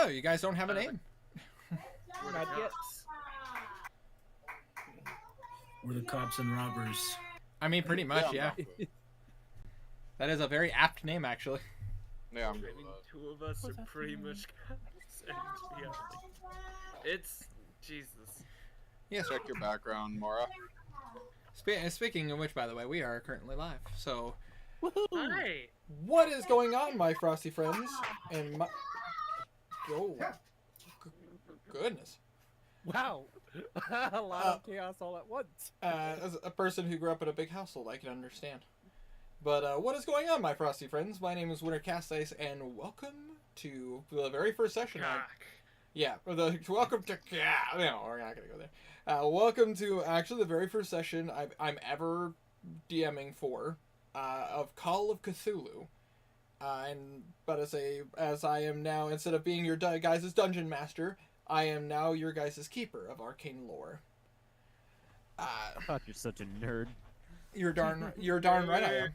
Oh, you guys don't have a name? We're not yet. We're the cops and robbers. I mean, pretty much, yeah. That is a very apt name, actually. Yeah, I mean, two of us are pretty much cops, and to be honest, it's Jesus. Yes. check your background, Mora. Speaking of which, by the way, we are currently live. So, Hi. what is going on, my frosty friends? And my... Oh, goodness. Wow. A lot of chaos all at once. As a person who grew up in a big household, I can understand. But what is going on, my frosty friends? My name is Winter Castice, and welcome to the very first session. Welcome to... No, we're not going to go there. Welcome to, actually, the very first session I'm ever DMing for of Call of Cthulhu. But as I am now, instead of being your guys' dungeon master, I am now your guys' keeper of arcane lore. I thought you're such a nerd. You're darn right I am.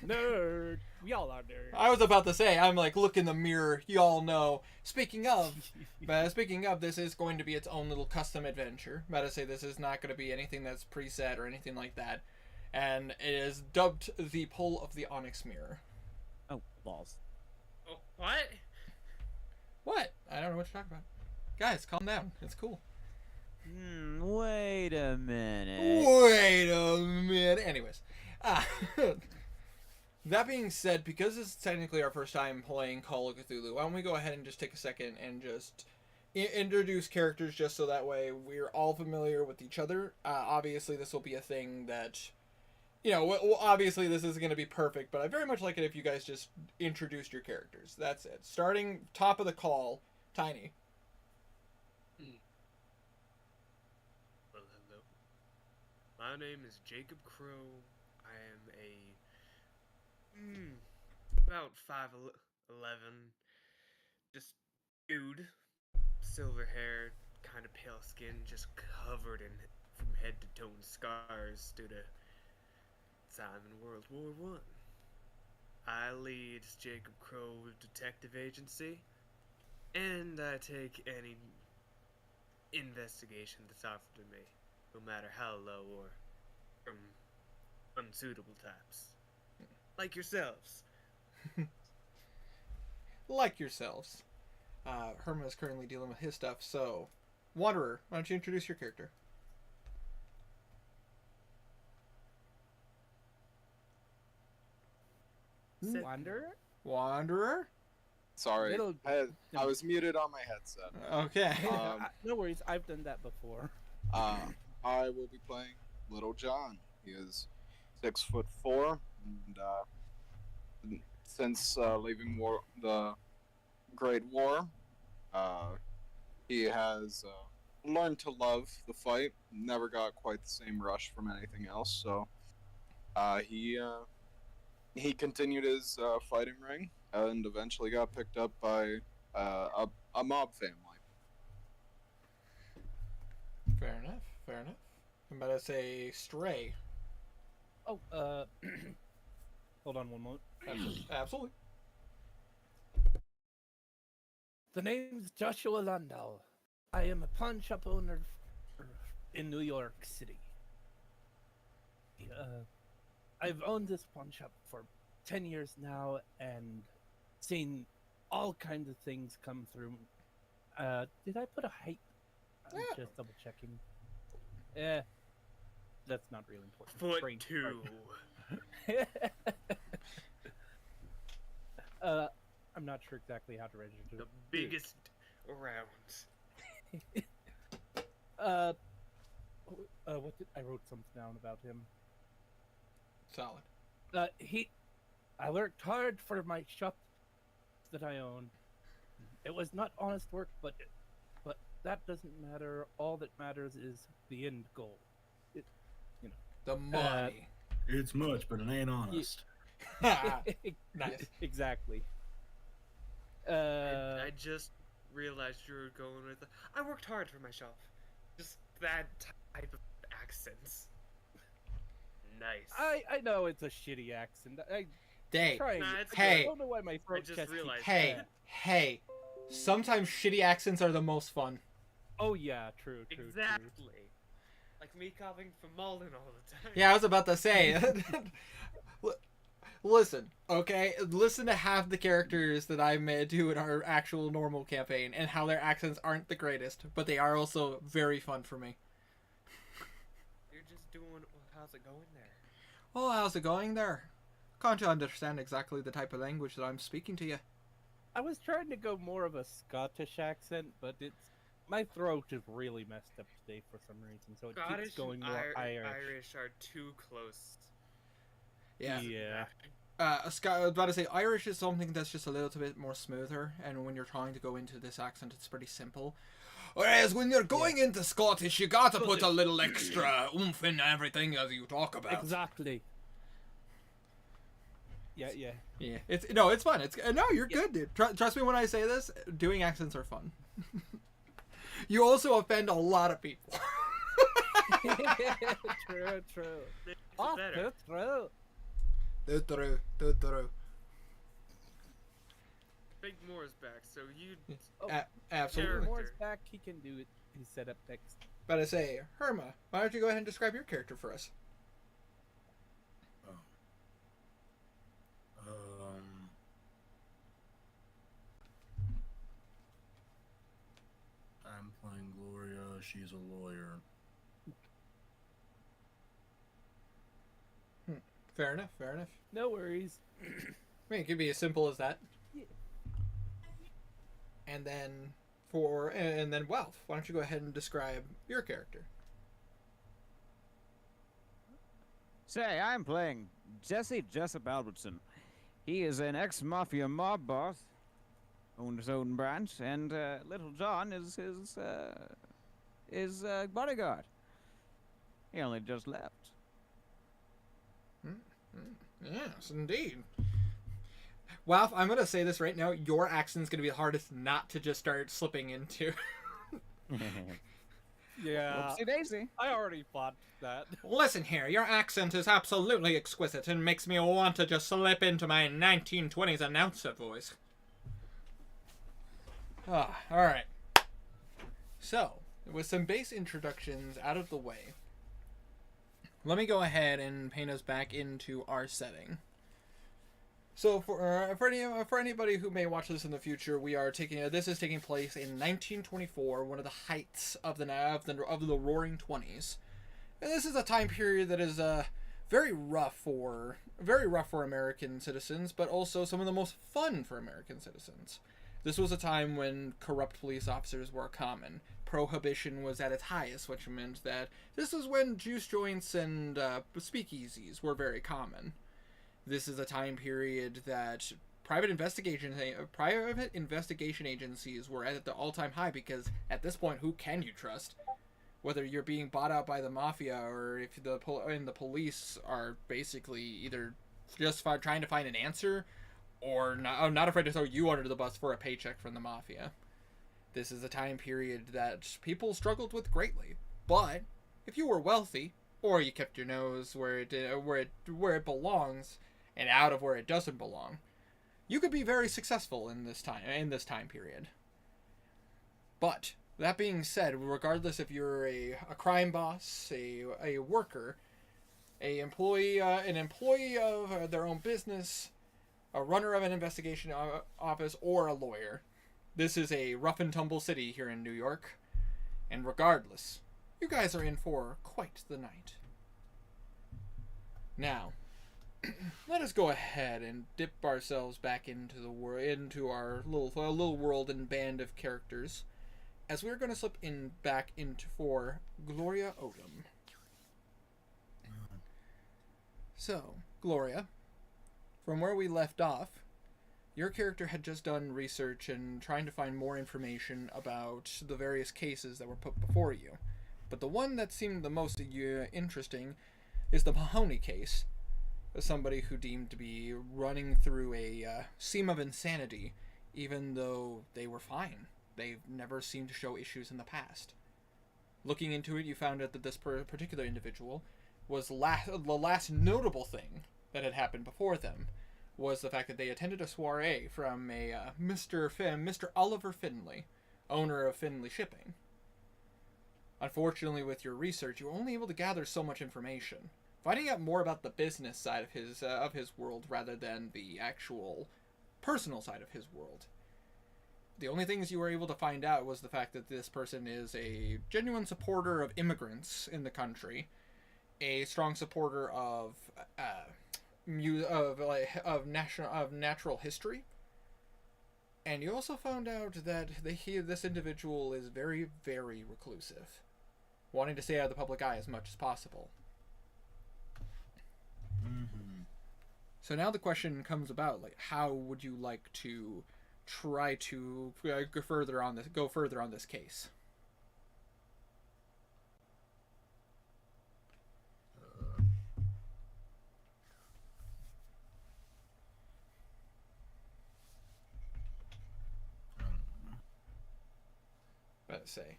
Nerd. We all are nerds. I was about to say, I'm like, look in the mirror, you all know. Speaking of, this is going to be its own little custom adventure. About to say, this is not going to be anything that's preset or anything like that. And it is dubbed the Pull of the Onyx Mirror. Oh, balls. Oh, what? What? I don't know what you're talking about. Guys, calm down. It's cool. Wait a minute. Anyways. That being said, because this is technically our first time playing Call of Cthulhu, why don't we go ahead and just take a second and just introduce characters just so that way we're all familiar with each other. Obviously, this will be a thing that, obviously this isn't going to be perfect, but I very much like it if you guys just introduced your characters. That's it. Starting top of the call, Tiny. Well, hello. My name is Jacob Crow. I am about 5'11", just dude, silver hair, kind of pale skin, just covered in from head to toe in scars due to time in World War I. I lead Jacob Crow Detective Agency, and I take any investigation that's offered to me, no matter how low or from unsuitable types. Like yourselves. Like yourselves. Herman is currently dealing with his stuff, so... Wanderer, why don't you introduce your character? Wanderer? Sorry, I was muted on my headset. Okay. No worries, I've done that before. I will be playing Little John. He is 6'4", and since leaving the Great War, he has learned to love the fight. Never got quite the same rush from anything else, so he continued his fighting ring and eventually got picked up by a mob family. Fair enough. I'm about to say Stray. Oh, hold on one moment. Absolutely. The name's Joshua Landau. I am a pawn shop owner in New York City. I've owned this pawn shop for 10 years now and seen all kinds of things come through. Did I put a height? I'm just double checking. That's not really important. 4'2". I'm not sure exactly how to register. The biggest around. What did I wrote something down about him? Solid. I worked hard for my shop that I own. It was not honest work, but that doesn't matter. All that matters is the end goal. The money. It's much, but it ain't honest. Nice. Exactly. I just realized you were going with I worked hard for my shop. Just that type of accents. Nice. I know it's a shitty accent. Hey, Nah, it's hey, I don't know why my throat I just chest realized keeps- hey, Sometimes shitty accents are the most fun. Oh yeah, true. Exactly. Like me coughing from Malden all the time. Yeah, I was about to say. Listen, okay? Listen to half the characters that I do in our actual normal campaign and how their accents aren't the greatest, but they are also very fun for me. You're just doing. Well, how's it going there? Oh, how's it going there? Can't you understand exactly the type of language that I'm speaking to you? I was trying to go more of a Scottish accent, but my throat is really messed up today for some reason, so it Scottish keeps going and more Irish. Irish are too close. Yeah. Yeah. I was about to say, Irish is something that's just a little bit more smoother, and when you're trying to go into this accent, it's pretty simple. Whereas when you're going into Scottish, you gotta put a little extra oomph in everything as you talk about. Exactly. Yeah. Yeah, it's fun. You're good, dude. Trust me when I say this. Doing accents are fun. You also offend a lot of people. True. It's Oh, better. true. True. Big Moore's back, so you. Absolutely. Character. Moore's back. He can do it. He's set up next. But I say, Herma, why don't you go ahead and describe your character for us? I'm playing Gloria. She's a lawyer. Fair enough. No worries. I mean, it could be as simple as that. Yeah. And then Wealth, why don't you go ahead and describe your character? Say, I'm playing Jesse Jessup Albertson. He is an ex-mafia mob boss, owned his own branch, and Little John is his bodyguard. He only just left. Yes, indeed. Well, I'm going to say this right now. Your accent's going to be the hardest not to just start slipping into. Yeah. Whoopsie daisy. I already thought that. Listen here, your accent is absolutely exquisite and makes me want to just slip into my 1920s announcer voice. Alright. So, with some base introductions out of the way, let me go ahead and paint us back into our setting. So for anybody who may watch this in the future, this is taking place in 1924, one of the heights of the Roaring Twenties, and this is a time period that is very rough for American citizens, but also some of the most fun for American citizens. This was a time when corrupt police officers were common. Prohibition was at its highest, which meant that this is when juice joints and speakeasies were very common. This is a time period that private investigation agencies were at the all-time high, because at this point, who can you trust? Whether you're being bought out by the mafia or if the police are basically either just trying to find an answer or not afraid to throw you under the bus for a paycheck from the mafia. This is a time period that people struggled with greatly. But if you were wealthy, or you kept your nose where it belongs and out of where it doesn't belong, you could be very successful in this time period. But that being said, regardless if you're a crime boss, a worker, an employee of their own business, a runner of an investigation office, or a lawyer, this is a rough and tumble city here in New York, and regardless, you guys are in for quite the night. Now, let us go ahead and dip ourselves back into our little world and band of characters, as we're going to slip back into for Gloria Odom. So, Gloria, from where we left off, your character had just done research and trying to find more information about the various cases that were put before you. But the one that seemed the most interesting is the Mahoney case. Somebody who deemed to be running through a seam of insanity, even though they were fine. They've never seemed to show issues in the past. Looking into it, you found out that this particular individual was the last notable thing that had happened before them was the fact that they attended a soiree from a Mr. Oliver Finley, owner of Finley Shipping. Unfortunately, with your research, you were only able to gather so much information. Finding out more about the business side of his world rather than the actual personal side of his world. The only things you were able to find out was the fact that this person is a genuine supporter of immigrants in the country, a strong supporter of natural history, and you also found out that this individual is very, very reclusive, wanting to stay out of the public eye as much as possible. Mm-hmm. So now the question comes about, like, how would you like to try to go further on this case? Let's say,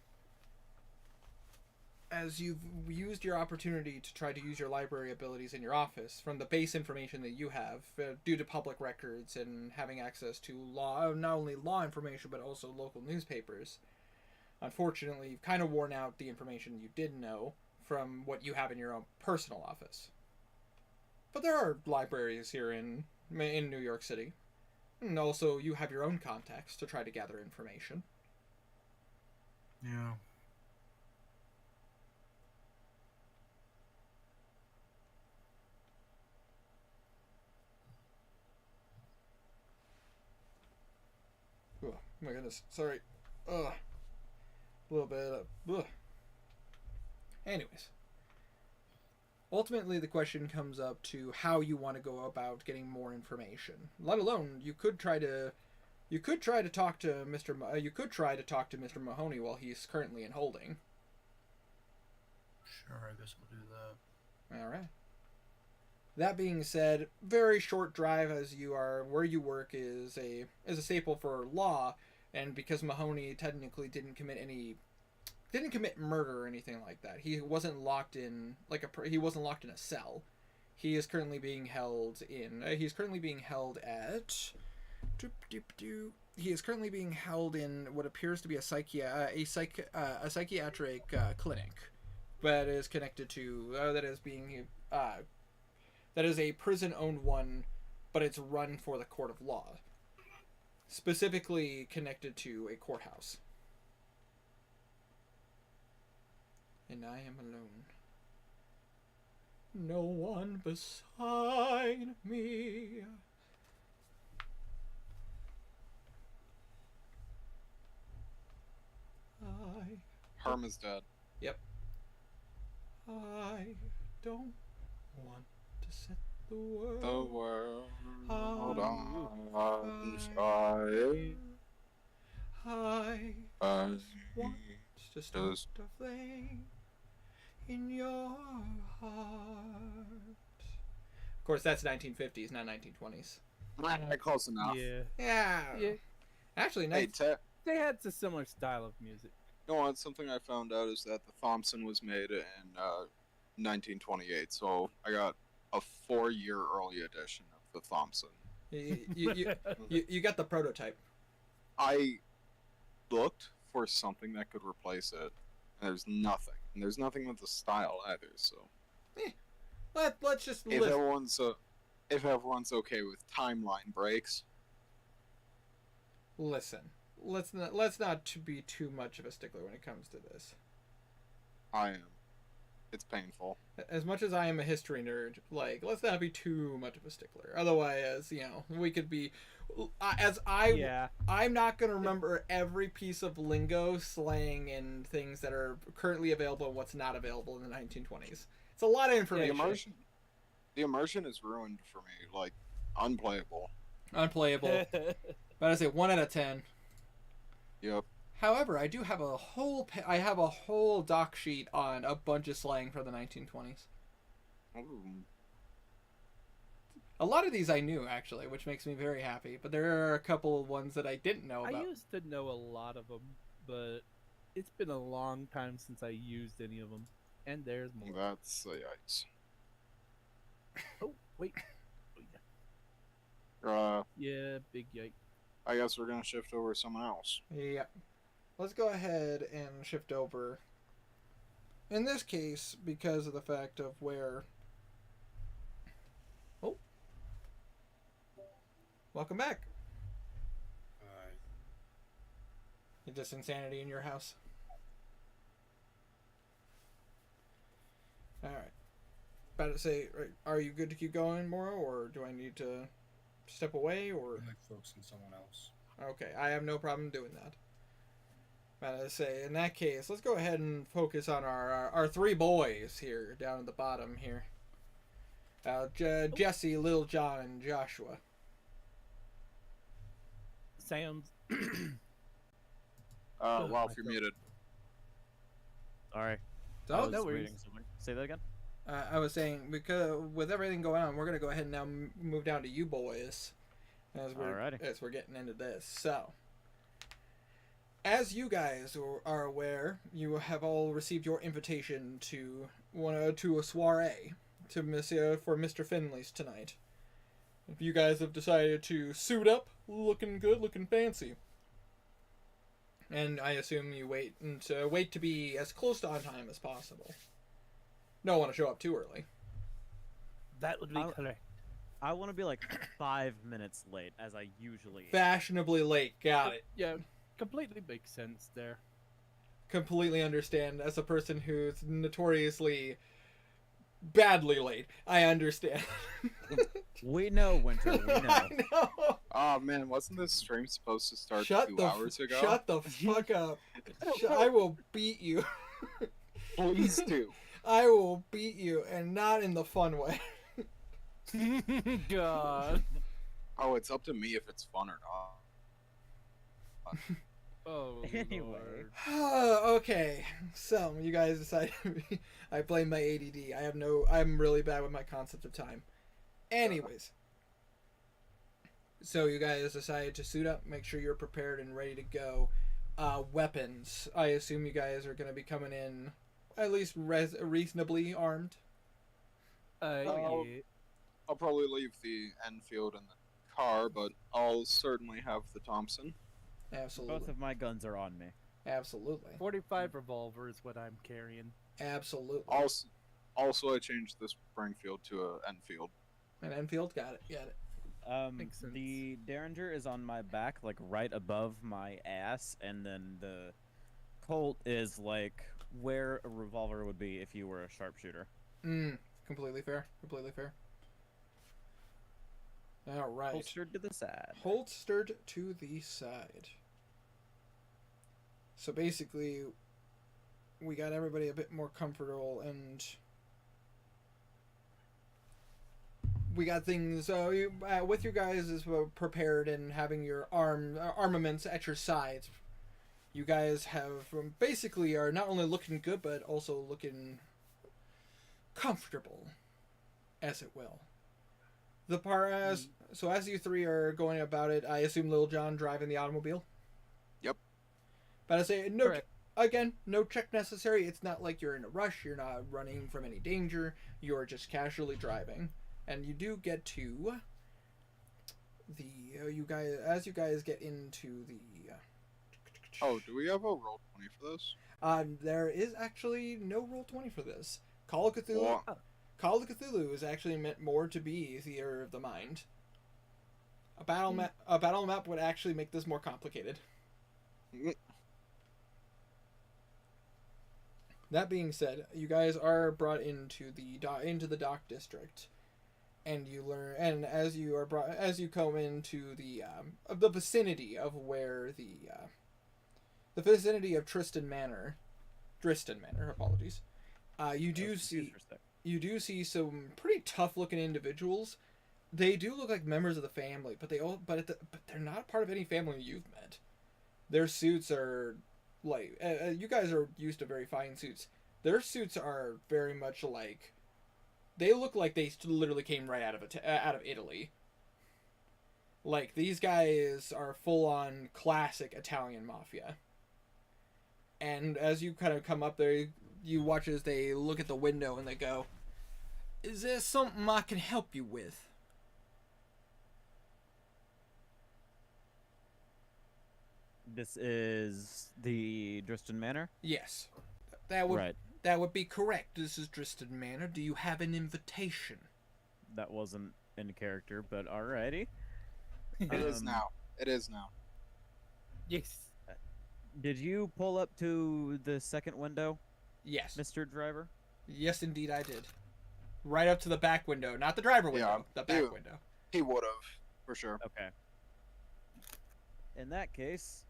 as you've used your opportunity to try to use your library abilities in your office, from the base information that you have, due to public records and having access to not only law information but also local newspapers, unfortunately, you've kind of worn out the information you did know from what you have in your own personal office. But there are libraries here in New York City, and also you have your own contacts to try to gather information. Yeah. Oh my goodness, sorry. Ugh. A little bit of... Ugh. Anyways. Ultimately, the question comes up to how you want to go about getting more information. Let alone, you could try to talk to Mr. Mahoney while he's currently in holding. Sure, I guess we'll do that. All right. That being said, very short drive as you are. Where you work is a staple for law, and because Mahoney technically didn't commit murder or anything like that. He wasn't locked in a cell. He is currently being held in. He is currently being held in what appears to be a psychiatric clinic, that is connected to that is a prison-owned one, but it's run for the court of law, specifically connected to a courthouse. And I am alone. No one beside me. Harm is dead. Yep. I don't want to set the world. The world on I fire. want to start a flame in your heart. Of course, that's 1950s, not 1920s. Close enough. Yeah. Yeah. Actually, Hey, They had a similar style of music. you know what? Something I found out is that the Thompson was made in 1928, so I got a 4-year early edition of the Thompson. you got the prototype. I looked for something that could replace it, and there's nothing. And there's nothing with the style either, so... Let's just If listen. everyone's okay with timeline breaks... Listen. Let's not be too much of a stickler when it comes to this. I am. It's painful. As much as I am a history nerd, like, let's not be too much of a stickler. Otherwise, we could be... I'm not going to remember every piece of lingo, slang, and things that are currently available and what's not available in the 1920s. It's a lot of information. The immersion is ruined for me. Like, unplayable. Unplayable. But I say 1 out of 10. Yep. However, I do have a whole doc sheet on a bunch of slang from the 1920s. Ooh. A lot of these I knew, actually, which makes me very happy. But there are a couple of ones that I didn't know about. I used to know a lot of them, but it's been a long time since I used any of them. And there's more. That's yikes. Oh, wait. Yeah, big yike. I guess we're gonna shift over to someone else. Yeah. Let's go ahead and shift over. In this case, because of the fact of where... Oh. Welcome back. Is this insanity in your house? Alright. About to say, are you good to keep going, Moro, or do I need to step away, or... I like focusing someone else. Okay, I have no problem doing that. About to say, in that case, let's go ahead and focus on our three boys here, down at the bottom here. Jesse, Lil John, and Joshua. Sounds. Wow, if you're muted. Sorry. So, I was no worries. reading something. Say that again. I was saying, because with everything going on, we're going to go ahead and now move down to you boys Alrighty. as we're getting into this. So, as you guys are aware, you have all received your invitation to a soiree for Mr. Finley's tonight. If you guys have decided to suit up, looking good, looking fancy. And I assume you wait to be as close to on time as possible. Don't want to show up too early. That would be correct. I want to be like 5 minutes late, as I usually am. Fashionably late, got it. Yeah, completely makes sense there. Completely understand. As a person who's notoriously badly late, I understand. We know, Winter. We know. I know. Oh man, wasn't this stream supposed to start Shut 2 the hours ago? Shut the fuck up. I will beat you. Please do. I will beat you, and not in the fun way. God. Oh, it's up to me if it's fun or not. Oh. Anyway. Lord. Okay, so you guys decided I blame my ADD. I'm really bad with my concept of time. Anyways. So you guys decided to suit up, make sure you're prepared and ready to go. Weapons. I assume you guys are going to be coming in at least reasonably armed. Oh. Yeah. I'll probably leave the Enfield in the car, but I'll certainly have the Thompson. Absolutely. Both of my guns are on me. Absolutely. 45 revolver is what I'm carrying. Absolutely. Also, I changed the Springfield to a Enfield. An Enfield? Got it. Makes sense. The Derringer is on my back, like right above my ass, and then the Colt is like where a revolver would be if you were a sharpshooter. Completely fair. All right. Holstered to the side. Holstered to the side. So basically, we got everybody a bit more comfortable, and we got things with you guys as well prepared and having your armaments at your sides. You guys have basically are not only looking good, but also looking comfortable, as it will. So as you three are going about it, I assume Lil John driving the automobile. Yep. But I say no check necessary. It's not like you're in a rush. You're not running from any danger. You're just casually driving, and you do get to the you guys get into the. Oh, do we have a roll 20 for this? There is actually no roll 20 for this. Call of Cthulhu. Well, Call of Cthulhu is actually meant more to be theater of the mind. A battle map would actually make this more complicated. That being said, you guys are brought into the dock district, and you learn. And as you come into the vicinity of where the vicinity of Driston Manor, apologies. You do see some pretty tough looking individuals. They do look like members of the family, but they're not part of any family you've met. Their suits are like you guys are used to very fine suits. Their suits are very much like they look like they literally came right out of Italy. Like these guys are full on classic Italian mafia. And as you kind of come up there, you watch as they look at the window and they go, "Is there something I can help you with?" This is the Driston Manor? Yes. That would Right. that would be correct. This is Driston Manor. Do you have an invitation? That wasn't in character, but alrighty. It is Um, now. It is now. Yes. Did you pull up to the second window, Yes. Mr. Driver? Yes, indeed, I did. Right up to the back window, not the driver window, the back you- window. He would have, for sure. Okay. In that case,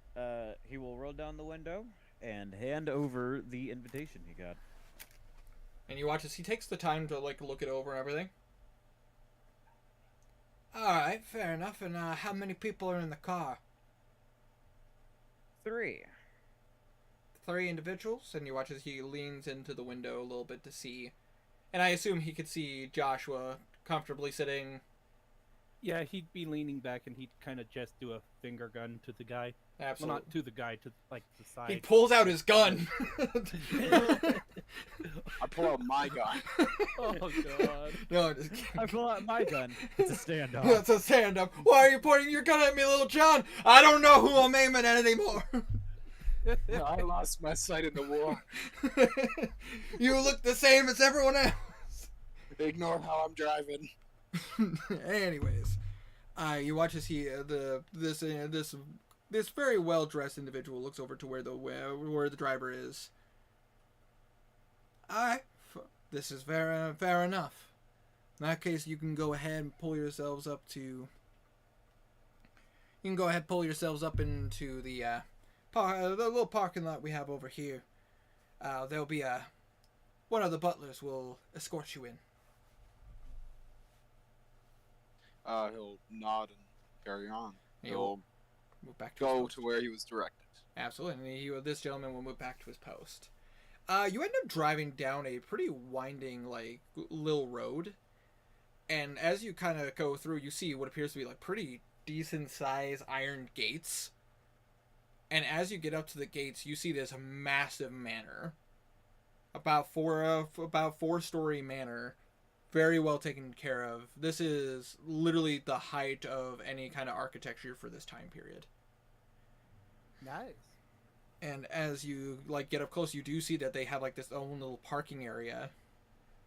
he will roll down the window and hand over the invitation he got. And you watch as he takes the time to like look it over and everything. All right, fair enough. And how many people are in the car? 3. 3 individuals. And you watch as he leans into the window a little bit to see. And I assume he could see Joshua comfortably sitting. Yeah, he'd be leaning back and he'd kind of just do a finger gun to the guy. Absolutely. Well, not to the guy, to like the side. He pulls out his gun. I pull out my gun. Oh god. No, I'm just kidding. I pull out my gun. It's a standoff. That's a stand up. Why are you pointing your gun at me, little John? I don't know who I'm aiming at anymore. I lost my sight in the war. You look the same as everyone else. Ignore how I'm driving. Anyways, you watch as he this very well dressed individual looks over to where the driver is. Alright, this is fair enough. In that case, you can go ahead and pull yourselves up to. You can go ahead and pull yourselves up into the little parking lot we have over here. There'll be one of the butlers will escort you in. He'll nod and carry on. He'll He'll move back to his go post. to where he was directed. Absolutely. And this gentleman will move back to his post. You end up driving down a pretty winding, like, little road. And as you kind of go through, you see what appears to be, like, pretty decent-sized iron gates. And as you get up to the gates, you see this massive manor. About 4-story manor. Very well taken care of. This is literally the height of any kind of architecture for this time period. Nice. And as you like get up close, you do see that they have like this own little parking area,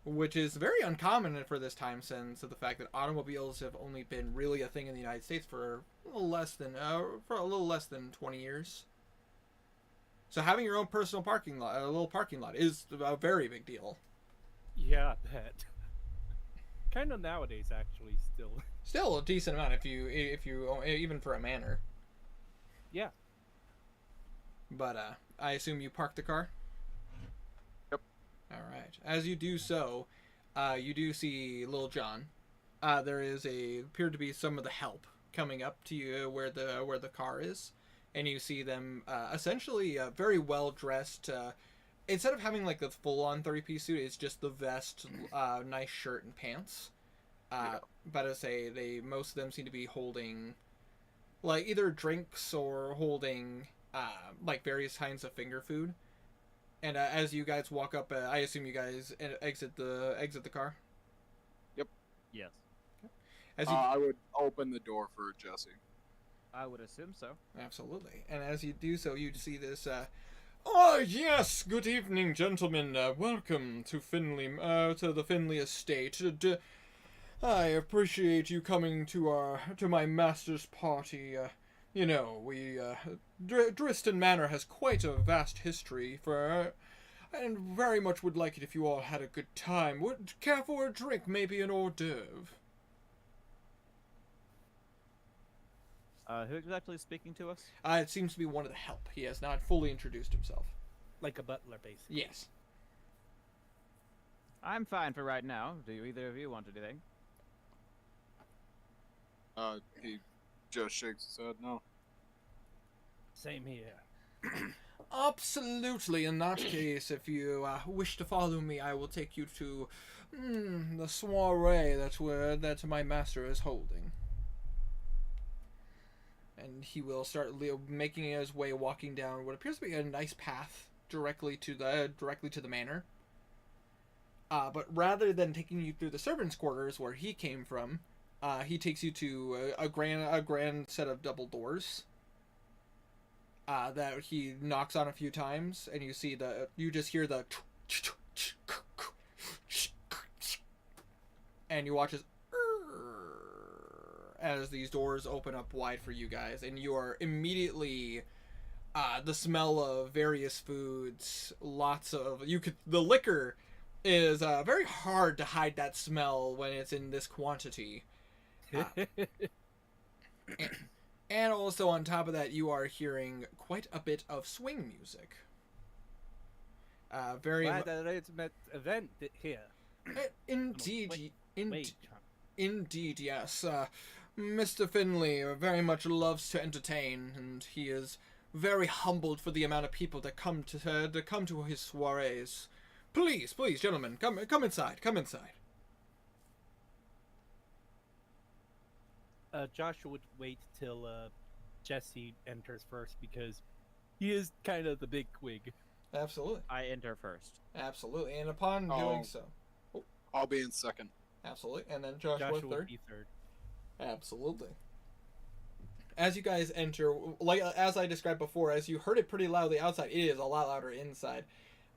which is very uncommon for this time, since of the fact that automobiles have only been really a thing in the United States for a little less than 20 years. So having your own personal parking lot, a little parking lot, is a very big deal. Yeah, I bet. Kind of nowadays, actually, still. Still a decent amount if you even for a manor. Yeah. But I assume you park the car? Yep. Alright. As you do so, you do see Lil John. There appear to be some of the help coming up to you where the car is. And you see them essentially very well dressed. Instead of having like the full-on 30-piece suit, it's just the vest, nice shirt and pants. But as I say, most of them seem to be holding like either drinks or holding like various kinds of finger food. And as you guys walk up, I assume you guys exit the car. Yes. As you I would open the door for Jesse. I would assume so. absolutely, and as you do so, you see this. Oh yes, good evening, gentlemen. Welcome to the Finley estate. I appreciate you coming to my master's party. Driston Manor has quite a vast history and very much would like it if you all had a good time. Would care for a drink, maybe an hors d'oeuvre? Who exactly is speaking to us? It seems to be one of the help. He has not fully introduced himself. Like a butler, basically. Yes. I'm fine for right now. Do either of you want anything? He just shakes his head no. Same here. Absolutely. In that case, if you wish to follow me, I will take you to the soiree that my master is holding. And he will start making his way, walking down what appears to be a nice path directly to the manor. But rather than taking you through the servants' quarters where he came from, he takes you to a grand set of double doors. that he knocks on a few times, and you just hear the, and you watch as these doors open up wide for you guys, and you are immediately the smell of various foods, the liquor is very hard to hide that smell when it's in this quantity. And also on top of that, you are hearing quite a bit of swing music. Glad that it's met event here. Indeed, Wait, indeed, yes. Mr. Finley very much loves to entertain, and he is very humbled for the amount of people that come to his soirees. Please, gentlemen, come inside. Come inside. Joshua would wait till Jesse enters first because he is kind of the big wig. Absolutely. I enter first. Absolutely. And upon doing so... I'll be in second. Absolutely. And then Joshua would third. be third. Absolutely. As you guys enter, like as I described before, as you heard it pretty loudly outside, it is a lot louder inside.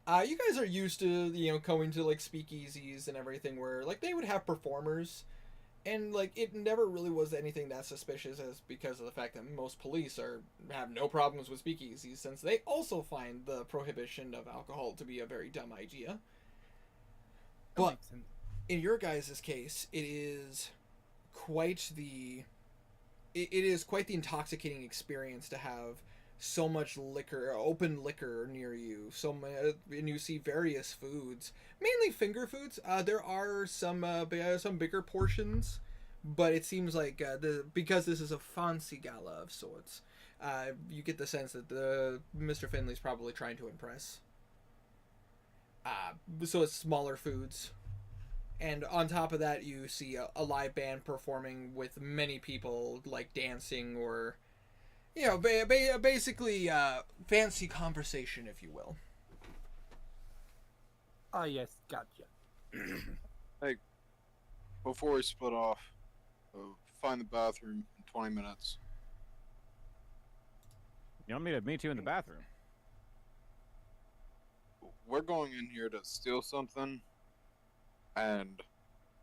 You guys are used to, going to like speakeasies and everything where like they would have performers, and like it never really was anything that suspicious, as because of the fact that most police have no problems with speakeasies, since they also find the prohibition of alcohol to be a very dumb idea. But in your guys' case, it is quite the intoxicating experience to have so much liquor, open liquor near you. And you see various foods, mainly finger foods. There are some bigger portions, but it seems like because this is a fancy gala of sorts, you get the sense that Mr. Finley's probably trying to impress. So it's smaller foods. And on top of that, you see a live band performing with many people, like dancing or, basically fancy conversation, if you will. Ah, yes, gotcha. Hey, before we split off, find the bathroom in 20 minutes. You want me to meet you in the bathroom? We're going in here to steal something, and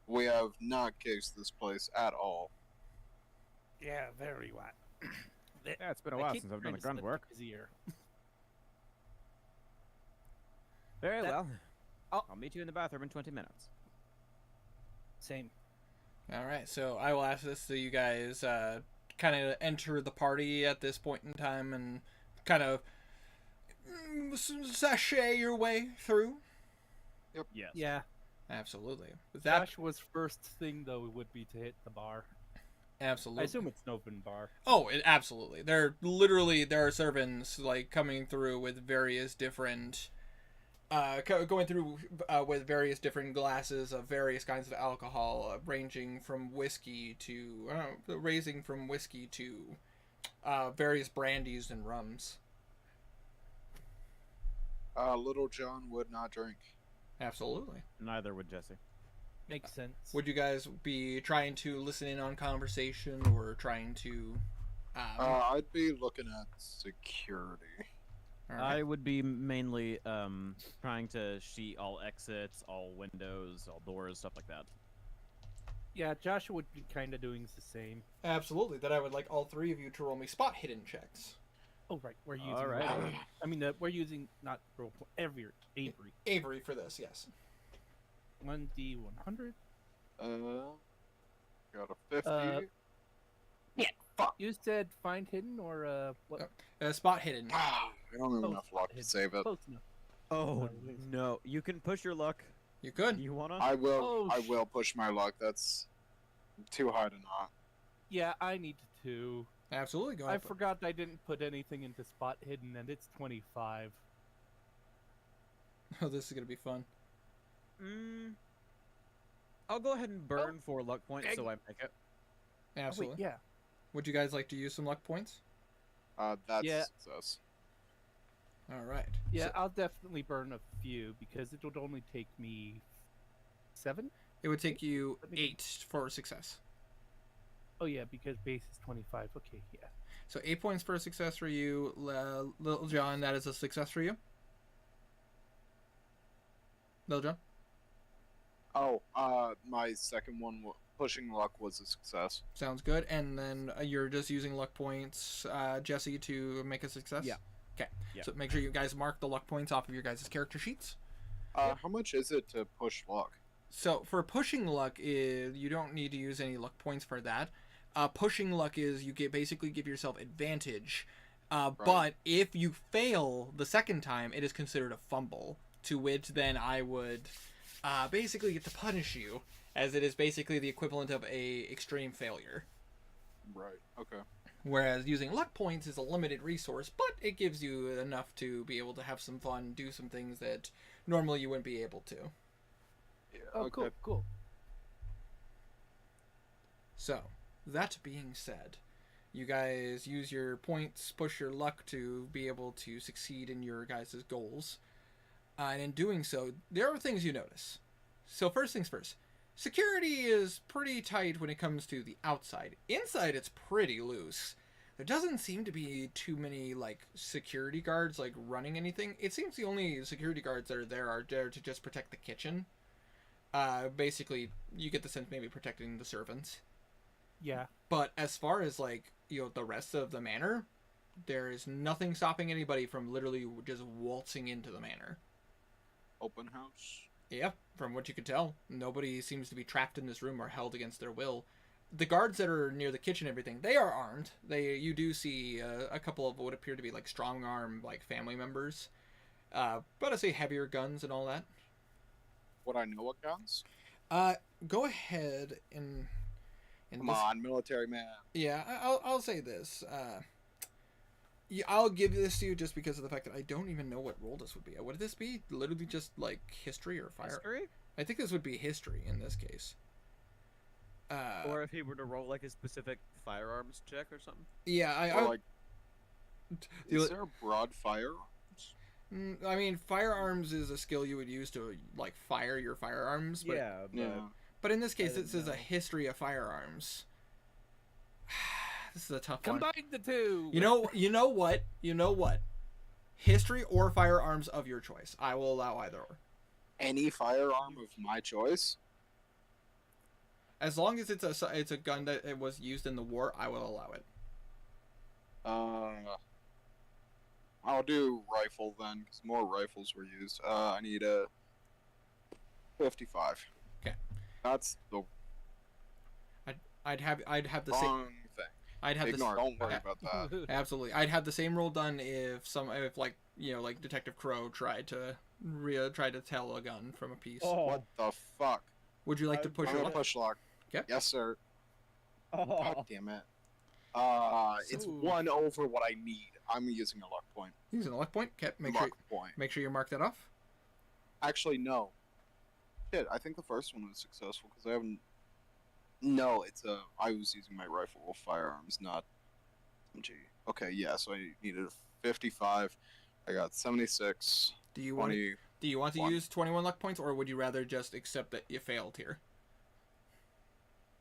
we have not cased this place at all. Yeah, very well. Yeah, it's been a while since I've done the grunt work. Very well. I'll meet you in the bathroom in 20 minutes. Same. All right, so I will ask this so you guys kind of enter the party at this point in time and kind of sashay your way through. Yep. Yes. Yeah. Absolutely. With that, Joshua's first thing though would be to hit the bar. absolutely. I assume it's an open bar. Oh, absolutely. There are servants like coming through with various different, going through with various different glasses of various kinds of alcohol, ranging from whiskey to various brandies and rums. Little John would not drink. Absolutely. Neither would Jesse. Makes sense. Would you guys be trying to listen in on conversation or trying to? I'd be looking at security. All right. I would be mainly trying to sheet all exits, all windows, all doors, stuff like that. Yeah, Joshua would be kind of doing the same. Absolutely. Then I would like all three of you to roll me spot hidden checks. Oh, right. We're using. All right. I mean, we're using not roll Avery. Avery for this, yes. 1d100. Got a 50. You said find hidden or what? Spot hidden. I don't have Oh, enough luck to hidden. save it. Close enough. Oh no! You can push your luck. You could. You wanna? I will. Oh, I will push my luck. That's too high to not. Yeah, I need to. Absolutely. Go I ahead. forgot I didn't put anything into spot hidden, and it's 25. Oh, this is gonna be fun. I'll go ahead and burn 4 luck points so I make it. Absolutely. Oh, wait, yeah. Would you guys like to use some luck points? That's Yeah. success. All right. Yeah, So I'll definitely burn a few because it would only take me 7. it would take you Let me 8 for success. Oh yeah, because base is 25. Okay, yeah. So 8 points for a success for you, Little John. That is a success for you. Little John. Oh, my second one, pushing luck, was a success. Sounds good. And then you're just using luck points, Jesse, to make a success? Yeah. Okay. Yeah. So make sure you guys mark the luck points off of your guys' character sheets. How much is it to push luck? So for pushing luck, you don't need to use any luck points for that. Pushing luck is you basically give yourself advantage. But if you fail the second time, it is considered a fumble, to which then I would basically get to punish you, as it is basically the equivalent of a extreme failure. Right. Okay. Whereas using luck points is a limited resource, but it gives you enough to be able to have some fun, do some things that normally you wouldn't be able to. Yeah. Oh, Okay. cool. So, that being said, you guys use your points, push your luck to be able to succeed in your guys' goals. And in doing so, there are things you notice. So first things first, security is pretty tight when it comes to the outside. Inside, it's pretty loose. There doesn't seem to be too many, like, security guards, like, running anything. It seems the only security guards that are there to just protect the kitchen. Basically, you get the sense maybe protecting the servants. Yeah. But as far as, like, the rest of the manor, there is nothing stopping anybody from literally just waltzing into the manor. Open house. Yeah, from what you can tell, nobody seems to be trapped in this room or held against their will. The guards that are near the kitchen and everything, they are armed. You do see a couple of what appear to be, like, strong arm, like, family members. But I say heavier guns and all that. Would I know what guns? Go ahead and... Come on, military man. Yeah, I'll say this. Yeah, I'll give this to you just because of the fact that I don't even know what role this would be. Would this be literally just like history or fire? History? I think this would be history in this case. Or if he were to roll like a specific firearms check or something. Yeah, Or, like, is there a broad firearms? I mean, firearms is a skill you would use to like fire your firearms. But, Yeah, but Yeah. But in this case, I this didn't is a know. history of firearms. This is a tough one. Combine the two. You know what? History or firearms of your choice. I will allow either or. Any firearm of my choice? As long as it's a gun that it was used in the war, I will allow it. I'll do rifle then, because more rifles were used. I need a 55. Okay. That's the I'd have the same. wrong thing. I'd have Ignore. the Don't worry yeah, about that. absolutely. I'd have the same roll done if like Detective Crow tried to tell a gun from a piece. Oh. What the fuck? Would you like to push I'm your gonna luck? push lock. Okay. Yes, sir. Oh. God damn it. It's So- 1 over what I need. I'm using a luck point. Using a luck point. Okay. Luck point. Make sure you mark that off. Actually, no. Shit, I think the first one was successful because I haven't. No, I was using my rifle with firearms, not MG. Okay, yeah, so I needed a 55. I got 76. Do you want 20. to One. use 21 luck points, or would you rather just accept that you failed here?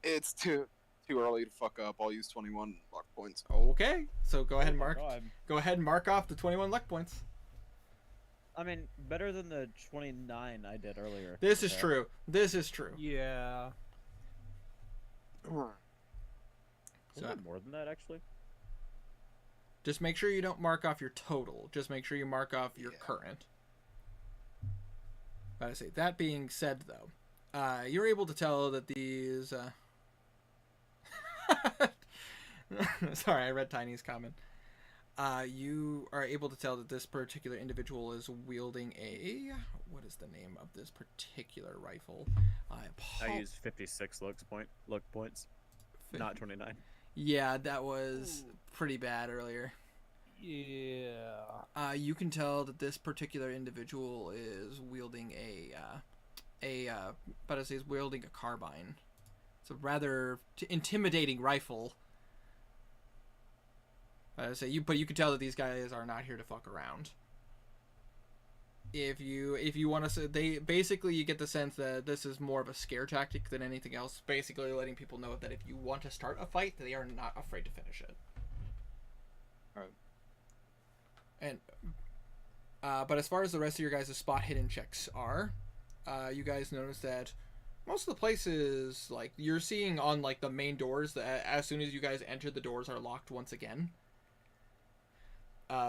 It's too early to fuck up. I'll use 21 luck points. Okay. So go ahead and Oh my mark. God. Go ahead and mark off the 21 luck points. I mean, better than the 29 I did earlier. This is Okay. true. This is true. Yeah. A So little more than that, actually. just make sure you don't mark off your total. Just make sure you mark off your Yeah. current. But I say that being said, though, you're able to tell that these. Sorry, I read Tiny's comment. You are able to tell that this particular individual is wielding a. What is the name of this particular rifle? I used 56 look points, not 29. Yeah, that was pretty bad earlier. Yeah. You can tell that this particular individual is wielding but as he's wielding a carbine. It's a rather intimidating rifle. But you can tell that these guys are not here to fuck around. If you want to say, you get the sense that this is more of a scare tactic than anything else. Basically, letting people know that if you want to start a fight, they are not afraid to finish it. Alright. And but as far as the rest of your guys' spot hidden checks are, you guys notice that most of the places, like, you're seeing on, like, the main doors, that as soon as you guys enter, the doors are locked once again.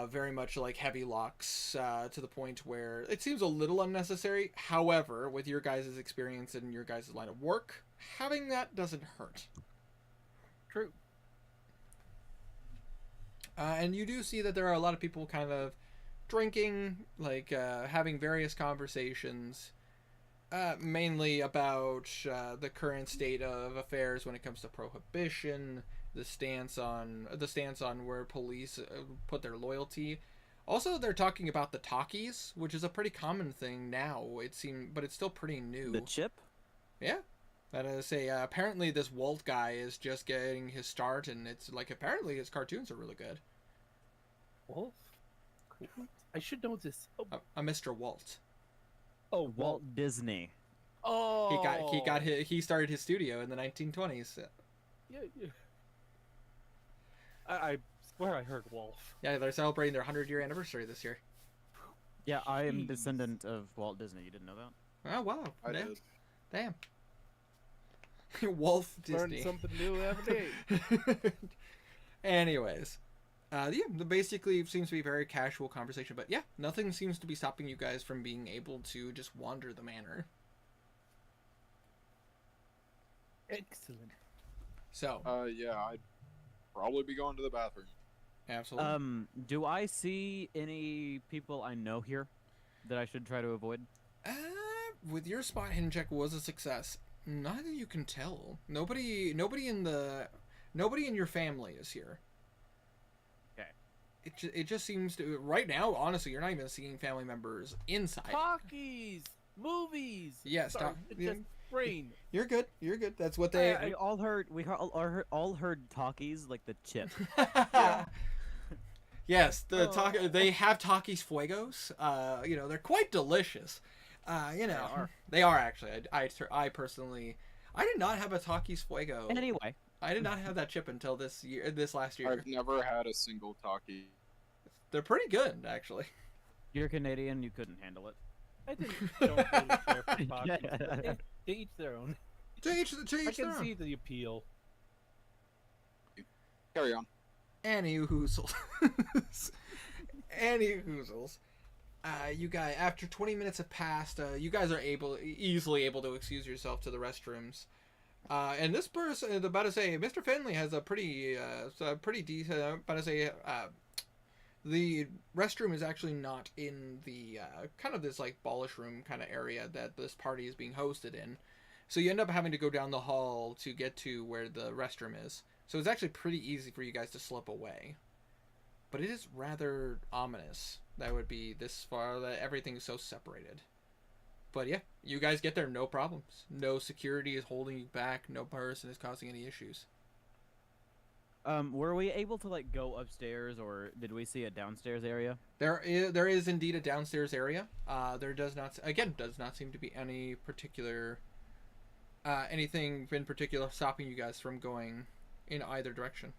Very much like heavy locks, to the point where it seems a little unnecessary. However, with your guys' experience and your guys' line of work, having that doesn't hurt. True. And you do see that there are a lot of people kind of drinking, like, having various conversations, mainly about the current state of affairs when it comes to prohibition, the stance on where police put their loyalty. Also, they're talking about the talkies, which is a pretty common thing now. It seems, but it's still pretty new. The chip? Yeah. That is, say, apparently this Walt guy is just getting his start, and it's like apparently his cartoons are really good. Wolf? I should know this. Oh, A Mr. Walt. oh Walt Disney. Oh, He started his studio in the 1920s. Yeah, yeah. I swear I heard Wolf. Yeah, they're celebrating their 100-year anniversary this year. Yeah, I am Jeez. descendant of Walt Disney. You didn't know that? Oh wow! I Damn. did. Damn. Wolf Learn Disney. something new every day. Anyways, yeah, basically seems to be a very casual conversation, but yeah, nothing seems to be stopping you guys from being able to just wander the manor. Excellent. So, Yeah, I'd probably be going to the bathroom. absolutely. Do I see any people I know here that I should try to avoid? With your spot hidden check was a success. Not that you can tell. Nobody in your family is here. Okay. It just seems to right now. Honestly, you're not even seeing family members inside. Talkies, movies. Yes, Sorry, yeah. just brain. You're good. You're good. That's what they. We all heard. All heard talkies like the chip. Yes, Oh. they have Takis Fuegos. They're quite delicious. They are actually. I personally, I did not have a Takis Fuego. Anyway, I did not have that chip until this last year. I've never had a single talkie. They're pretty good, actually. you're Canadian. You couldn't handle it. I don't really care for talkies. But they each their own. To each I their can own. see the appeal. Carry on. Any hoozles. Any hoozles. You guys, after 20 minutes have passed, you guys are easily able to excuse yourself to the restrooms. And this person is about to say, Mr. Finley has a pretty decent. About to say, the restroom is actually not in the kind of this like ballish room kind of area that this party is being hosted in. So you end up having to go down the hall to get to where the restroom is. So it's actually pretty easy for you guys to slip away. But it is rather ominous that would be this far, that everything is so separated. But yeah, you guys get there, no problems. No security is holding you back. No person is causing any issues. Were we able to like go upstairs, or did we see a downstairs area? There is indeed a downstairs area. There does not seem to be any particular anything in particular stopping you guys from going in either direction.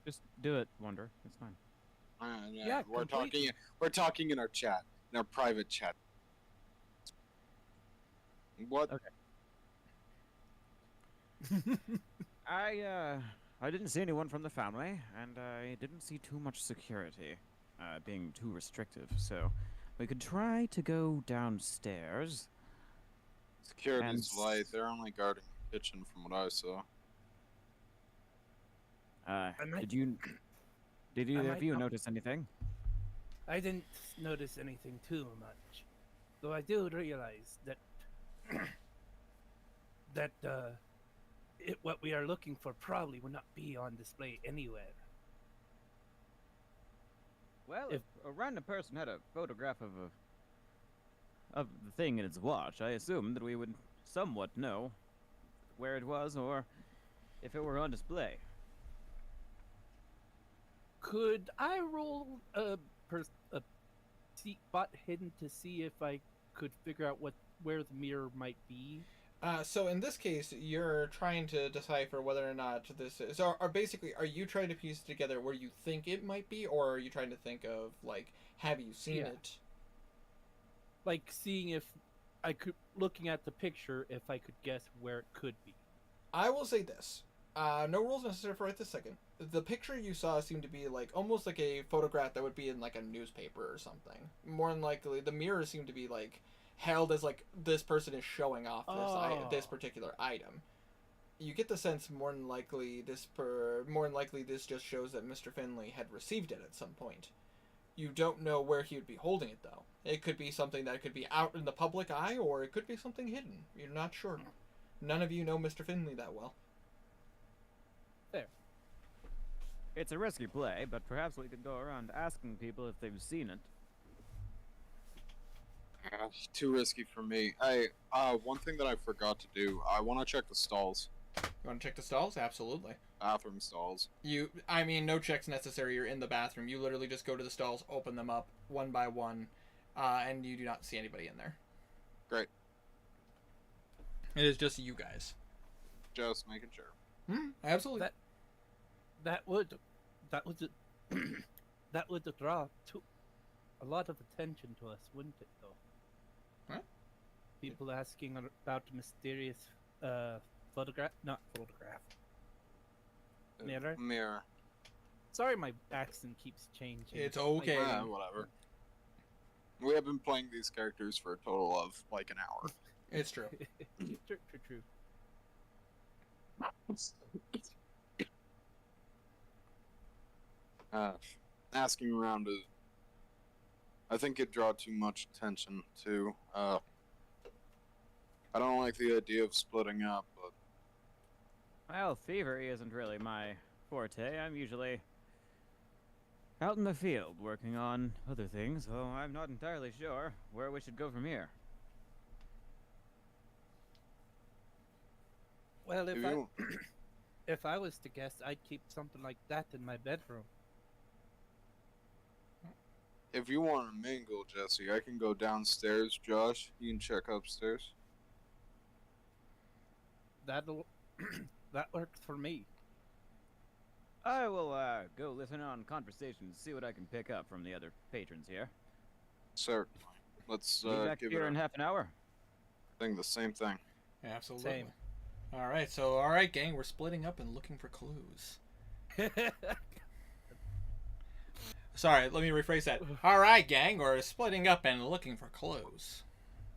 Just do it, Wonder. It's fine. Yeah, we're completely. talking in our chat, in our private chat. What? Okay. I didn't see anyone from the family, and I didn't see too much security, being too restrictive. So we could try to go downstairs. Security's And- light. They're only guarding the kitchen, from what I saw. might- Did either might of you not- notice anything? I didn't notice anything too much, though I do realize that what we are looking for probably would not be on display anywhere. Well, If- if a random person had a photograph of the thing in its watch, I assumed that we would somewhat know where it was or if it were on display. Could I roll a seat bot hidden to see if I could figure out where the mirror might be? So in this case, you're trying to decipher whether or not this is. So, are you trying to piece together where you think it might be, or are you trying to think of like, have you seen Yeah. it? Like seeing if I could, looking at the picture, if I could guess where it could be. I will say this. No rules necessary for right this second. The picture you saw seemed to be like almost like a photograph that would be in like a newspaper or something. More than likely, the mirror seemed to be like held as like this person is showing off this Oh. particular item. You get the sense more than likely this just shows that Mr. Finley had received it at some point. You don't know where he would be holding it though. It could be something that could be out in the public eye, or it could be something hidden. You're not sure. None of you know Mr. Finley that well. There. It's a risky play, but perhaps we could go around asking people if they've seen it. Too risky for me. One thing that I forgot to do. I want to check the stalls, You want to check the stalls? Absolutely. bathroom stalls. No checks necessary. You're in the bathroom. You literally just go to the stalls, open them up one by one, and you do not see anybody in there. Great. It is just you guys. Just making sure. Absolutely. That would that would draw a lot of attention to us, wouldn't it? Though. Huh? People asking about the mysterious photograph, not photograph. Mirror? Mirror. Sorry, my accent keeps changing. It's okay. Whatever. We have been playing these characters for a total of like an hour. It's true. True. Asking around is, I think it draw too much attention too. I don't like the idea of splitting up, but Well, thievery isn't really my forte. I'm usually out in the field working on other things, so I'm not entirely sure where we should go from here. Well, if you, if I was to guess, I'd keep something like that in my bedroom. if you want to mingle, Jesse, I can go downstairs. Josh, you can check upstairs. That works for me. I will go listen on conversations, see what I can pick up from the other patrons here. Certainly. Let's Be back give here it in half an hour. I think the same thing. Absolutely. Same. All right, gang. We're splitting up and looking for clues. Sorry, let me rephrase that. All right, gang. We're splitting up and looking for clues.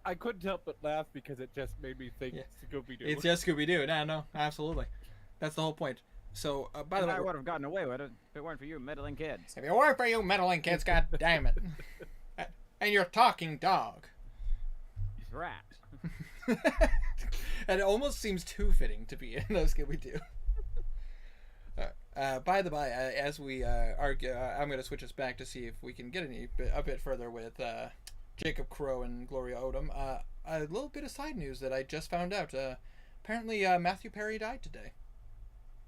I couldn't help but laugh because it just made me think Yeah. Scooby-Doo. It's just Scooby-Doo. No, absolutely. That's the whole point. So, by the way, I would have gotten away with it if it weren't for you meddling kids. if it weren't for you meddling kids, god damn it. And your talking dog. Rat. And it almost seems too fitting to be in those Scooby-Doo. By the by, as we argue, I'm going to switch us back to see if we can get a bit further with Jacob Crow and Gloria Odom. A little bit of side news that I just found out. Apparently, Matthew Perry died today.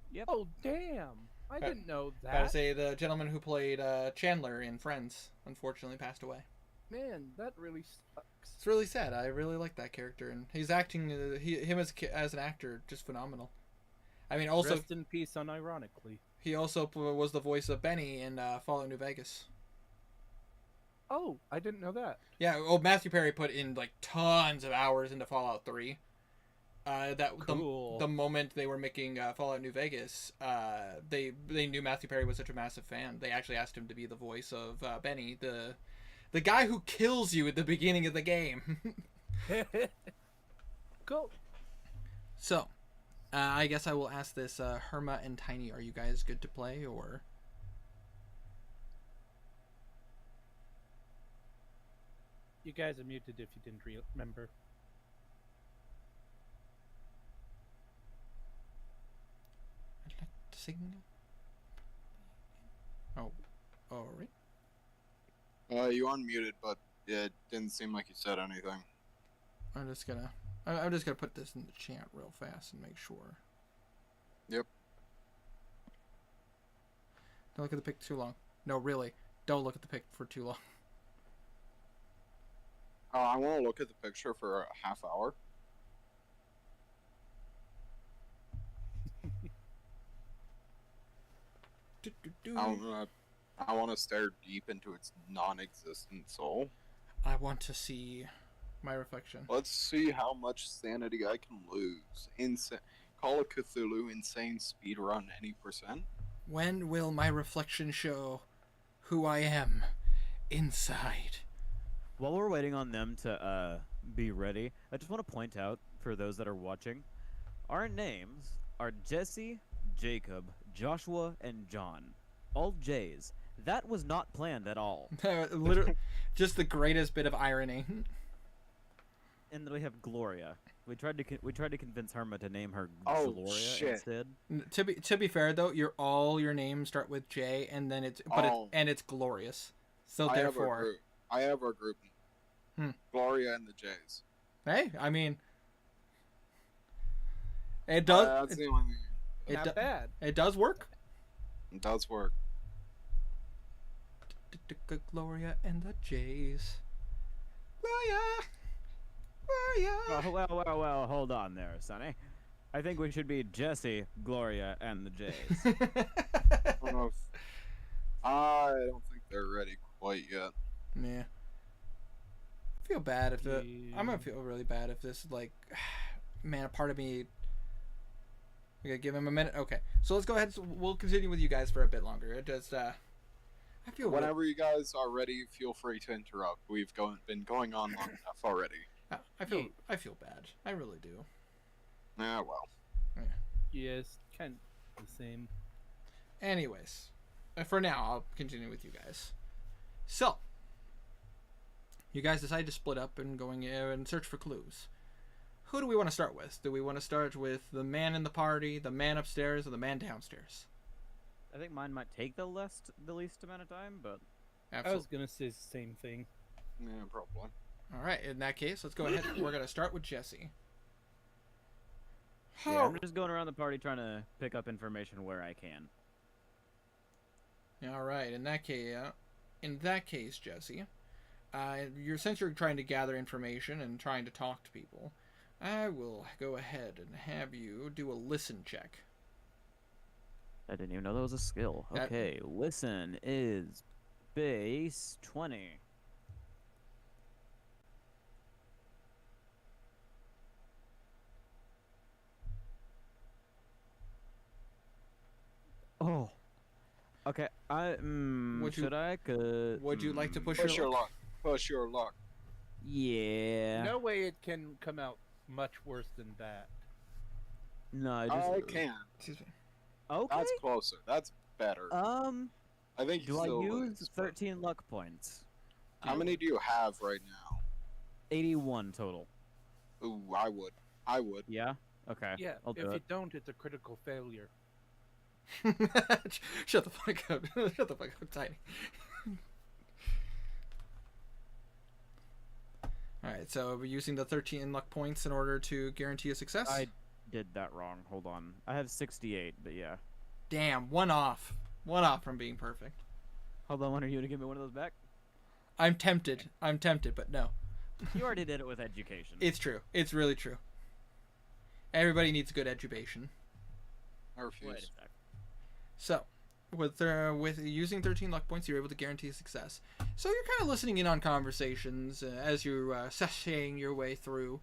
Yep. Oh, damn. I didn't know Gotta that. say, the gentleman who played Chandler in Friends unfortunately passed away. Man, that really sucks. It's really sad. I really like that character, and he's acting. Him as an actor, just phenomenal. I mean, also Rest in peace, unironically. he also was the voice of Benny in Fallout New Vegas. Oh, I didn't know that. Yeah, Matthew Perry put in like tons of hours into Fallout 3. Cool. The moment they were making Fallout New Vegas, they knew Matthew Perry was such a massive fan. They actually asked him to be the voice of Benny, the guy who kills you at the beginning of the game. Cool. So, I guess I will ask this: Herma and Tiny, are you guys good to play, or? You guys are muted if you didn't remember. I'd like to sing. Oh, all right. You unmuted, but it didn't seem like you said anything. I'm just gonna put this in the chat real fast and make sure. Yep. Don't look at the pic too long. No, really, don't look at the pic for too long. I want to look at the picture for a half hour. I want to stare deep into its non-existent soul. I want to see my reflection. Let's see how much sanity I can lose. Call of Cthulhu insane speedrun any percent. When will my reflection show who I am inside? While we're waiting on them to be ready, I just want to point out for those that are watching, our names are Jesse, Jacob, Joshua, and John. All J's. That was not planned at all. Literally, just the greatest bit of irony. And then we have Gloria. We tried to convince Herma to name her Oh, Gloria shit. instead. To be fair though, all your names start with J, and then it's it's glorious. So therefore, I have our group. Hmm. Gloria and the J's. Hey, I mean, it does. That's the only thing. Not bad. It does work. It does work. Gloria and the J's. Gloria. Well, hold on there, Sonny. I think we should be Jesse, Gloria, and the J's. I don't think they're ready quite yet. Yeah. I feel bad if I'm gonna feel really bad if this man, a part of me. Okay, give him a minute. Okay, so let's go ahead. We'll continue with you guys for a bit longer. It just I feel whenever you guys are ready, feel free to interrupt. We've been going on long enough already. I feel bad. I really do. Yeah, well. Yes, kind of the same. Anyways, for now, I'll continue with you guys. So, you guys decide to split up and going and search for clues. Who do we want to start with? Do we want to start with the man in the party, the man upstairs, or the man downstairs? I think mine might take the least amount of time, but I was gonna say the same thing. Yeah, probably. All right. In that case, let's go ahead. We're gonna start with Jesse. yeah, I'm just going around the party trying to pick up information where I can. All right. In that case, Jesse, since you're trying to gather information and trying to talk to people, I will go ahead and have you do a listen check. I didn't even know that was a skill. Okay, listen is base 20. Oh. Okay, Would you like to push your luck? Push your luck. Yeah. No way it can come out much worse than that. No, I can. Excuse me. Okay. That's closer. That's better. I think do I use 13 luck points? How many do you have right now? 81 total. Ooh, I would. Yeah? Okay. Yeah, I'll do if you it. don't, it's a critical failure. Shut the fuck up. Shut the fuck up, Tiny. Alright, so we're using the 13 luck points in order to guarantee a success? I did that wrong. Hold on. I have 68, but yeah. Damn, one off. One off from being perfect. Hold on, when are you gonna give me one of those back? I'm tempted, but no. You already did it with education. It's true. It's really true. Everybody needs good education. I refuse. Wait a sec. So, with using 13 luck points, you're able to guarantee success. So you're kind of listening in on conversations as you're sashaying your way through.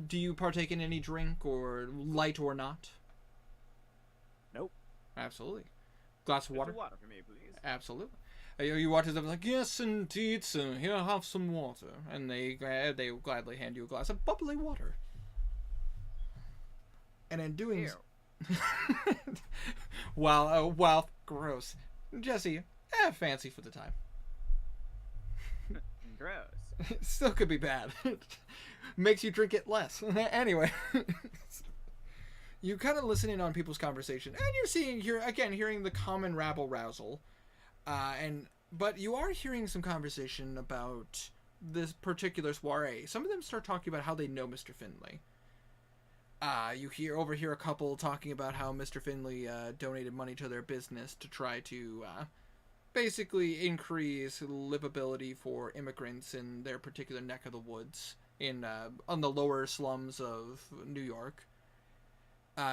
Do you partake in any drink, or light or not? Nope. Absolutely. Glass of water? Water for me, please. Absolutely. You watch them like, yes, indeed, sir. Here, have some water. And they will gladly hand you a glass of bubbly water. And in doing wow, gross. Jesse, fancy for the time. Gross. Still could be bad. Makes you drink it less. Anyway. You kind of listen in on people's conversation, and you're hearing the common rabble-rousel. But you are hearing some conversation about this particular soiree. Some of them start talking about how they know Mr. Finley. You overhear a couple talking about how Mr. Finley donated money to their business to try to basically increase livability for immigrants in their particular neck of the woods on the lower slums of New York.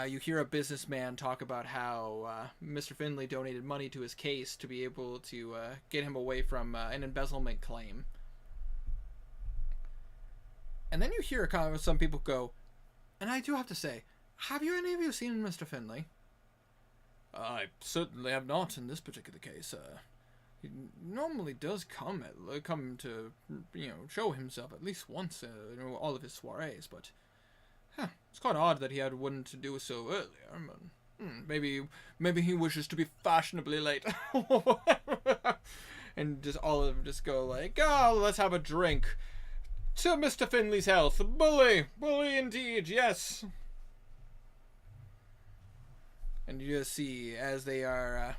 you hear a businessman talk about how Mr. Finley donated money to his case to be able to get him away from an embezzlement claim. And then you hear some people go, and I do have to say, have you any of you seen Mr. Finley? I certainly have not in this particular case. He normally does come to, show himself at least once in all of his soirees, but it's quite odd that he wouldn't do so earlier. Maybe he wishes to be fashionably late. And just all of them just go like, oh, let's have a drink. To Mr. Finley's health. Bully indeed, yes. And you just see as they are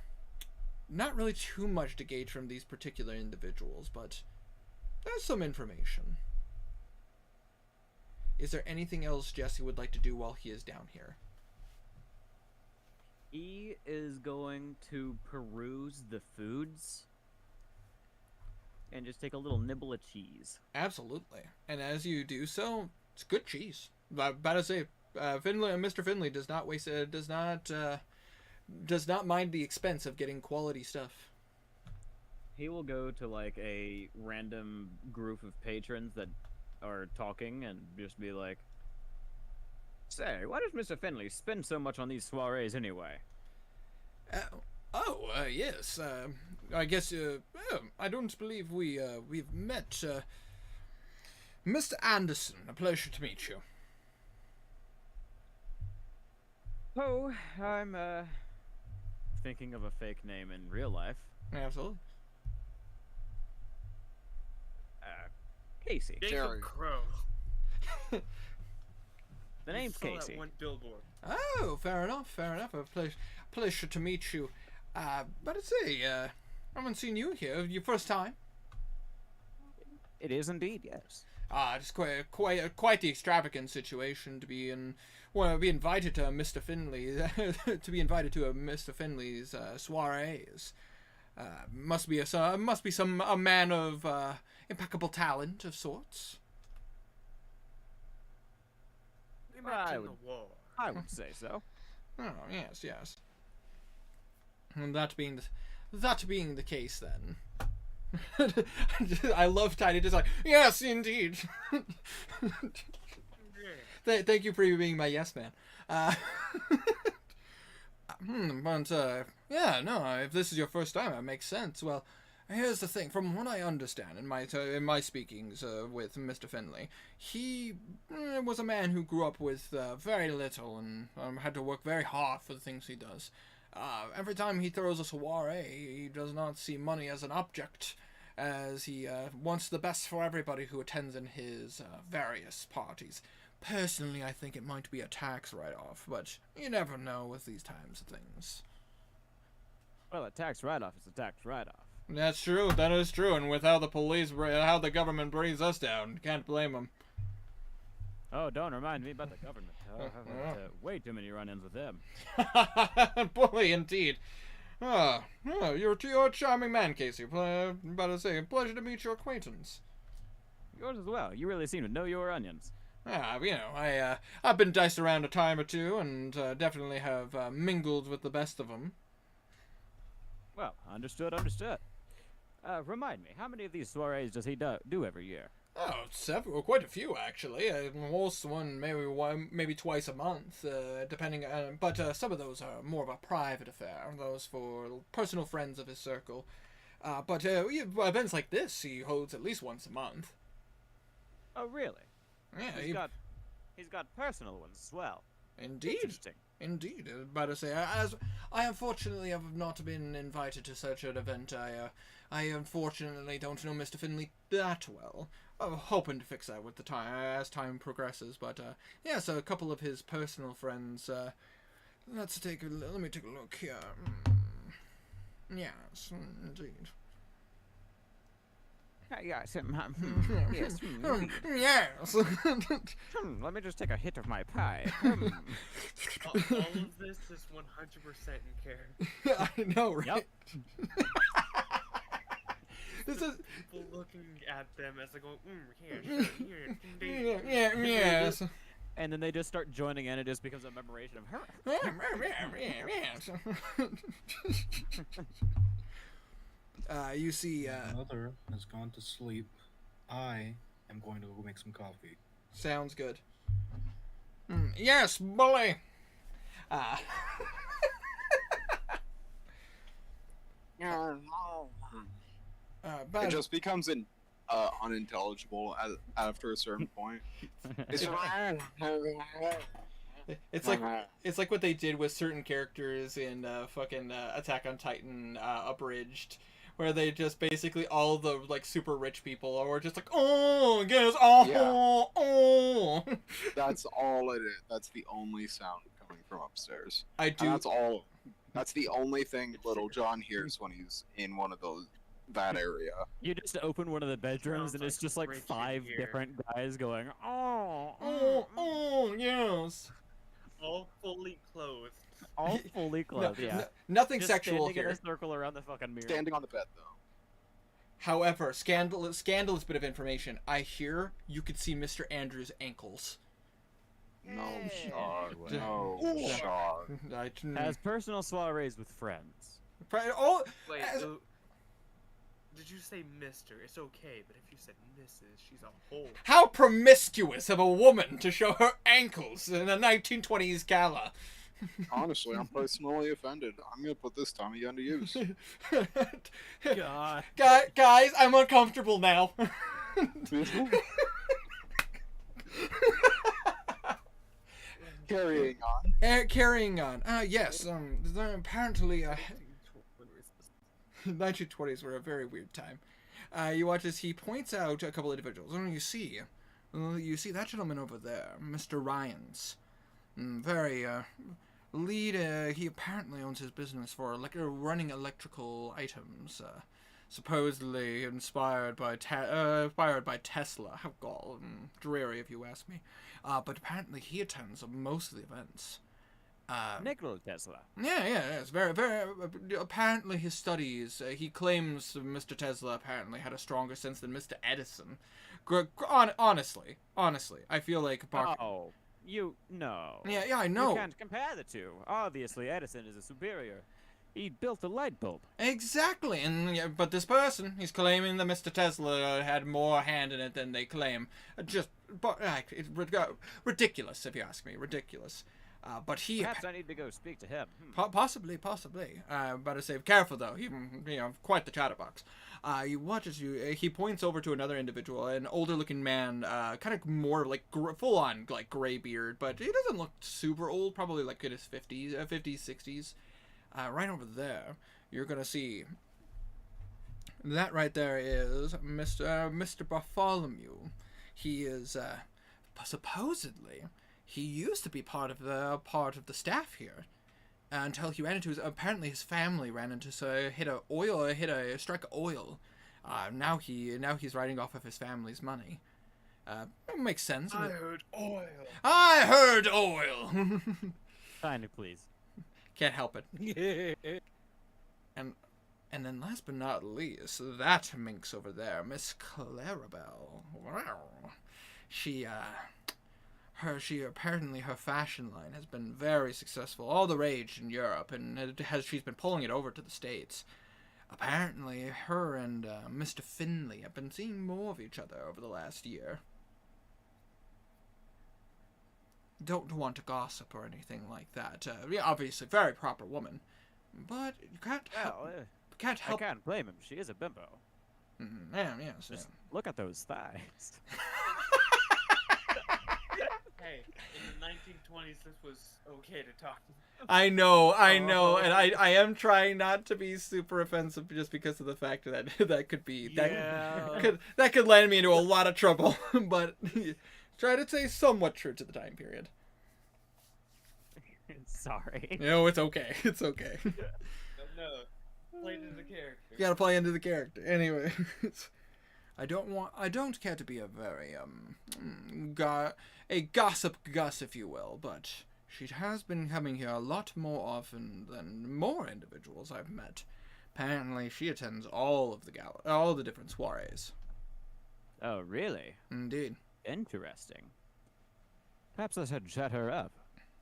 not really too much to gauge from these particular individuals, but there's some information. Is there anything else Jesse would like to do while he is down here? He is going to peruse the foods and just take a little nibble of cheese. Absolutely. And as you do so, it's good cheese. I'm about to say, Mr. Finley does not waste does not mind the expense of getting quality stuff. He will go to like a random group of patrons that are talking and just be like, "Say, why does Mr. Finley spend so much on these soirees anyway?" Yes. I guess I don't believe we've met. Mr. Anderson, a pleasure to meet you. Oh, I'm thinking of a fake name in real life. Absolutely. Casey. Jerry. Crow. The name's Saw Casey. That one billboard. Oh, fair enough. A pleasure to meet you. But I say, I haven't seen you here. Your first time? It is indeed, yes. Just quite the extravagant situation to be in. Well, be invited to Mr. Finley, to be invited to Mr. Finley's soirees. Must be a man of impeccable talent of sorts. We met in the war. I would say so. Oh yes. And that being the case, then. I love Tiny just like, yes, indeed. Thank you for being my yes man. If this is your first time, that makes sense. Well, here's the thing. From what I understand in my speakings with Mr. Finley, he was a man who grew up with very little and had to work very hard for the things he does. Every time he throws a soiree, he does not see money as an object, as he wants the best for everybody who attends in his various parties. Personally, I think it might be a tax write-off, but you never know with these types of things. Well, a tax write-off is a tax write-off. That's true. That is true. And with how the government brings us down, can't blame them. Oh, don't remind me about the government. I've had way too many run-ins with them. Bully, indeed. You're a charming man, Casey. About to say, pleasure to meet your acquaintance. Yours as well. You really seem to know your onions. I've been diced around a time or two, and definitely have mingled with the best of them. Well, understood. Remind me, how many of these soirees does he do every year? Oh, quite a few actually. Most one maybe twice a month, depending. But some of those are more of a private affair. Those for personal friends of his circle. But events like this he holds at least once a month. Oh, really? Yeah, he's got personal ones as well. Indeed. Interesting. Indeed. About to say, as I unfortunately have not been invited to such an event. I unfortunately don't know Mr. Finley that well. I'm hoping to fix that with the time as time progresses. But so a couple of his personal friends. Let me take a look here. Yes, indeed. Yes, yes. Yes. Let me just take a hit of my pie. All of this is 100% in care. I know, right? Yep. This is people looking at them as they go, here, yes. and then they just start joining in. It just becomes a memoration of her. You see, My mother has gone to sleep. I am going to go make some coffee. sounds good. Yes, bully. It just becomes unintelligible after a certain point. It's it's like what they did with certain characters in fucking Attack on Titan Abridged, where they just basically all the like super rich people were just like, oh yes, oh, Yeah. oh. That's all it is. That's the only sound coming from upstairs. I And do. that's all. That's the only thing Little John hears when he's in one of that area. You just open one of the bedrooms, Sounds and it's like just like breaking 5 here. different guys going, oh, Oh, yes. All fully clothed. all fully clothed. Yeah. Nothing Just sexual standing in here. a circle around the fucking mirror. Standing on the bed, though. However, scandalous bit of information. I hear you could see Mr. Andrews' ankles. No, Hey. Sean. Yeah. No, Ooh. Sean. Has personal soirees with friends. Oh, Wait, as- did you say Mister? It's okay, but if you said Mrs., she's a whole. how promiscuous of a woman to show her ankles in a 1920s gala. Honestly, I'm personally offended. I'm gonna put this Tommy gun to use. God. Guys, I'm uncomfortable now. Carrying on. Carrying on. Yes. Apparently, 1920s were a very weird time. You watch as he points out a couple of individuals. You see that gentleman over there, Mr. Ryans. Very lead. He apparently owns his business for running electrical items. Supposedly inspired by Tesla. How dreary, if you ask me. But apparently he attends most of the events. Nikola Tesla. Yeah, it's very, very. Apparently, his studies. He claims Mr. Tesla apparently had a stronger sense than Mr. Edison. Honestly, I feel like Parker. Oh, no. Yeah, I know. You can't compare the two. Obviously, Edison is a superior. He built a light bulb. Exactly, but this person, he's claiming that Mr. Tesla had more hand in it than they claim. It's ridiculous, if you ask me. Ridiculous. But he Perhaps I need to go speak to him. possibly. Better say careful though. He, quite the chatterbox. He points over to another individual, an older-looking man, kind of more like full-on like gray beard, but he doesn't look super old. Probably like in his 50s, 60s. Right over there, you're gonna see. That right there is Mr. Bartholomew. He is supposedly. He used to be part of the staff here, until he ran into apparently his family ran into hit a strike of oil. Now he's riding off of his family's money. It makes sense. I heard oil. I heard oil. Kindly, please. Can't help it. And then last but not least, that minx over there, Miss Clarabelle. Wow. She apparently her fashion line has been very successful, all the rage in Europe, and she's been pulling it over to the States. Apparently, her and Mr. Finley have been seeing more of each other over the last year. Don't want to gossip or anything like that. Obviously, very proper woman, but you can't help. Well, Can't I help. can't blame him. She is a bimbo. Yes. Just look at those thighs. Hey, in the 1920s, this was okay to talk. I know, and I am trying not to be super offensive just because of the fact that that could be that could land me into a lot of trouble, but try to stay somewhat true to the time period. Sorry. No, it's okay. It's okay. No, play into the character. You gotta play into the character. Anyway, I don't care to be a very a gossip Gus, if you will, but she has been coming here a lot more often than more individuals I've met. Apparently, she attends all the different soirees. Oh, really? Indeed. Interesting. Perhaps I should chat her up.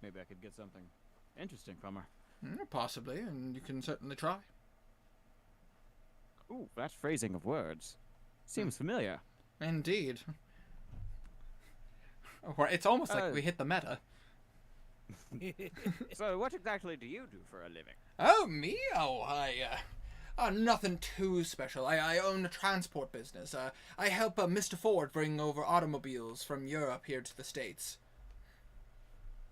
Maybe I could get something interesting from her. Possibly, and you can certainly try. Ooh, that phrasing of words seems familiar. Indeed. Or it's almost like we hit the meta. So, what exactly do you do for a living? Oh, me? Oh, nothing too special. I own a transport business. I help Mr. Ford bring over automobiles from Europe here to the States.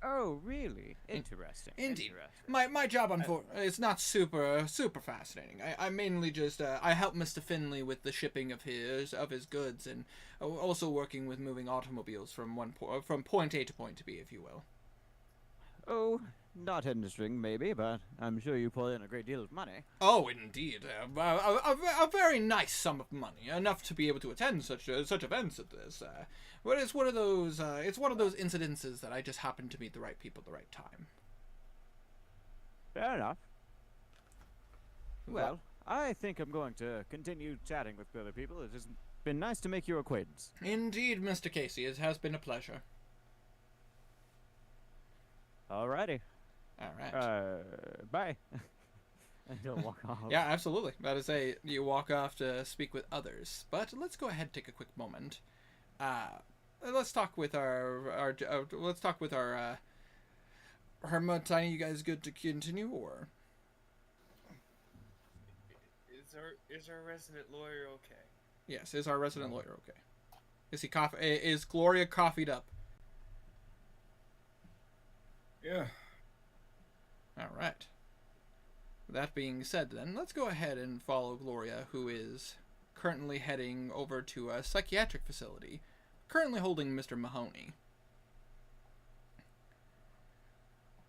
Oh, really? Interesting. Indeed. Interesting. My job, is not super fascinating. I mainly just I help Mr. Finley with the shipping of his goods, and also working with moving automobiles from from point A to point B, if you will. Oh, not interesting, maybe, but I'm sure you pull in a great deal of money. Oh, indeed, a very nice sum of money, enough to be able to attend such events as this. But it's one of those incidences that I just happen to meet the right people at the right time. Fair enough. Well, I think I'm going to continue chatting with other people. It has been nice to make your acquaintance. Indeed, Mr. Casey, it has been a pleasure. Alrighty. All right. Bye. And he'll walk off. Yeah, absolutely. That is you walk off to speak with others. But let's go ahead and take a quick moment. Let's talk with our Hermit. Tiny, you guys good to continue, or? Is our resident lawyer okay? Yes, is our resident lawyer okay? Is Gloria coffeed up? Yeah. All right. That being said, then, let's go ahead and follow Gloria, who is currently heading over to a psychiatric facility, currently holding Mr. Mahoney.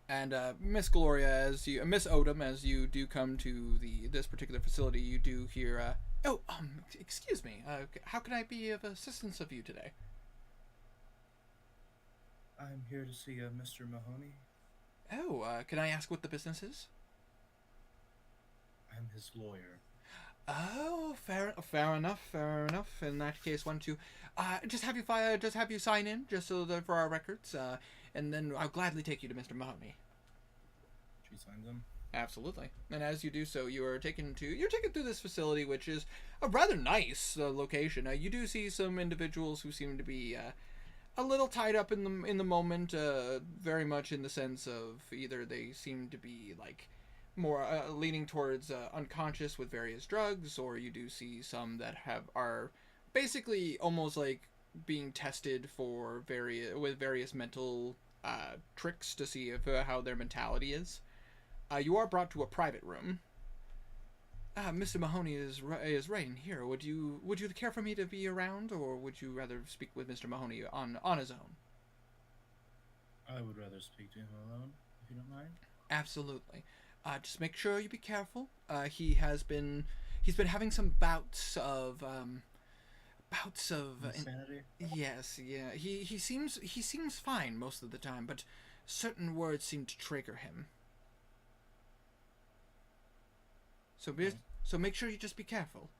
And Miss Gloria, Miss Odom, as you do come to this particular facility, you do hear, excuse me, how can I be of assistance of you today? I'm here to see Mr. Mahoney. Oh, can I ask what the business is? I'm his lawyer. Oh, fair enough. In that case, why don't you just have you sign in, just so that for our records, and then I'll gladly take you to Mr. Mahoney. She signs him. Absolutely. And as you do so, you're taken through this facility, which is a rather nice location. You do see some individuals who seem to be a little tied up in the moment, very much in the sense of either they seem to be like more leaning towards unconscious with various drugs, or you do see some that are basically almost like being tested for various mental tricks to see how their mentality is. You are brought to a private room. Mr. Mahoney is right in here. Would you care for me to be around, or would you rather speak with Mr. Mahoney on his own? I would rather speak to him alone, if you don't mind. Absolutely. Just make sure you be careful. He's been having some bouts of Insanity? Yes, yeah. He seems fine most of the time, but certain words seem to trigger him. So make sure you just be careful.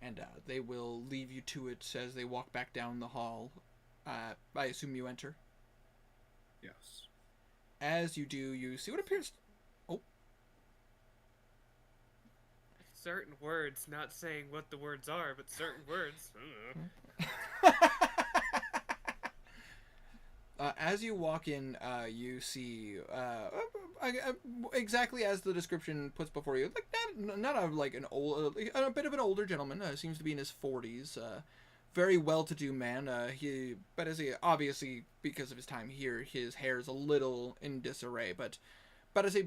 And they will leave you to it as they walk back down the hall. I assume you enter. Yes. As you do, you see what appears... Oh. Certain words, not saying what the words are, but certain words. As you walk in, you see exactly as the description puts before you, like not a bit of an older gentleman. Seems to be in his 40s. Very well-to-do man. Obviously because of his time here, his hair is a little in disarray, but about as a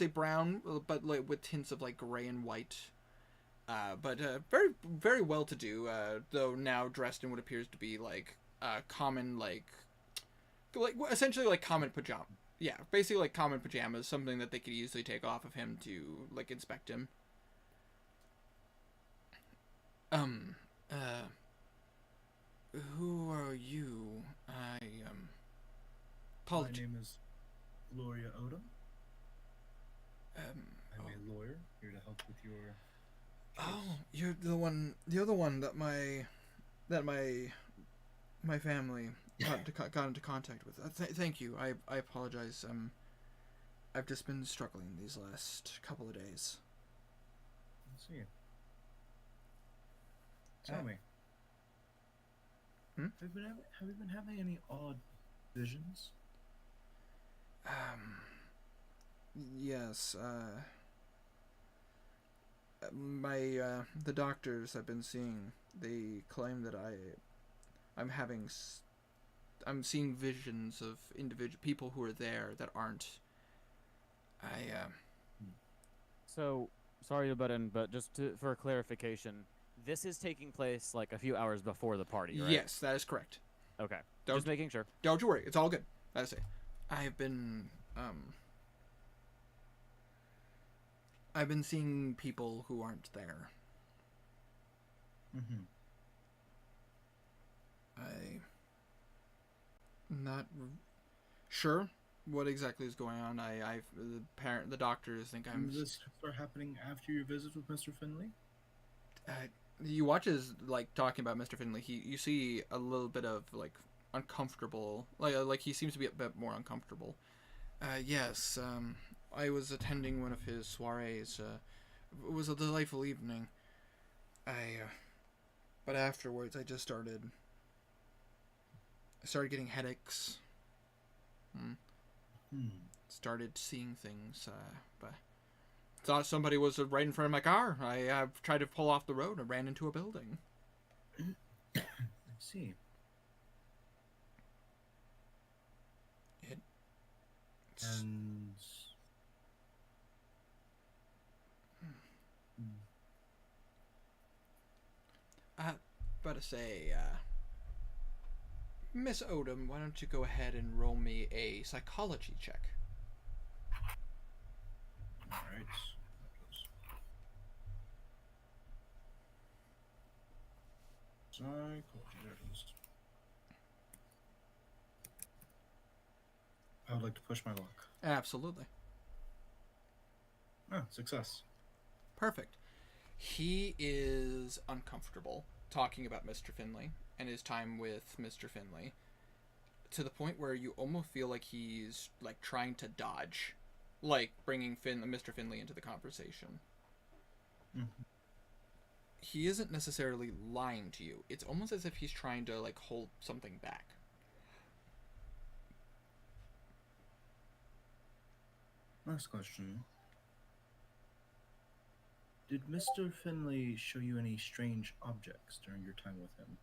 brown, but like with tints of like gray and white. But very very well-to-do. Though now dressed in what appears to be like common like essentially like common pajama. Yeah, basically like common pajamas, something that they could easily take off of him to like inspect him. Who are you? My name is Gloria Odom. I'm a lawyer here to help with your case. Oh, you're the one that my my family got into contact with. Thank you. I apologize. I've just been struggling these last couple of days. Let's see. Tell me. Hmm? Have you been having any odd visions? Yes. The doctors I've been seeing, they claim that I'm seeing visions of individual people who are there that aren't. So, sorry to butt in, but for clarification, this is taking place like a few hours before the party, right? Yes, that is correct. Okay. Don't- Just making sure. Don't you worry, it's all good. That's it. I've been seeing people who aren't there. Mm-hmm. Not sure what exactly is going on. The doctors think I'm. Did this start happening after your visit with Mr. Finley? You watch as talking about Mr. Finley. You see a little bit of uncomfortable. Like he seems to be a bit more uncomfortable. Yes. I was attending one of his soirees. It was a delightful evening. But afterwards I just started getting headaches. Started seeing things, but thought somebody was right in front of my car. I tried to pull off the road and ran into a building. I see. And About to say, Miss Odom, why don't you go ahead and roll me a psychology check? all right. Psychology, there it is. I would like to push my luck. Absolutely. Oh, success. Perfect. He is uncomfortable talking about Mr. Finley and his time with Mr. Finley, to the point where you almost feel like he's trying to dodge, bringing Mr. Finley into the conversation. Mm-hmm. He isn't necessarily lying to you. It's almost as if he's trying to hold something back. Last question. Did Mr. Finley show you any strange objects during your time with him?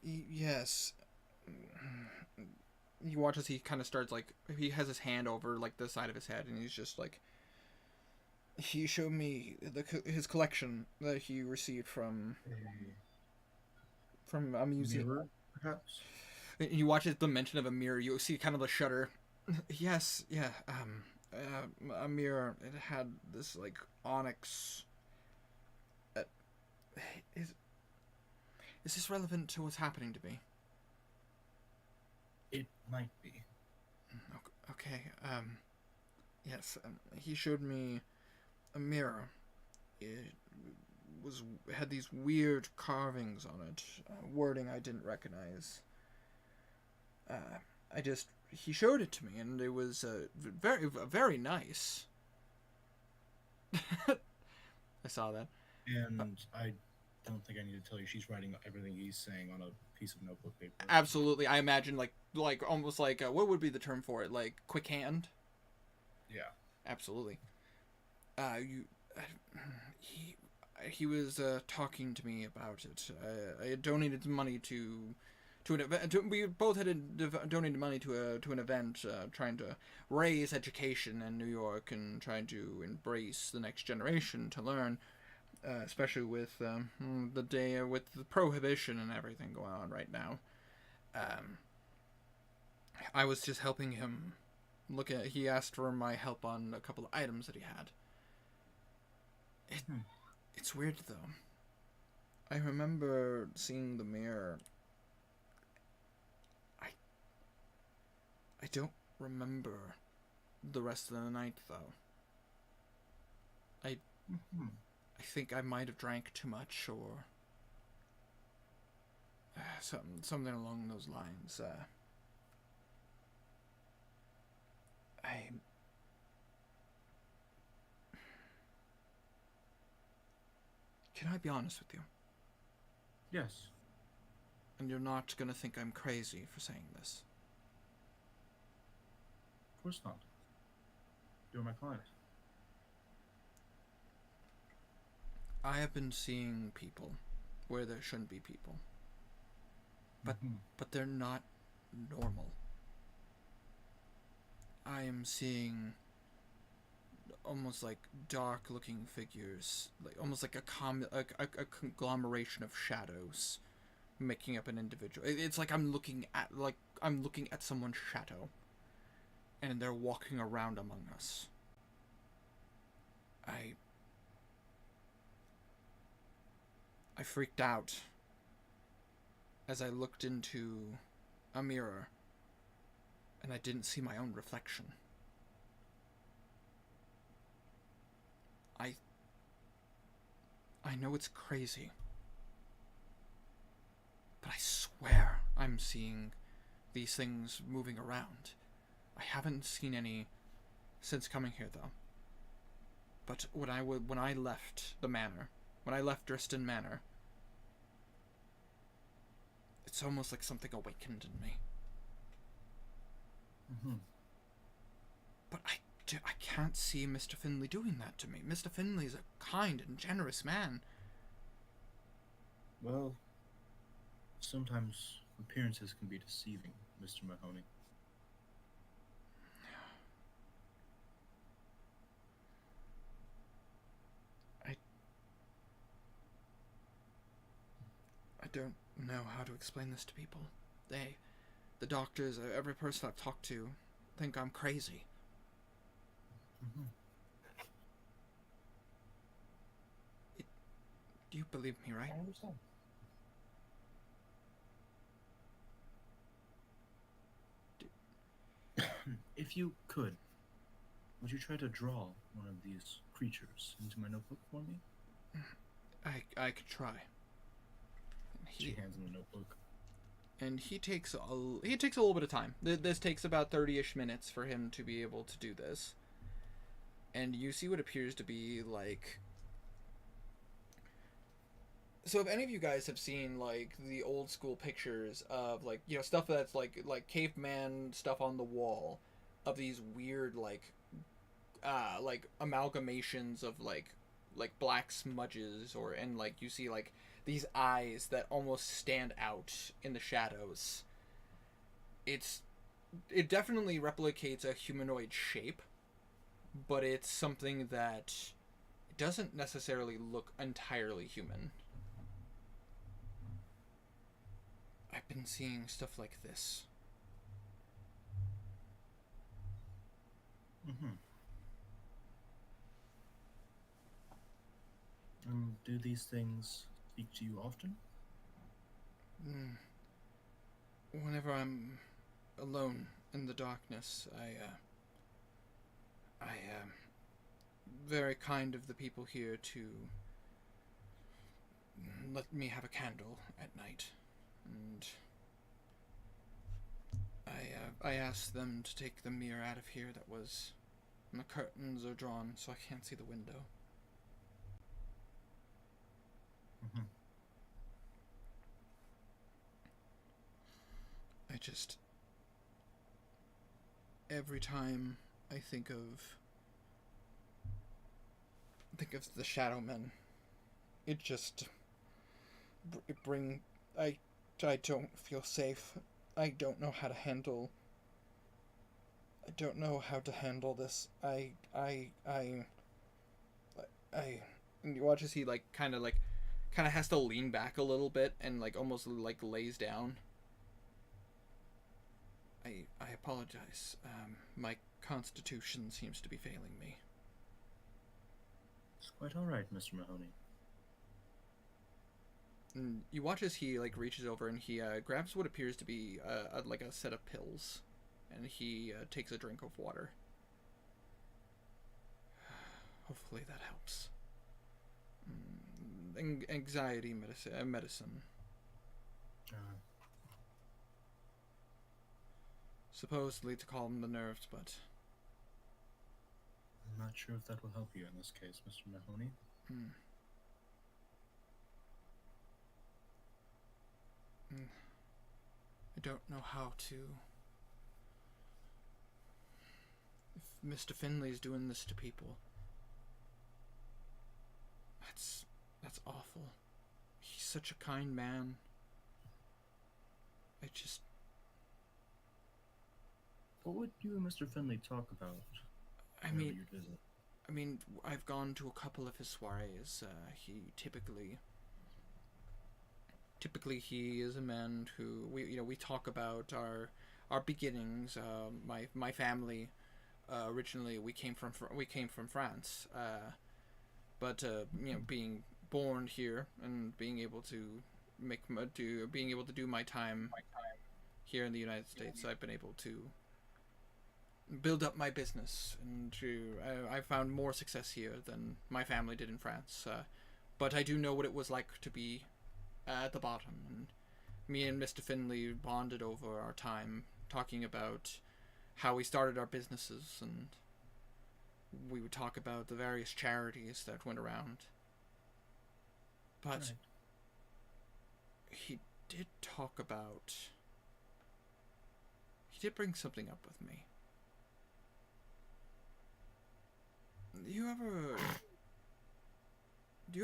Yes. You watch as he kind of starts he has his hand over the side of his head, and he's just he showed me his collection that he received from a museum. Mirror, perhaps? And you watch the mention of a mirror. You see kind of a shudder. Yes, yeah. A mirror. It had this onyx. Is this relevant to what's happening to me? It might be. Okay. Yes. He showed me a mirror. It had these weird carvings on it, wording I didn't recognize. He showed it to me, and it was very, very nice. I saw that. And I don't think I need to tell you, she's writing everything he's saying on a piece of notebook paper. Absolutely, I imagine almost what would be the term for it? Quick hand. Yeah. Absolutely. He was talking to me about it. I had donated money to an event. We both had donated money to an event trying to raise education in New York and trying to embrace the next generation to learn, especially with the day with the prohibition and everything going on right now. I was just helping him look at. He asked for my help on a couple of items that he had. It's weird though. I remember seeing the mirror. I don't remember the rest of the night, though. I think I might have drank too much, or something along those lines. I Can I be honest with you? Yes. And you're not gonna think I'm crazy for saying this. Of course not. You're my client. I have been seeing people where there shouldn't be people. But they're not normal. I am seeing almost like dark-looking figures, like almost like a conglomeration of shadows, making up an individual. It's like I'm looking at someone's shadow, and they're walking around among us. I freaked out as I looked into a mirror, and I didn't see my own reflection. I know it's crazy, but I swear I'm seeing these things moving around. I haven't seen any since coming here, though. But when I left the manor, when I left Driston Manor, it's almost like something awakened in me. But I can't see Mr. Finley doing that to me. Mr. Finley's a kind and generous man. Well, sometimes appearances can be deceiving, Mr. Mahoney. I don't know how to explain this to people. The doctors, every person I've talked to, think I'm crazy. Do you believe me, right? I understand. If you could, would you try to draw one of these creatures into my notebook for me? I could try. She hands him the notebook. And he takes a little bit of time. This takes about 30-ish minutes for him to be able to do this. And you see what appears to be like... So if any of you guys have seen like the old school pictures of like, you know, stuff that's like caveman stuff on the wall of these weird like amalgamations of like black smudges, and like you see like these eyes that almost stand out in the shadows. It definitely replicates a humanoid shape, but it's something that doesn't necessarily look entirely human. I've been seeing stuff like this. Do these things speak to you often? Whenever I'm alone in the darkness, I very kind of the people here to let me have a candle at night, and I asked them to take the mirror out of here and the curtains are drawn so I can't see the window. Every time I think of the Shadow Men, I don't feel safe. I don't know how to handle this. And you watch as he kind of has to lean back a little bit and almost lays down. I apologize. My constitution seems to be failing me. It's quite all right, Mr. Mahoney. And you watch as he reaches over and he grabs what appears to be a set of pills, and he takes a drink of water. Hopefully that helps. Anxiety medicine. Uh, Supposedly to calm the nerves, but I'm not sure if that will help you in this case, Mr. Mahoney. hmm. I don't know how to. If Mr. Finley's doing this to people, that's awful. He's such a kind man. I just. What would you and Mr. Finley talk about I whenever mean, you'd visit? I've gone to a couple of his soirees. He typically he is a man who we talk about our beginnings. My family originally we came from France, but being born here and being able to do my time here in the United States, I've been able to build up my business, and I found more success here than my family did in France. But I do know what it was like to be at the bottom, and me and Mr. Finley bonded over our time talking about how we started our businesses, and we would talk about the various charities that went around. But Right. he did talk about. He did bring something up with me. Do you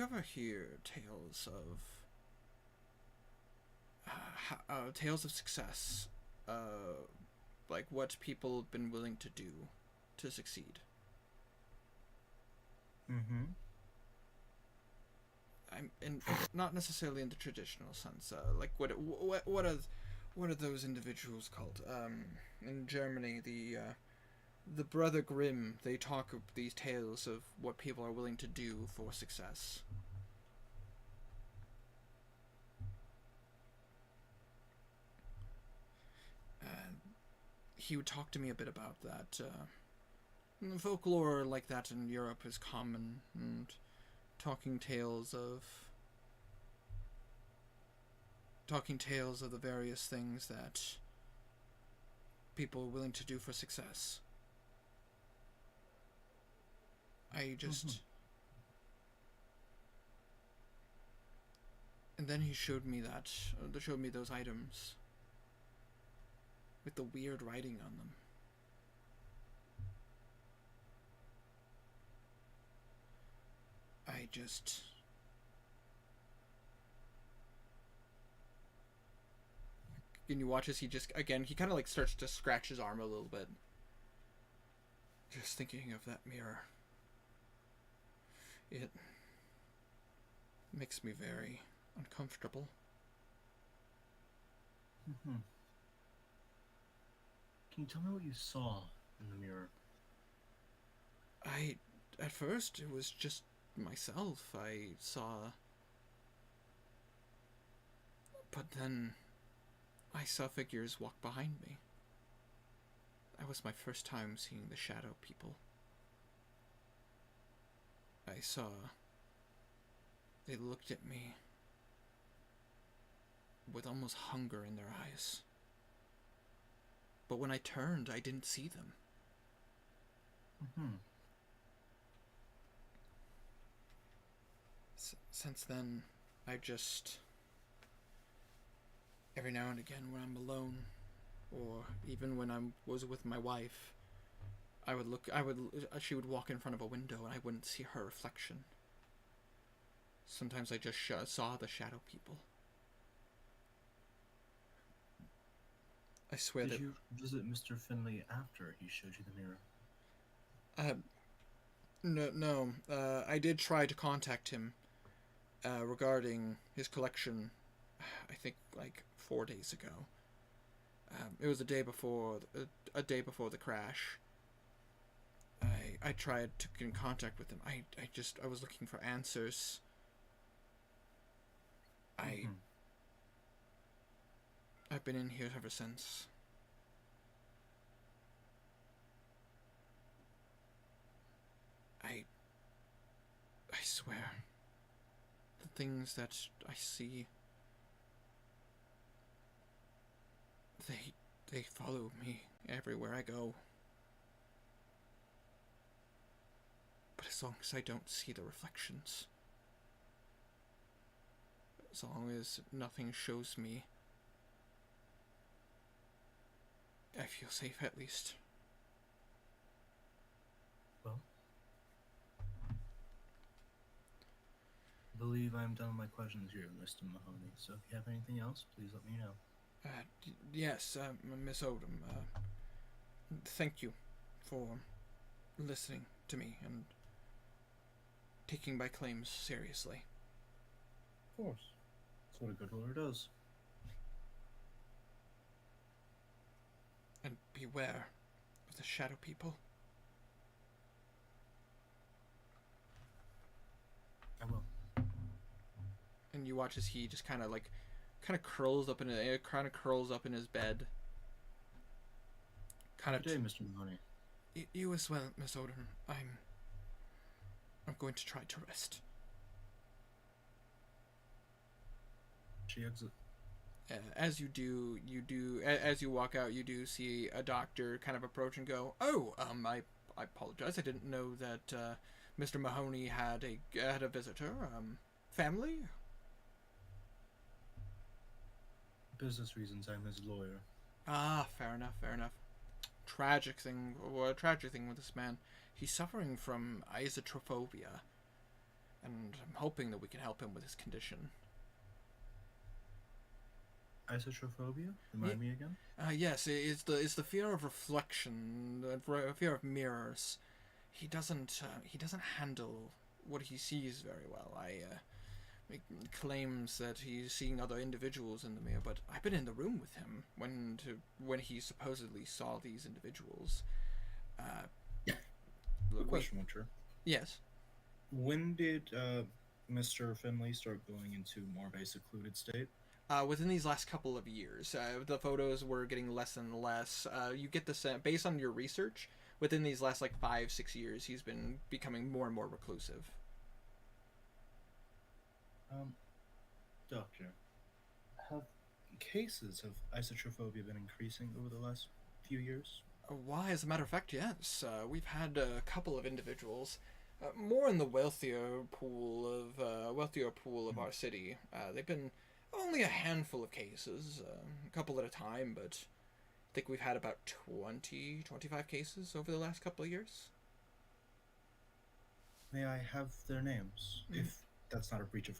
ever hear tales of success, like what people have been willing to do to succeed? Mm-hmm. And not necessarily in the traditional sense. Like what are those individuals called? In Germany, the Brother Grimm. They talk of these tales of what people are willing to do for success. And he would talk to me a bit about that. Folklore like that in Europe is common, and talking tales of the various things that people are willing to do for success. I just and then he showed me those items with the weird writing on them. I just Can you watch as he kind of like starts to scratch his arm a little bit. Just thinking of that mirror. It makes me very uncomfortable. Mm-hmm. Can you tell me what you saw in the mirror? At first, it was just myself. I saw. But then, I saw figures walk behind me. That was my first time seeing the shadow people. I saw. They looked at me with almost hunger in their eyes. But when I turned, I didn't see them. Mm-hmm. Since then, I just. Every now and again, when I'm alone, or even when I was with my wife, she would walk in front of a window and I wouldn't see her reflection. Sometimes I just saw the shadow people. I swear Did you visit Mr. Finley after he showed you the mirror? No. I did try to contact him regarding his collection. I think like 4 days ago. It was a day before the crash. I tried to get in contact with him. I was looking for answers. I've been in here ever since. I swear, the things that I see, They follow me everywhere I go. But as long as I don't see the reflections, as long as nothing shows me, I feel safe at least. Well, I believe I'm done with my questions here, Mr. Mahoney. So if you have anything else, please let me know. Yes, Miss Odom, thank you for listening to me and taking my claims seriously. Of course. That's what a good lawyer does. And beware of the shadow people. I will. And you watch as he just kind of curls up in his bed. Good day, Mr. Mahoney. You as well, Miss Odom. I'm going to try to rest. She exit. As you as you walk out, you do see a doctor kind of approach and go, "Oh, I apologize. I didn't know that Mr. Mahoney had a visitor. Family." Business reasons, I'm his lawyer. Ah, fair enough. Tragic thing with this man. He's suffering from isotrophobia, and I'm hoping that we can help him with his condition. Isotrophobia? Remind me again? Yes, it's the fear of reflection, the fear of mirrors. He doesn't handle what he sees very well. He claims that he's seeing other individuals in the mirror, but I've been in the room with him when he supposedly saw these individuals. Quick question, Winter. Yes. When did Mr. Finley start going into more of a secluded state? Within these last couple of years, the photos were getting less and less. You get the sense, based on your research, within these last 5-6 years, he's been becoming more and more reclusive. Doctor, have cases of isotrophobia been increasing over the last few years? Why, as a matter of fact, yes. We've had a couple of individuals, more in the wealthier pool of our city. They've been only a handful of cases, a couple at a time, but I think we've had about 25 cases over the last couple of years. May I have their names, if that's not a breach of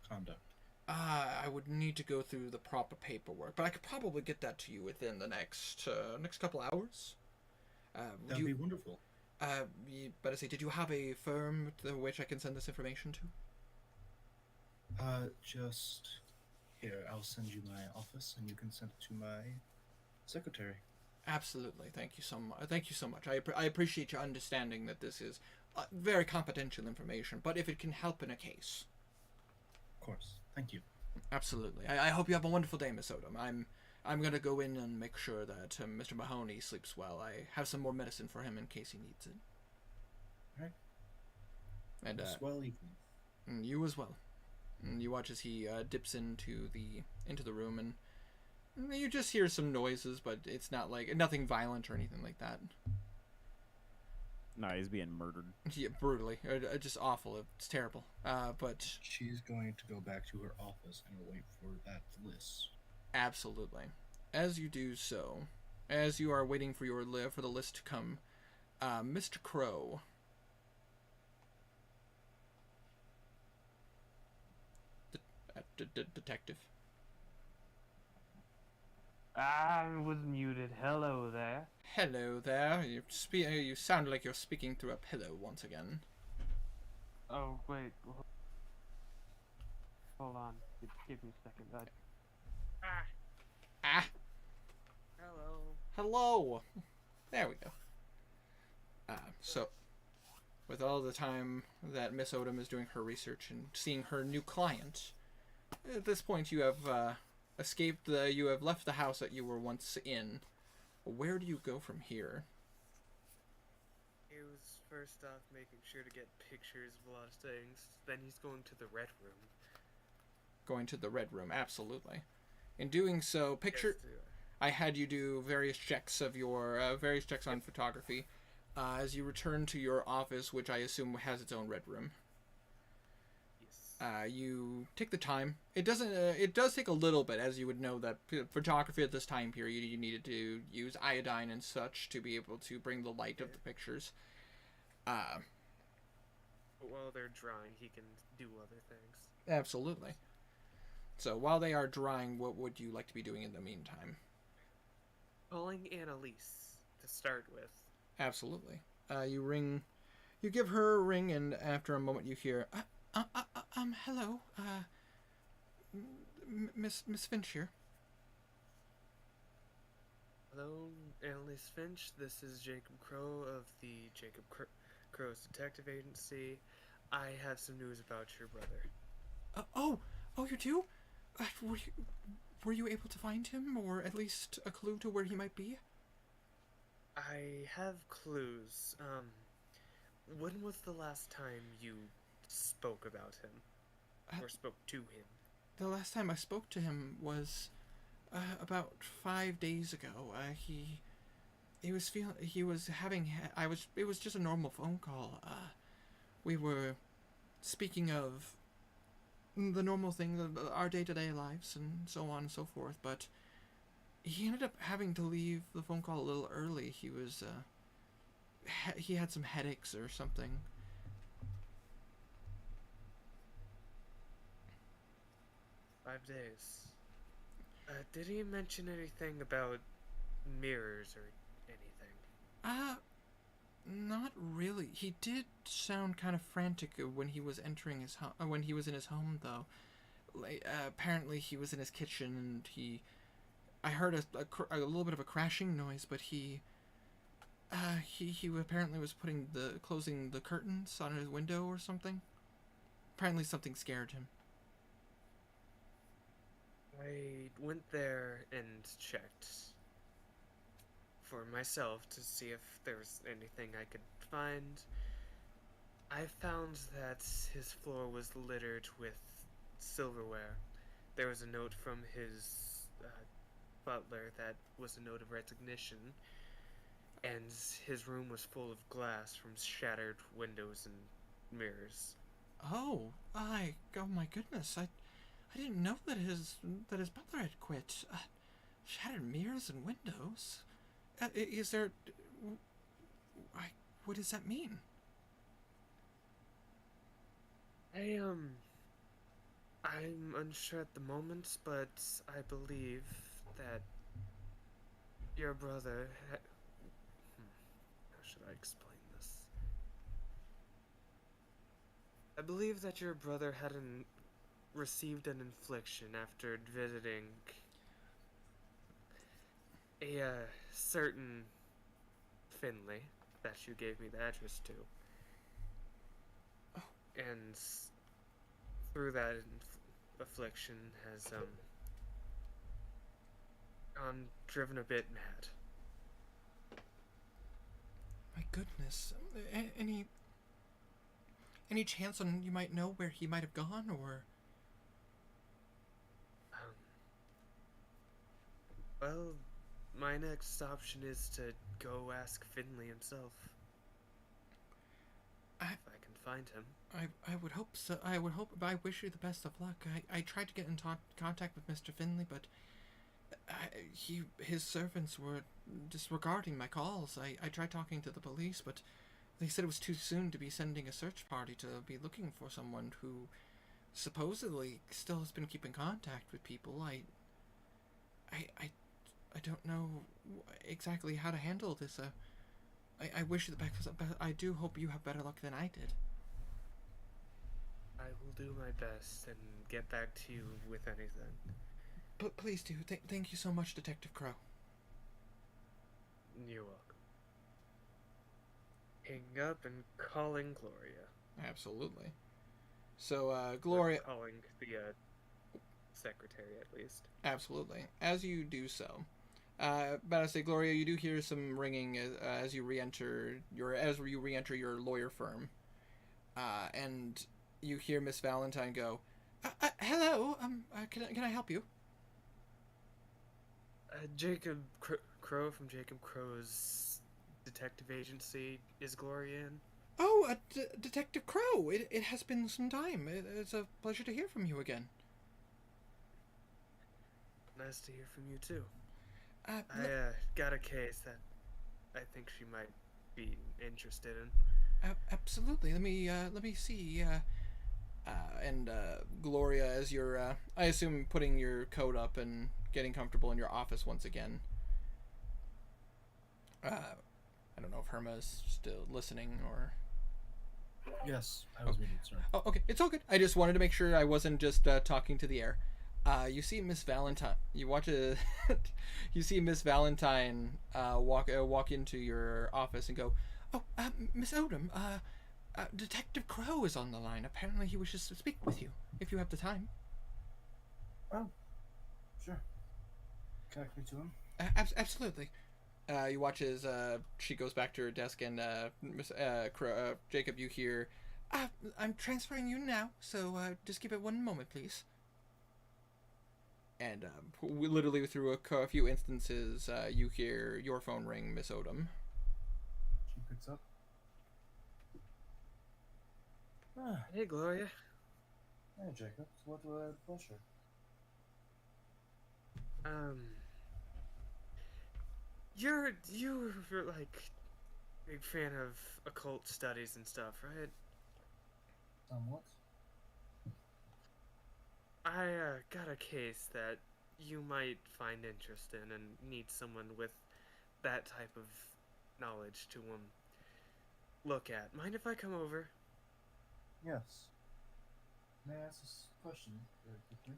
conduct? I would need to go through the proper paperwork, but I could probably get that to you within the next couple hours. That'd be wonderful. But I say, did you have a firm to which I can send this information to? Just here. I'll send you my office, and you can send it to my secretary. Absolutely. Thank you so much. Thank you so much. I appreciate your understanding that this is very confidential information, but if it can help in a case. Of course. Thank you. Absolutely. I hope you have a wonderful day, Miss Odom. I'm gonna go in and make sure that Mr. Mahoney sleeps well. I have some more medicine for him in case he needs it. All right. And swell evening. And you as well. And you watch as he dips into the room, and you just hear some noises, but it's not nothing violent or anything like that. No, he's being murdered. Yeah, brutally. Just awful. It's terrible. But She's going to go back to her office and wait for that list. absolutely. As you do so, as you are waiting for the list to come, Mr. Crow. Detective. I was muted. Hello there. Hello there. You sound like you're speaking through a pillow once again. Oh, wait. Hold on. Give me a second. Ah. Hello. Hello. There we go. So, with all the time that Miss Odom is doing her research and seeing her new client, at this point you have you have left the house that you were once in. Where do you go from here? He was first off making sure to get pictures of a lot of things. Then he's going to the red room. Going to the red room, absolutely. In doing so, I had you do various checks of your various checks on photography as you return to your office, which I assume has its own red room. Yes. You take the time. It doesn't. It does take a little bit, as you would know that photography at this time period, you needed to use iodine and such to be able to bring the light of the pictures. But while they're drying, he can do other things. Absolutely. So while they are drying, what would you like to be doing in the meantime? Calling Annalise to start with. Absolutely. You ring. You give her a ring, and after a moment, you hear, hello, Miss Finch here. Hello, Annalise Finch. This is Jacob Crow of the Jacob Crow's Detective Agency. I have some news about your brother. Oh, you do? Were you able to find him, or at least a clue to where he might be? I have clues. When was the last time you spoke about him? Or spoke to him? The last time I spoke to him was about 5 days ago. He was having. It was just a normal phone call. We were speaking of the normal thing, our day-to-day lives, and so on and so forth. But he ended up having to leave the phone call a little early. He was he had some headaches or something. "5 days. Did he mention anything about mirrors or anything?" Not really. He did sound kind of frantic when he was entering his home. When he was in his home, though. Apparently, he was in his kitchen, and I heard a little bit of a crashing noise, but he apparently was closing the curtains on his window or something. Apparently, something scared him. I went there and checked for myself to see if there was anything I could find. I found that his floor was littered with silverware. There was a note from his butler that was a note of resignation, and his room was full of glass from shattered windows and mirrors. Oh my goodness! I didn't know that his butler had quit. Shattered mirrors and windows. Is there? What does that mean? I'm unsure at the moment, but I believe that your brother. How should I explain this? I believe that your brother had received an infliction after visiting a certain Finley that you gave me the address to. Oh. And through that affliction has gone driven a bit mad. My goodness. Any chance on you might know where he might have gone, or? Well, my next option is to go ask Finley himself. If I can find him. I would hope so. I wish you the best of luck. I tried to get in contact with Mr. Finley, but his servants were disregarding my calls. I tried talking to the police, but they said it was too soon to be sending a search party to be looking for someone who supposedly still has been keeping contact with people. I don't know exactly how to handle this. I wish you the best, but I do hope you have better luck than I did. I will do my best and get back to you with anything. But please do. Thank you so much, Detective Crow. You're welcome. Hanging up and calling Gloria. Absolutely. So, Gloria... Or calling the secretary, at least. Absolutely. As you do so, but I say, Gloria, you do hear some ringing as you re-enter your lawyer firm, and you hear Miss Valentine go, "Hello. Can I help you?" Jacob Crow from Jacob Crow's detective agency. Is Gloria in? Oh, Detective Crow. It has been some time. It's a pleasure to hear from you again. Nice to hear from you too. Uh, I got a case that I think she might be interested in. Absolutely. Let me see. And Gloria, as you're, I assume, putting your coat up and getting comfortable in your office once again. I don't know if Herma's still listening or. Yes, I was muted, sorry. Oh, okay. It's all good. I just wanted to make sure I wasn't just talking to the air. You see Miss Valentine. You watch a. You see Miss Valentine walk into your office and go, "Oh, Miss Odom. Detective Crow is on the line. Apparently, he wishes to speak with you. If you have the time." Oh, sure. Connect me to him. Absolutely. You watch as she goes back to her desk and Miss Jacob, you hear, "I'm transferring you now, so just give it one moment, please." And literally through a few instances, you hear your phone ring, Miss Odom. She picks up. Hey, Gloria. Hey, Jacob. What pleasure? You're like big fan of occult studies and stuff, right? Somewhat. I got a case that you might find interest in and need someone with that type of knowledge to look at. Mind if I come over? Yes. May I ask this question very quickly?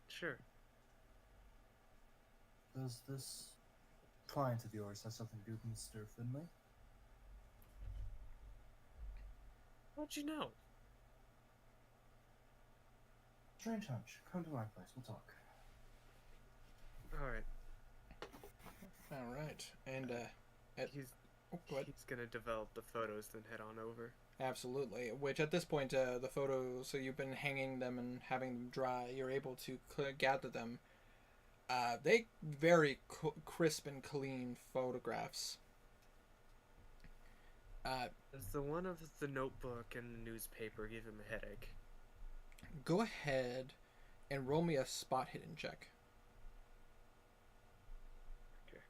Sure. Does this client of yours have something to do with Mr. Finley? How'd you know? Strange hunch. Come to my place. We'll talk. Alright. All right, and He's go ahead. he's gonna develop the photos, then head on over. Absolutely. Which at this point, the photos, so you've been hanging them and having them dry. You're able to gather them. They very crisp and clean photographs. Does the one of the notebook and the newspaper give him a headache? Go ahead and roll me a spot hidden check. Okay.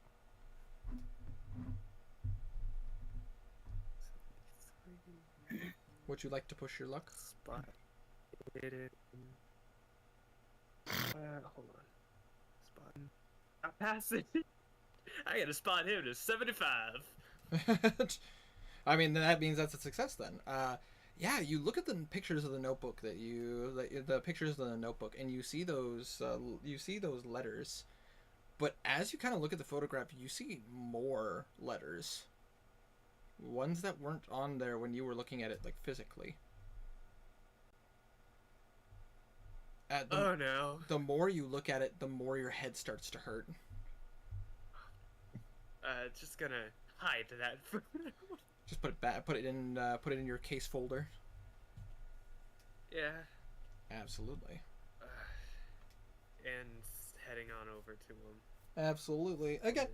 Would you like to push your luck? Spot hidden. Hold on. Spot. I pass it. I got to spot him to 75. I mean, that means that's a success then. Yeah, you look at the pictures of the notebook the pictures of the notebook, and you see those letters. But as you kind of look at the photograph, you see more letters. Ones that weren't on there when you were looking at it, like, physically. Oh no. The more you look at it, the more your head starts to hurt. Just gonna hide that photo. Just put it back. Put it in your case folder. Yeah. Absolutely. And heading on over to him. Absolutely. Again,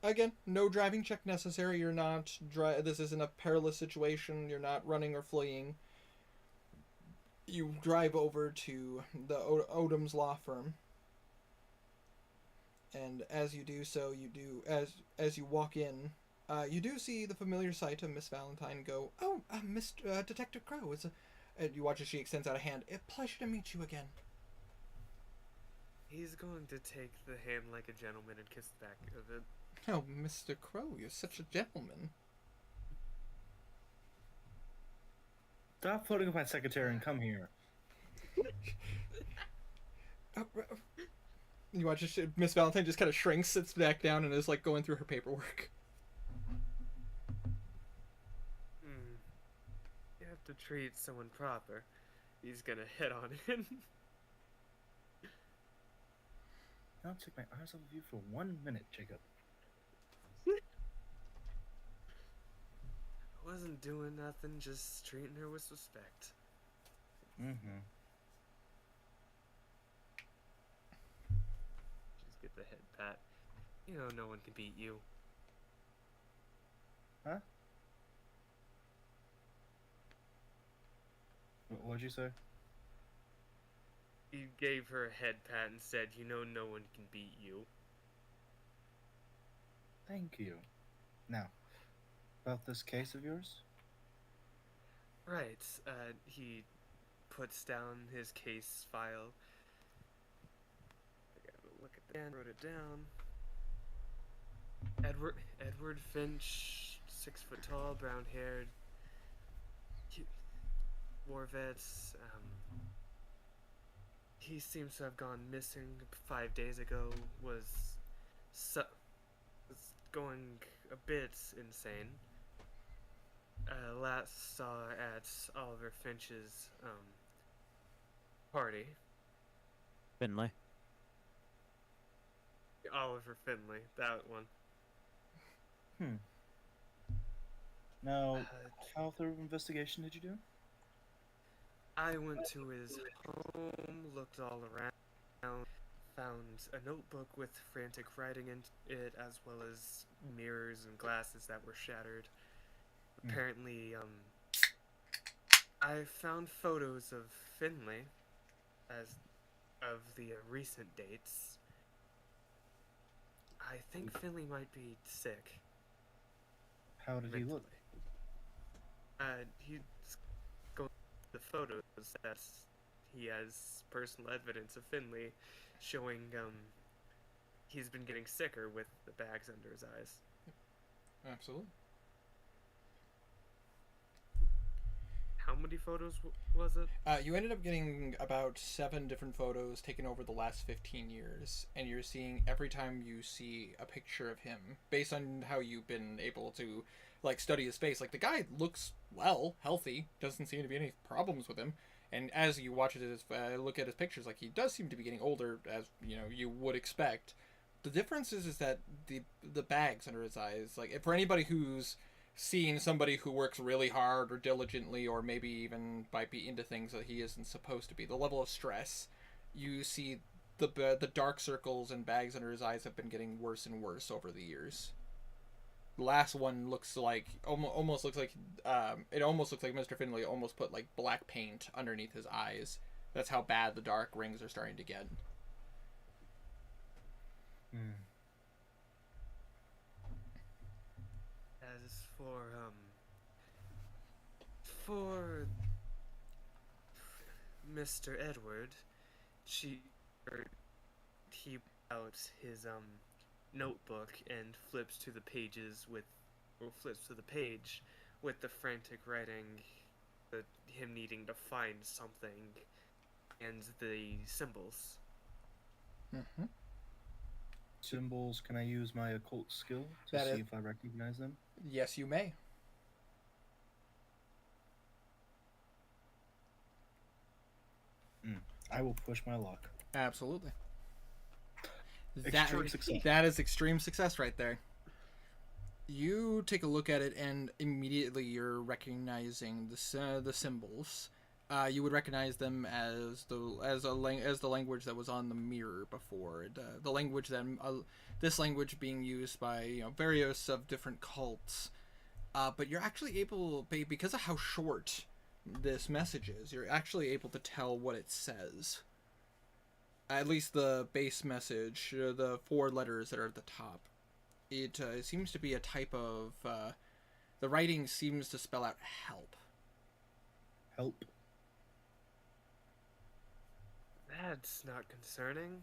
Yes. no driving check necessary. You're not this isn't a perilous situation. You're not running or fleeing. You drive over to the Odom's law firm. And as you do so, as you walk in, you do see the familiar sight of Miss Valentine go, "Oh, Mr. Detective Crow, and you watch as she extends out a hand. A pleasure to meet you again." He's going to take the hand like a gentleman and kiss the back of it. Oh, Mr. Crow, you're such a gentleman. Stop flirting with my secretary and come here. You watch as Miss Valentine just kind of shrinks, sits back down, and is like going through her paperwork. You have to treat someone proper. He's gonna head on in. I'll take my eyes off of you for 1 minute, Jacob. I wasn't doing nothing, just treating her with respect. Mm-hmm. Get the head pat. You know, no one can beat you. Huh? What'd you say? He gave her a head pat and said, you know, no one can beat you. Thank you. Now, about this case of yours? Right. He puts down his case file. I gotta look at that. Wrote it down. Edward Finch, 6 foot tall, brown haired, war vets. He seems to have gone missing 5 days ago. Was going a bit insane. Last saw at Oliver Finch's party. Finlay. Oliver Finley, that one. Now, how thorough of investigation did you do? I went to his home, looked all around, found a notebook with frantic writing in it, as well as mirrors and glasses that were shattered. Apparently, I found photos of Finley, as of the recent dates. I think Finley might be sick. How did he look? He's going the photos that he has personal evidence of Finley showing he's been getting sicker with the bags under his eyes. Absolutely. How many photos was it? You ended up getting about 7 different photos taken over the last 15 years, and you're seeing every time you see a picture of him, based on how you've been able to like study his face, like the guy looks well, healthy, doesn't seem to be any problems with him. And as you watch it, look at his pictures, like he does seem to be getting older, as you know you would expect. The difference is that the bags under his eyes, like for anybody who's seeing somebody who works really hard or diligently or maybe even might be into things that he isn't supposed to be, the level of stress, you see the dark circles and bags under his eyes have been getting worse and worse over the years. The last one looks like almost looks like it almost looks like Mr. Finley almost put like black paint underneath his eyes. That's how bad the dark rings are starting to get. As for Mr. Edward, he out his notebook and flips to the page with the frantic writing, him needing to find something, and the symbols. Mm-hmm. Symbols, can I use my occult skill to see if I recognize them? Yes, you may. I will push my luck. Absolutely. Extreme success. That is extreme success right there. You take a look at it, and immediately you're recognizing the symbols. You would recognize them as the language that was on the mirror before. The language that this language being used by various of different cults. But you're actually able, because of how short this message is, you're actually able to tell what it says. At least the base message, the 4 letters that are at the top. It seems to be a type of... the writing seems to spell out help. Help? That's not concerning.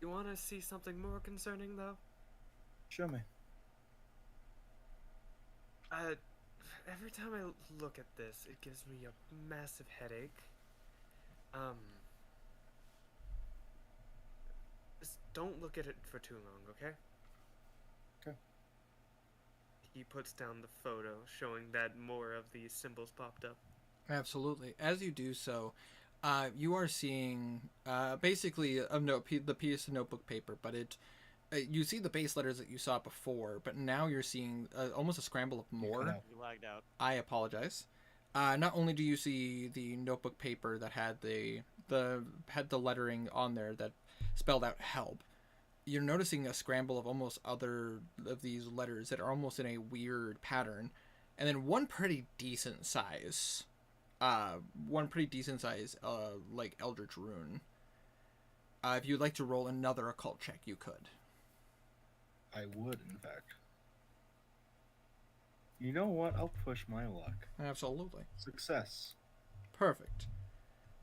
You want to see something more concerning, though? Show me. Every time I look at this, it gives me a massive headache. Just don't look at it for too long, okay? Okay. He puts down the photo, showing that more of these symbols popped up. Absolutely. As you do so, you are seeing basically the piece of notebook paper, but you see the base letters that you saw before, but now you're seeing almost a scramble of more. You lagged out. I apologize. Not only do you see the notebook paper that had the had the lettering on there that spelled out help, you're noticing a scramble of almost other of these letters that are almost in a weird pattern, and then one pretty decent size like Eldritch rune. If you'd like to roll another occult check, you could. I would, in fact. You know what? I'll push my luck. Absolutely. Success. Perfect.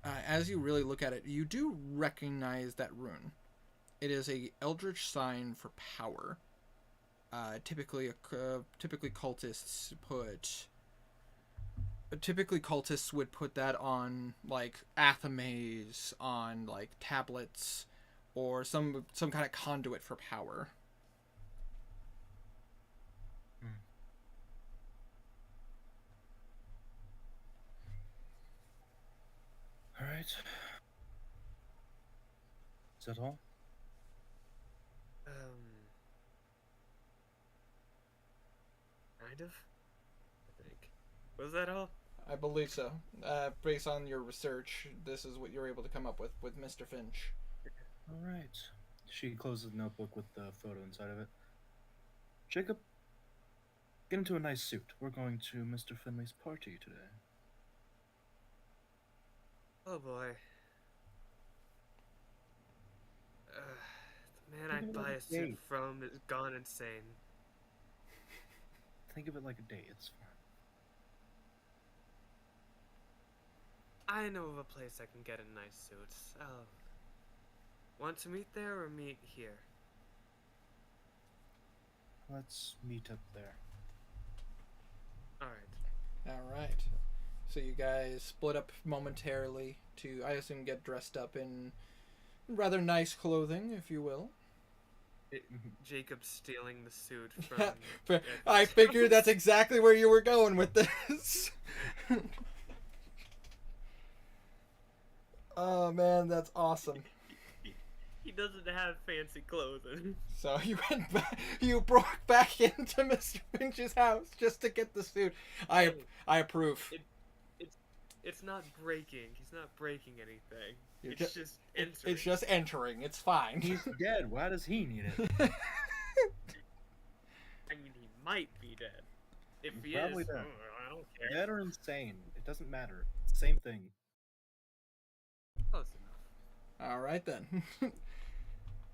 As you really look at it, you do recognize that rune. It is a eldritch sign for power. Typically cultists would put that on like athames, on like tablets, or some kind of conduit for power. All right. Is that all? Kind of. I think. Was that all? I believe so. Based on your research, this is what you're able to come up with Mr. Finch. All right. She closes the notebook with the photo inside of it. Jacob, get into a nice suit. We're going to Mr. Finley's party today. Oh boy. The man I buy a suit from is gone insane. Think of it like a date. It's fine. I know of a place I can get a nice suit. Oh. Want to meet there or meet here? Let's meet up there. Alright. So you guys split up momentarily to, I assume, get dressed up in rather nice clothing, if you will. Jacob's stealing the suit from... I figured that's exactly where you were going with this. Oh man, that's awesome. He doesn't have fancy clothing. So you broke back into Mr. Finch's house just to get the suit. I approve. It's not breaking. He's not breaking anything. You're it's just entering. It's just entering. It's fine. He's dead. Why does he need it? I mean, he might be dead. If he Probably is, dead. I don't care. Dead or insane. It doesn't matter. Same thing. Close enough. All right then.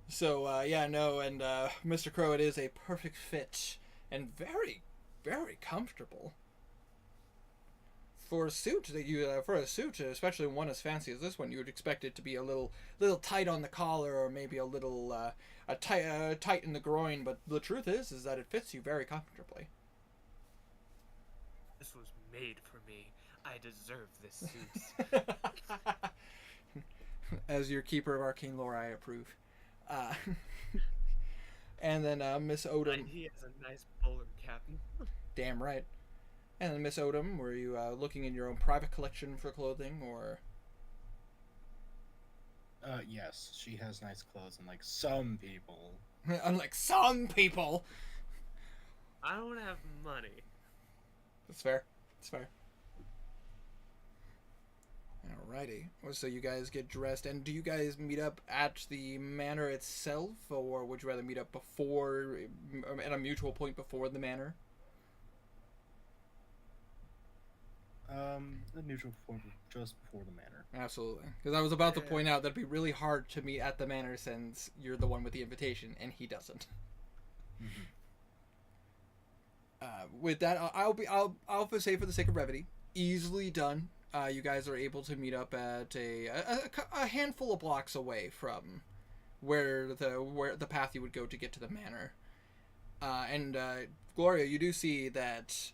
So Mr. Crow, it is a perfect fit and very, very comfortable. For a suit, especially one as fancy as this one, you would expect it to be a little tight on the collar, or maybe a little tight in the groin. But the truth is that it fits you very comfortably. This was made for me. I deserve this suit. As your keeper of arcane lore, I approve. And then Miss Odom. And he has a nice bowler cap. Damn right. And then Miss Odom, were you looking in your own private collection for clothing, or? Yes, she has nice clothes, unlike some people. Unlike some people. I don't have money. That's fair. That's fair. Alrighty. So you guys get dressed, and do you guys meet up at the manor itself, or would you rather meet up before, at a mutual point before the manor? The neutral form just before the manor. Absolutely. Because I was about to point out that it'd be really hard to meet at the manor since you're the one with the invitation, and he doesn't. Mm-hmm. With that, I'll say for the sake of brevity, easily done. You guys are able to meet up at a handful of blocks away from where the path you would go to get to the manor. And Gloria, you do see that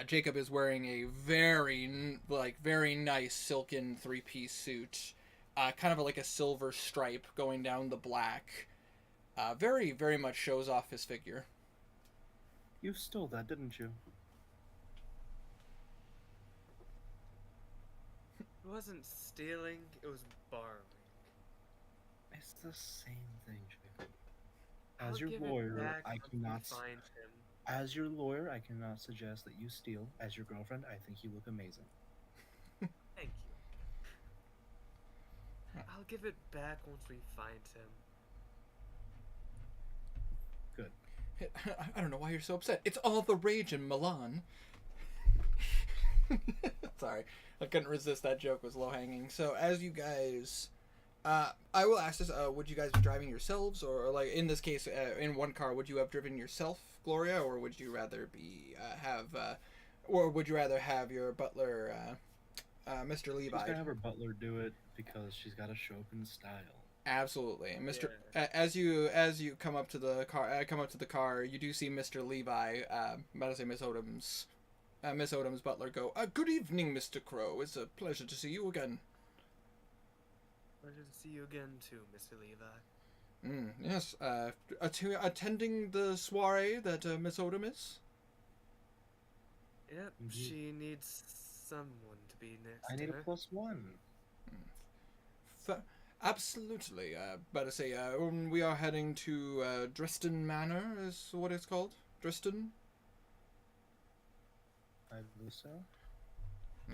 Jacob is wearing a very nice silken 3-piece suit, kind of like a silver stripe going down the black. Very, very much shows off his figure. You stole that, didn't you? It wasn't stealing, it was borrowing. It's the same thing, Jacob. I'll As your give it lawyer, back I once we cannot. find him. As your lawyer, I cannot suggest that you steal. As your girlfriend, I think you look amazing. Thank you. I'll give it back once we find him. Good. I don't know why you're so upset. It's all the rage in Milan. Sorry, I couldn't resist. That joke was low hanging. So as you guys, I will ask this: would you guys be driving yourselves, or like in this case, in one car, would you have driven yourself, Gloria, or would you rather be or would you rather have your butler, Mr. Levi? She's gonna have her butler do it because she's got to show up in style. Absolutely, Mr. As you come up to the car, you do see Mr. Levi, about to say Miss Odom's butler go. Good evening, Mr. Crow. It's a pleasure to see you again. Pleasure to see you again too, Mr. Levi. Yes. Attending the soiree that Miss Odom is. Yep, she needs someone to be next I to need her. a +1. Absolutely. About to say, we are heading to Dresden Manor, is what it's called. Dresden. I believe so.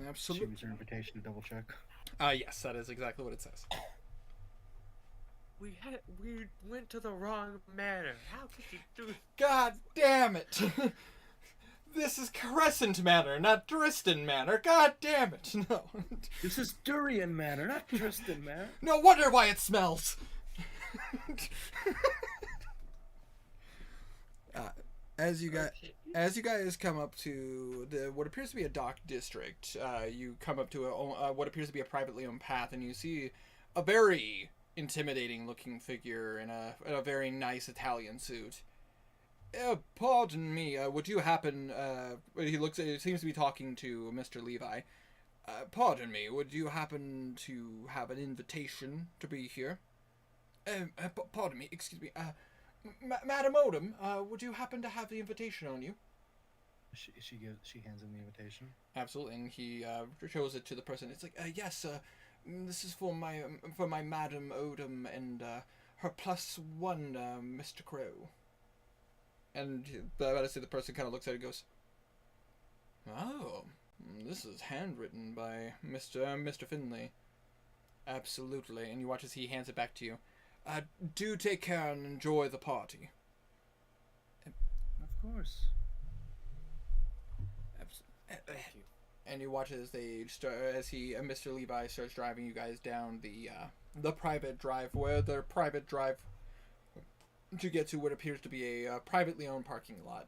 Absolutely. She was her invitation to double check. Yes, that is exactly what it says. We went to the wrong manor. How could you do? God damn it! This is Crescent Manor, not Dresden Manor. God damn it! No. This is Durian Manor, not Tristan Manor. No wonder why it smells. As you guys come up to what appears to be a dock district, you come up to what appears to be a privately owned path, and you see a very intimidating looking figure in a very nice Italian suit. Pardon me, would you happen, he seems to be talking to Mr. Levi. Pardon me, would you happen to have an invitation to be here? Pardon me, excuse me, Madam Odom, would you happen to have the invitation on you? She hands him the invitation. Absolutely, and he shows it to the person. It's like, yes, this is for my Madam Odom and her +1, Mr. Crow. And about to say, the person kind of looks at it and goes, "Oh, this is handwritten by Mr. Finley." Absolutely, and you watch as he hands it back to you. Do take care and enjoy the party. Of course. Thank you. And you watch as Mr. Levi starts driving you guys down the private drive, to get to what appears to be a privately owned parking lot.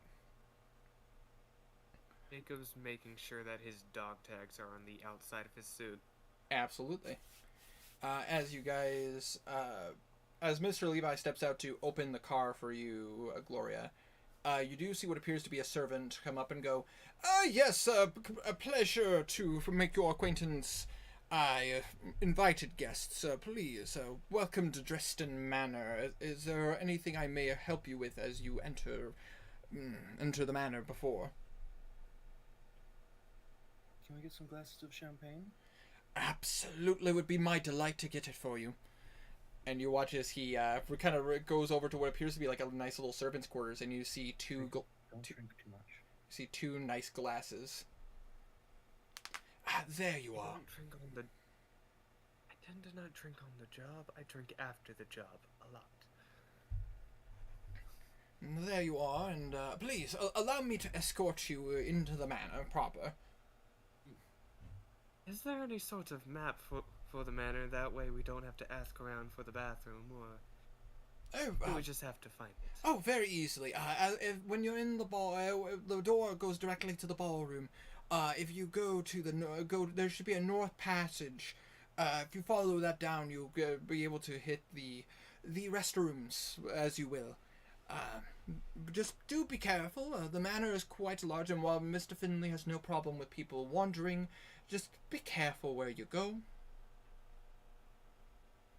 Jacob's making sure that his dog tags are on the outside of his suit. Absolutely. As you guys, as Mr. Levi steps out to open the car for you, Gloria, you do see what appears to be a servant come up and go, yes, a pleasure to make your acquaintance. Invited guests, please, welcome to Dresden Manor. Is there anything I may help you with as you enter the manor before? Can we get some glasses of champagne? Absolutely, would be my delight to get it for you. And you watch as he kind of goes over to what appears to be like a nice little servant's quarters, and you see Don't drink too much. You see two nice glasses. There you are. I tend to not drink on the job. I drink after the job a lot. There you are, and please allow me to escort you into the manor proper. Is there any sort of map for the manor? That way we don't have to ask around for the bathroom, or we just have to find it. Oh, very easily. When you're in the the door goes directly to the ballroom. If you go to there should be a north passage. If you follow that down, you'll be able to hit the restrooms, as you will. Just do be careful. The manor is quite large, and while Mr. Finley has no problem with people wandering, just be careful where you go.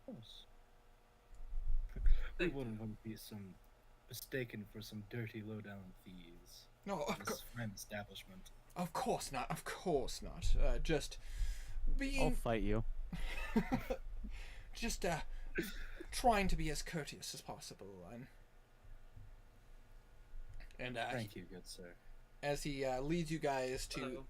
Of course. We wouldn't want to be mistaken for some dirty, low-down thieves. No, This is fine establishment. of course not. Of course not. Just being. I'll fight you. Just trying to be as courteous as possible, and Thank you, good sir. as he leads you guys to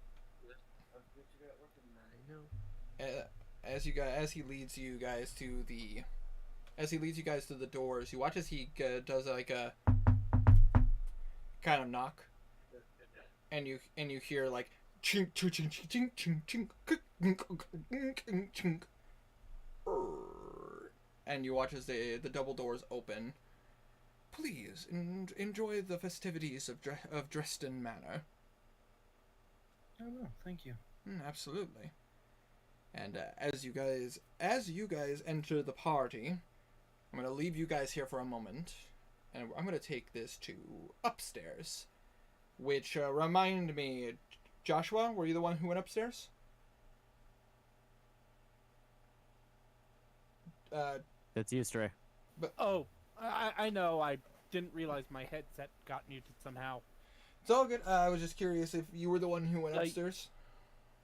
as he leads you guys to the doors, you watch as he does like a kind of knock, and you hear like chink chink chink chink chink chink chink, and you watch as the double doors open. Please enjoy the festivities of Dresden Manor. Oh no, thank you. Absolutely. And as you guys enter the party, I'm gonna leave you guys here for a moment, and I'm gonna take this to upstairs. Which remind me, Joshua, were you the one who went upstairs? That's you, Stray. Oh, I know. I didn't realize my headset got muted somehow. It's all good. I was just curious if you were the one who went upstairs.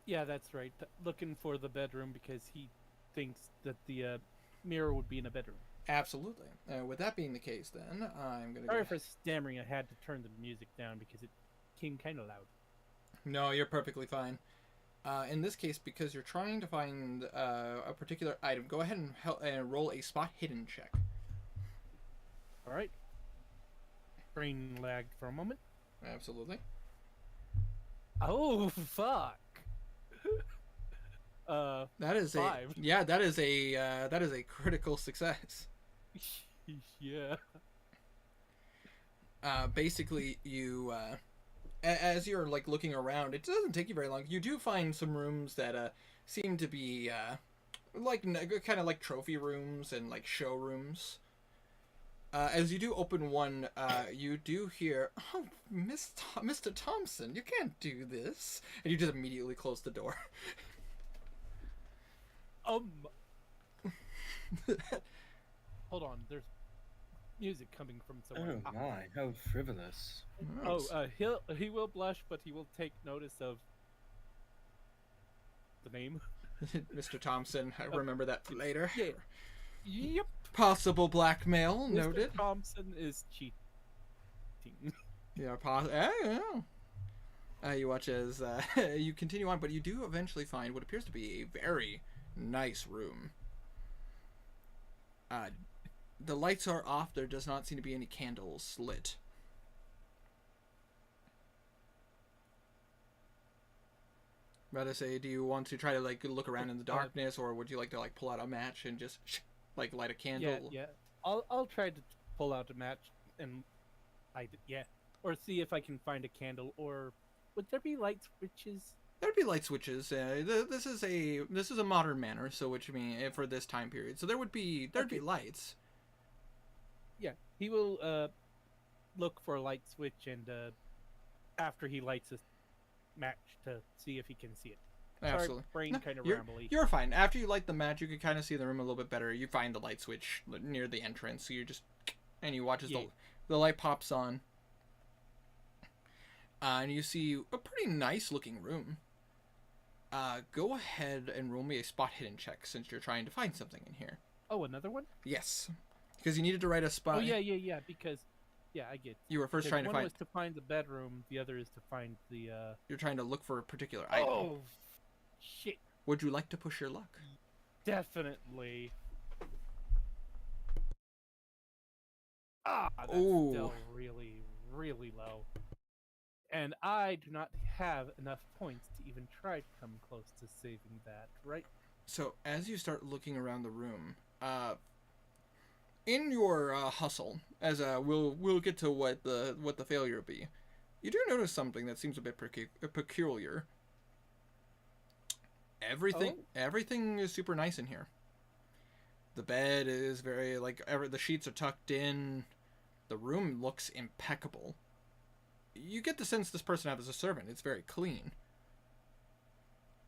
Yeah, that's right. Looking for the bedroom because he thinks that the mirror would be in a bedroom. Absolutely. With that being the case, then I'm gonna. Sorry for stammering. I had to turn the music down because it came kind of loud. No, you're perfectly fine. In this case, because you're trying to find a particular item, go ahead and roll a spot hidden check. All right. Brain lagged for a moment. Absolutely. Oh fuck. That is 5. that is a critical success. Yeah. Basically, you as you're like looking around, it doesn't take you very long. You do find some rooms that seem to be like kind of like trophy rooms and like showrooms. As you do open one, you do hear, "Oh, Mr. Thompson, you can't do this," and you just immediately close the door. Hold on. There's music coming from somewhere. Oh my, how frivolous. He will blush, but he will take notice of the name. Mr. Thompson, I remember that for later. Yeah. Yep. Possible blackmail noted. Mr. Thompson is cheating. Yeah, you watch as you continue on, but you do eventually find what appears to be a very nice room. The lights are off. There does not seem to be any candles lit. About to say, do you want to try to like look around in the darkness, or would you like to like pull out a match and just like light a candle? Yeah. I'll try to pull out a match and light it. Yeah, or see if I can find a candle. Or would there be light switches? There'd be light switches. This is a modern manor, so which means for this time period. So there'd be lights. Yeah, he will look for a light switch, and after he lights a match to see if he can see it. Absolutely. Sorry, brain kind of rambly. You're fine. After you light the match, you can kind of see the room a little bit better. You find the light switch near the entrance, so you just and you watch as the light pops on, and you see a pretty nice looking room. Go ahead and roll me a spot hidden check since you're trying to find something in here. Oh, another one? Yes, because you needed to write a spot. Oh yeah. Because I get. You were first trying to one find. was to find the bedroom. The other is to find the. You're trying to look for a particular item. Oh, shit! Would you like to push your luck? Definitely. That's Ooh. still really, really low. And I do not have enough points to even try to come close to saving that, right? So as you start looking around the room, in your hustle, as we'll get to what the failure will be, you do notice something that seems a bit peculiar. Everything is super nice in here. The bed is very the sheets are tucked in. The room looks impeccable. You get the sense this person has a servant. It's very clean.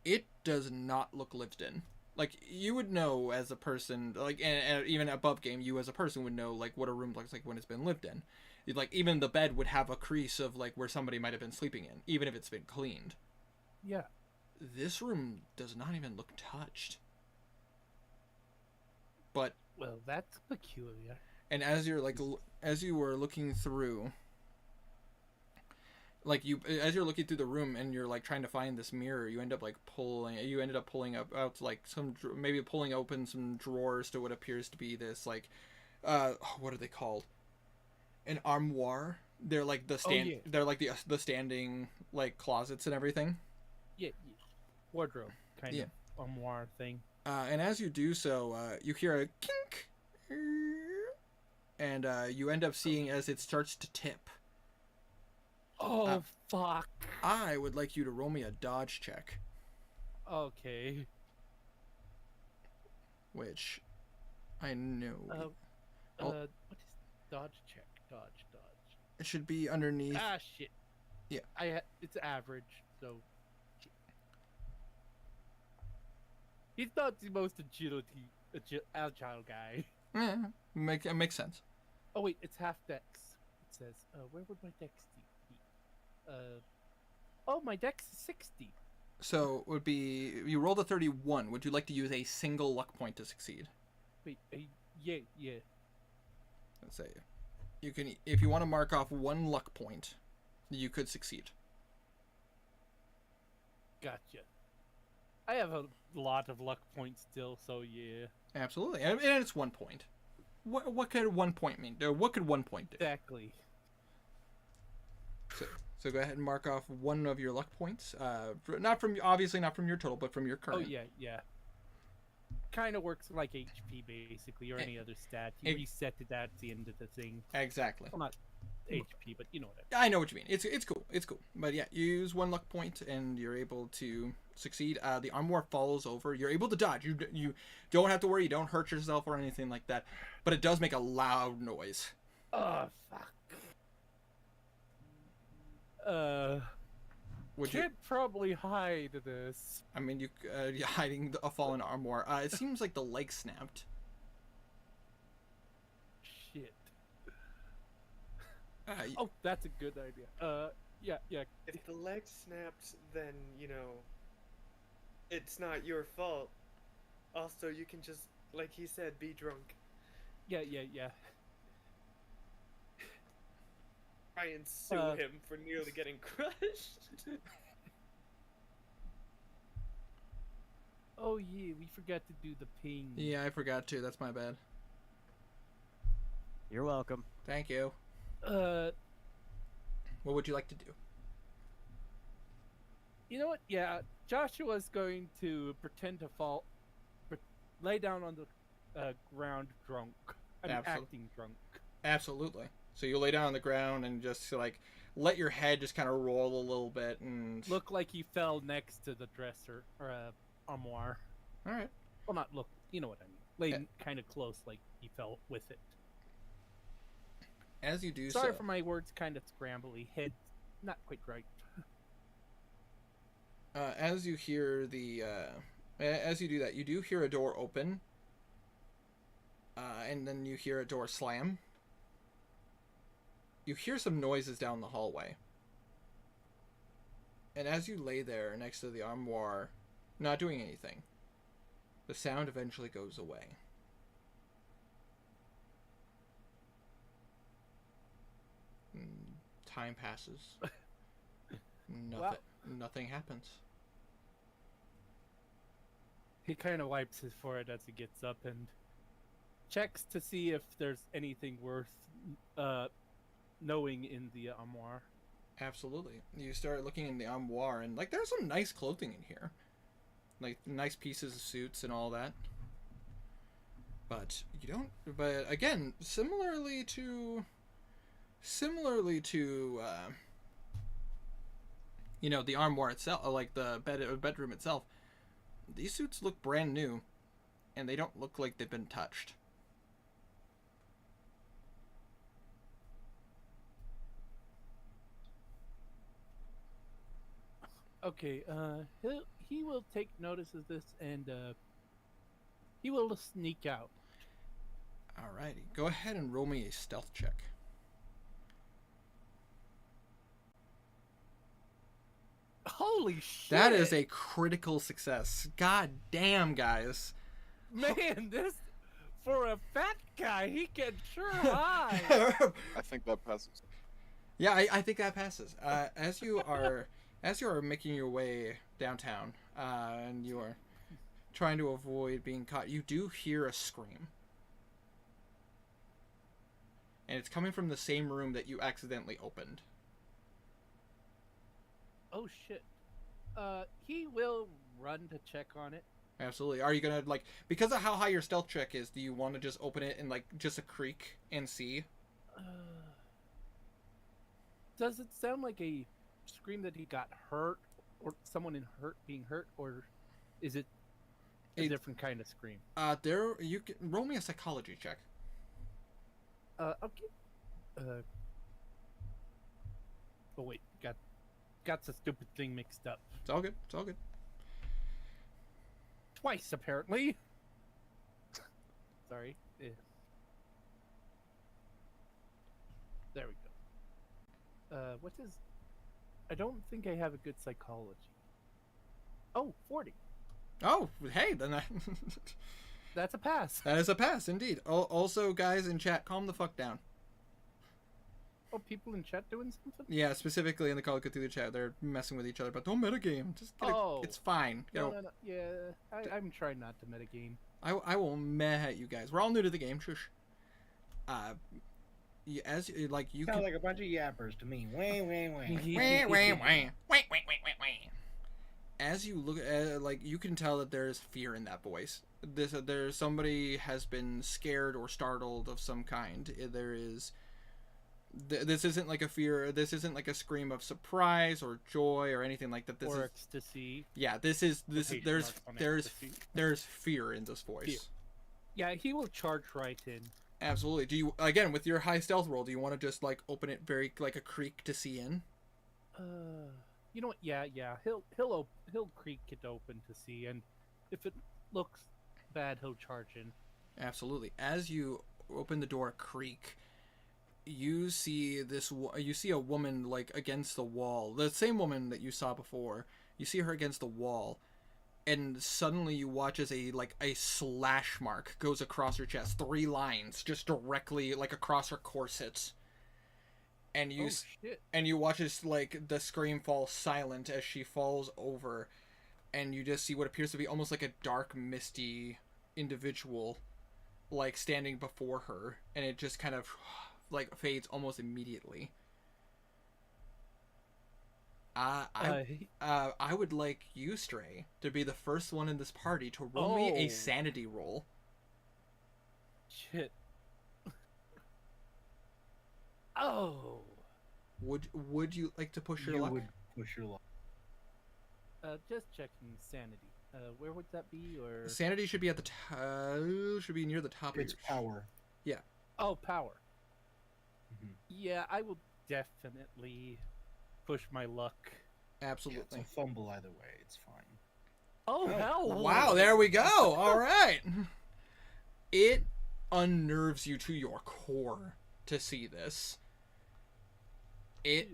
It does not look lived in. Like, you would know as a person, like, and even above game, you as a person would know, like, what a room looks like when it's been lived in. Like, even the bed would have a crease of, like, where somebody might have been sleeping in, even if it's been cleaned. Yeah. This room does not even look touched. But... Well, that's peculiar. And as you were looking through, like you, as you're looking through the room and you're like trying to find this mirror, you ended up pulling out like maybe pulling open some drawers to what appears to be this like what are they called, an armoire. They're like they're like the standing like closets and everything. Yeah. Wardrobe kind of armoire thing. And as you do so, you hear a kink, and you end up seeing as it starts to tip. Oh, fuck. I would like you to roll me a dodge check, Okay. which I know What is dodge check? Dodge. it should be underneath. Ah, shit. Yeah. It's average, so. He's not the most agile guy. Yeah, it makes sense. Oh wait, it's half dex. It says, where would my dex be? Oh, my dex is 60. So it would be you rolled a 31. Would you like to use a single luck point to succeed? Wait, yeah. Let's say you can, if you want to mark off one luck point, you could succeed. Gotcha. I have a lot of luck points still, so yeah. Absolutely, and it's 1 point. What could 1 point mean? What could 1 point do? Exactly. So go ahead and mark off one of your luck points. Obviously not from your total, but from your current. Oh yeah. Kind of works like HP basically, or any other stat. You reset it at the end of the thing. Exactly. Well, not HP, but you know what I mean. I know what you mean. It's cool. It's cool. But yeah, you use one luck point and you're able to succeed. The armor falls over. You're able to dodge. You don't have to worry. You don't hurt yourself or anything like that. But it does make a loud noise. Oh fuck. Would Can't probably hide this. I mean, you're hiding a fallen armor. It seems like the leg snapped. Shit. Oh, that's a good idea. Yeah. If the leg snapped, then, it's not your fault. Also, you can just, like he said, be drunk. Yeah. Try and sue him for nearly getting crushed. Oh yeah, we forgot to do the ping. Yeah, I forgot to. That's my bad. You're welcome. Thank you. What would you like to do? You know what? Yeah, Joshua's going to pretend to lay down on the ground drunk. Acting drunk. Absolutely. So you lay down on the ground and just like let your head just kind of roll a little bit and look like he fell next to the dresser or armoire. All right. Well, not look. You know what I mean. Lay kind of close, like he fell with it. As you do Sorry for my words, kind of scrambly. Head not quite right. As you hear as you do that, you do hear a door open, and then you hear a door slam. You hear some noises down the hallway, and as you lay there next to the armoire, not doing anything, the sound eventually goes away. Time passes. Nothing happens. He kind of wipes his forehead as he gets up and checks to see if there's anything worth knowing in the armoire. Absolutely. You start looking in the armoire and like there's some nice clothing in here. Like nice pieces of suits and all that. But again, similarly to the armoire itself, like the bedroom itself, these suits look brand new and they don't look like they've been touched. Okay, he will take notice of this and he will sneak out. Alrighty, go ahead and roll me a stealth check. Holy shit! That is a critical success. God damn, guys. Man, this for a fat guy, he can sure hide. I think that passes. Yeah, I think that passes. As you are making your way downtown, and you are trying to avoid being caught, you do hear a scream. And it's coming from the same room that you accidentally opened. Oh shit. He will run to check on it. Absolutely. Are you gonna, like, because of how high your stealth check is, do you want to just open it in, like, just a creak and see? Does it sound like a scream that he got hurt, or someone being hurt, or is it a different kind of scream? You can roll me a psychology check. Okay. Oh wait, got the stupid thing mixed up. It's all good. It's all good. Twice apparently. Sorry. There we go. What is? I don't think I have a good psychology. Oh, 40. Oh, hey, then That's a pass. that is a pass, indeed. Also, guys in chat, calm the fuck down. Oh, people in chat doing something? Yeah, specifically in the Call of Cthulhu chat, they're messing with each other, but don't metagame. Just get it's fine. You know, No. Yeah, I'm trying not to metagame. I will meh at you guys. We're all new to the game. Shush. As you Sound can. like a bunch of yappers to me. Wah, wah, wah. Wah, wah, wah. Wah, wah, wah, wah, wah. As you look at, you can tell that there's fear in that voice. There's somebody has been scared or startled of some kind. There is. This isn't like a fear. This isn't like a scream of surprise or joy or anything like that. This Or is ecstasy. yeah. This is Quotation marks on ecstasy. there's fear in this voice. Fear. Yeah, he will charge right in. Absolutely. Do you, again, with your high stealth roll, do you want to just like open it very like a creak to see in? You know what? Yeah. He'll creak it open to see, and if it looks bad, he'll charge in. Absolutely. As you open the door a creak, you see a woman like against the wall. The same woman that you saw before. You see her against the wall, and suddenly you watch as a slash mark goes across her chest, 3 lines just directly like across her corset. And you and you watch as like the scream falls silent as she falls over, and you just see what appears to be almost like a dark, misty individual like standing before her, and it just kind of like fades almost immediately. I would like you, Stray, to be the first one in this party to roll me a sanity roll. Shit. Oh. Would you like to push your luck? Would push your luck. Just checking sanity. Where would that be? Or Sanity should be at the should be near the top It's of your power. Yeah. Oh, power. Mhm. Yeah, I will definitely push my luck. Absolutely. It's a fumble either way. It's fine. Oh, hell. Wow, there we go. All right. It unnerves you to your core to see this. It,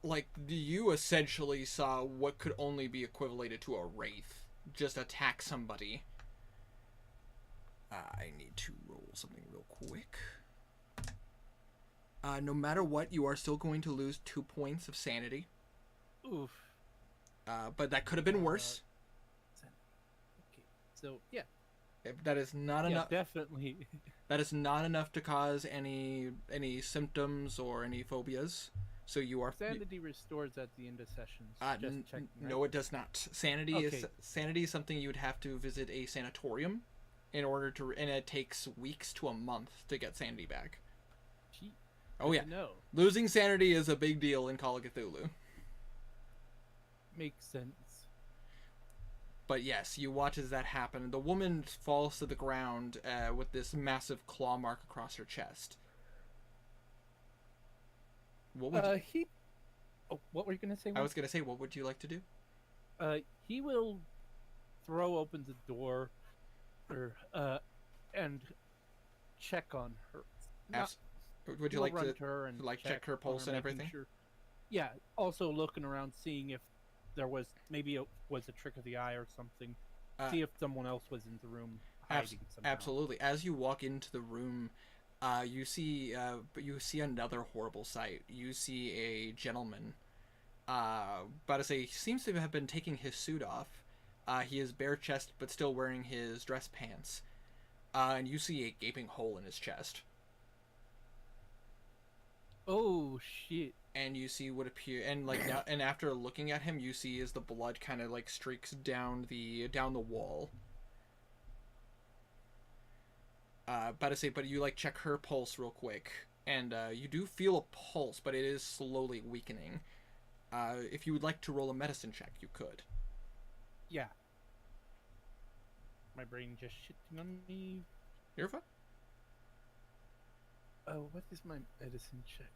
like, you essentially saw what could only be equated to a wraith just attack somebody. I need to roll something real quick. No matter what, you are still going to lose 2 points of sanity. Oof. But that could have been worse. Okay. So, yeah. That is not enough. Definitely. That is not enough to cause any symptoms or any phobias. So you are Sanity restores at the end of sessions. Just checking, right? No, it does not. Sanity is something you would have to visit a sanatorium in order to, and it takes weeks to a month to get sanity back. Gee, oh yeah, no. Losing sanity is a big deal in Call of Cthulhu. Makes sense. But yes, you watch as that happen. The woman falls to the ground with this massive claw mark across her chest. What would what were you gonna say? I was gonna say, what would you like to do? He will throw open the door, and check on her. Would you like to her and check her pulse and everything? Sure. Yeah. Also looking around, seeing if there was was a trick of the eye or something. See if someone else was in the room hiding somehow. Absolutely. As you walk into the room, You see another horrible sight. You see a gentleman. About to say, he seems to have been taking his suit off. He is bare chest, but still wearing his dress pants. And you see a gaping hole in his chest. Oh shit! And you see what appear, and like now, and after looking at him, you see as the blood kind of like streaks down the wall. About to say, but you like check her pulse real quick, and you do feel a pulse, but it is slowly weakening. If you would like to roll a medicine check, you could. Yeah. My brain just shitting on me. You're fine. Oh, what is my medicine check?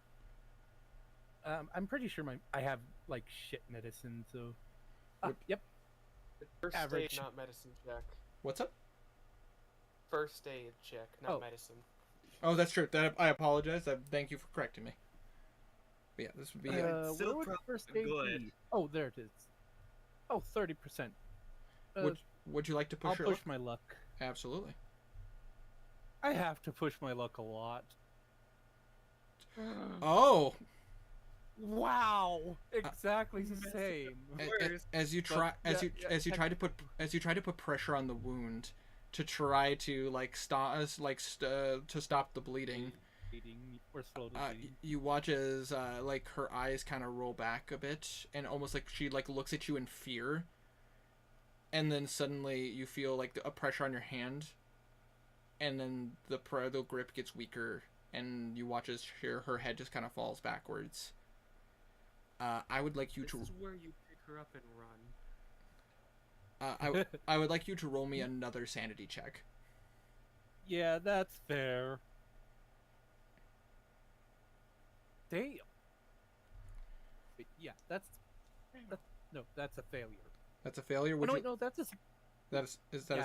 I'm pretty sure I have like shit medicine, so. Yep. First Average. aid, not medicine check. What's up? First aid check, not Oh. medicine. Oh, that's true. I apologize. Thank you for correcting me. But yeah, this would be. Still where would probably first aid good. be? Oh, there it is. Oh, 30%. Would you like to push I'll your push luck? my luck. Absolutely. I have to push my luck a lot. Oh, Wow! Exactly the same. as you try But, yeah, as you try to put pressure on the wound to try to like to stop the bleeding. Bleeding, or slowly bleeding. You watch as like her eyes kind of roll back a bit, and almost like she like looks at you in fear, and then suddenly you feel like a pressure on your hand, and then the grip gets weaker, and you watch as her head just kind of falls backwards. I would like you This to. is where you pick her up and run. I would like you to roll me another sanity check. Yeah, that's fair. Damn. Wait, yeah, that's a failure. That's a failure. Oh, Would no, you? wait, no, that's a That's that's a failure.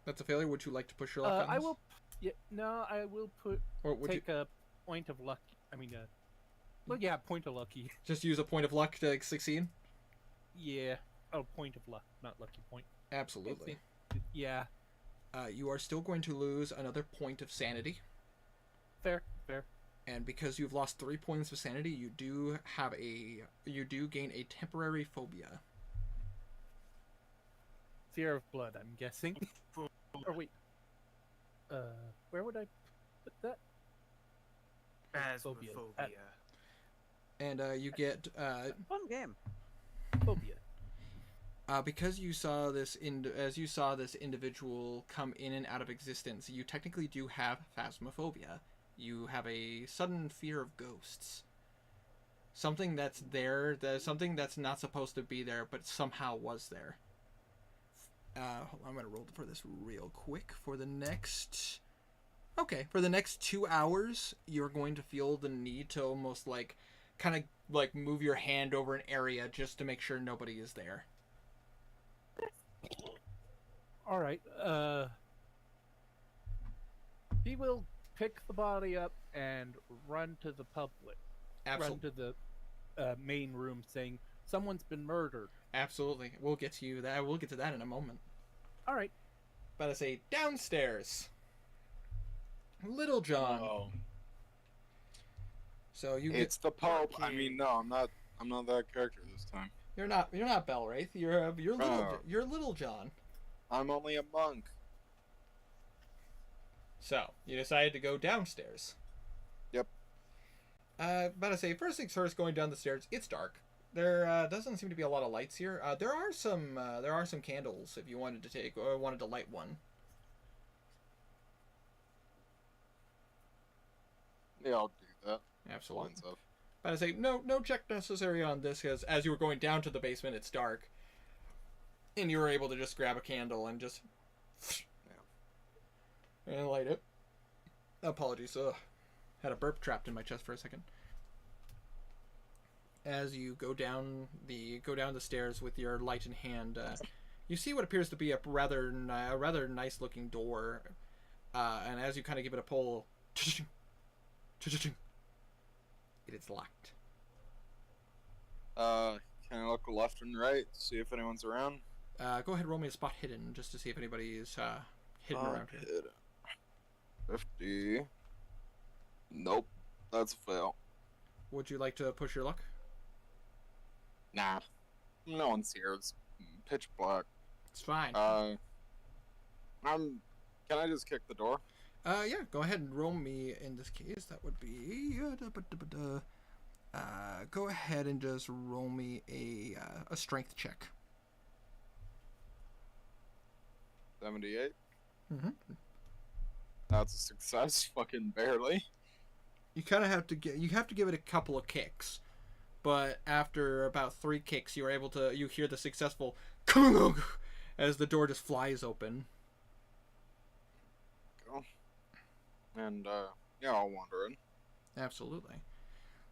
that's a failure. Would you like to push your luck on I this? will. Yeah, no, I will Or would take a point of luck. I mean, well, yeah, point of lucky. you just use a point of luck to like, succeed? Yeah. Oh, point of luck, not lucky point. Absolutely. Yeah, You are still going to lose another point of sanity, fair. and because you've lost 3 points of sanity, you do gain a temporary phobia. Fear of blood, I'm guessing. Or wait. Where would I put that? Phobia. Phasmophobia. And you get Fun game. Phobia. because you saw this individual come in and out of existence, you technically do have phasmophobia. You have a sudden fear of ghosts. Something that's there, something that's not supposed to be there, but somehow was there. Hold on, I'm gonna roll for this real quick. For the next 2 hours, you're going to feel the need to almost like, kind of like move your hand over an area just to make sure nobody is there. All right. He will pick the body up and run to the public. Absolutely. Run to the main room, saying someone's been murdered. Absolutely. We'll get to that. We'll get to that in a moment. All right. But I say downstairs. Little John. Oh, So you it's the Pope. I King. mean, no, I'm not that character this time. you're not Belwraith. You're Oh. Little John. I'm only a monk. So you decided to go downstairs. Yep. But I say first things first. Going down the stairs. It's dark. There doesn't seem to be a lot of lights here. There are some candles if you wanted to take or wanted to light one. Yeah, I'll do that. Absolutely. Lines up. But I say no check necessary on this because as you were going down to the basement, it's dark, and you were able to just grab a candle and just and light it. Apologies, had a burp trapped in my chest for a second. As you go down the stairs with your light in hand, you see what appears to be a rather nice looking door, and as you kind of give it a pull, it is locked. Can I look left and right, see if anyone's around? Go ahead, roll me a spot hidden just to see if anybody is hidden around here. Hidden. 50. Nope. That's a fail. Would you like to push your luck? Nah. No one's here. It's pitch black. It's fine. Can I just kick the door? Yeah, go ahead and roll me in this case. That would be... go ahead and just roll me a strength check. 78. Mm-hmm. That's a success. Fucking barely. You kind of have to give it a couple of kicks, but after about 3 kicks, you hear the successful as the door just flies open. Go. And yeah, I'll wander in. Absolutely.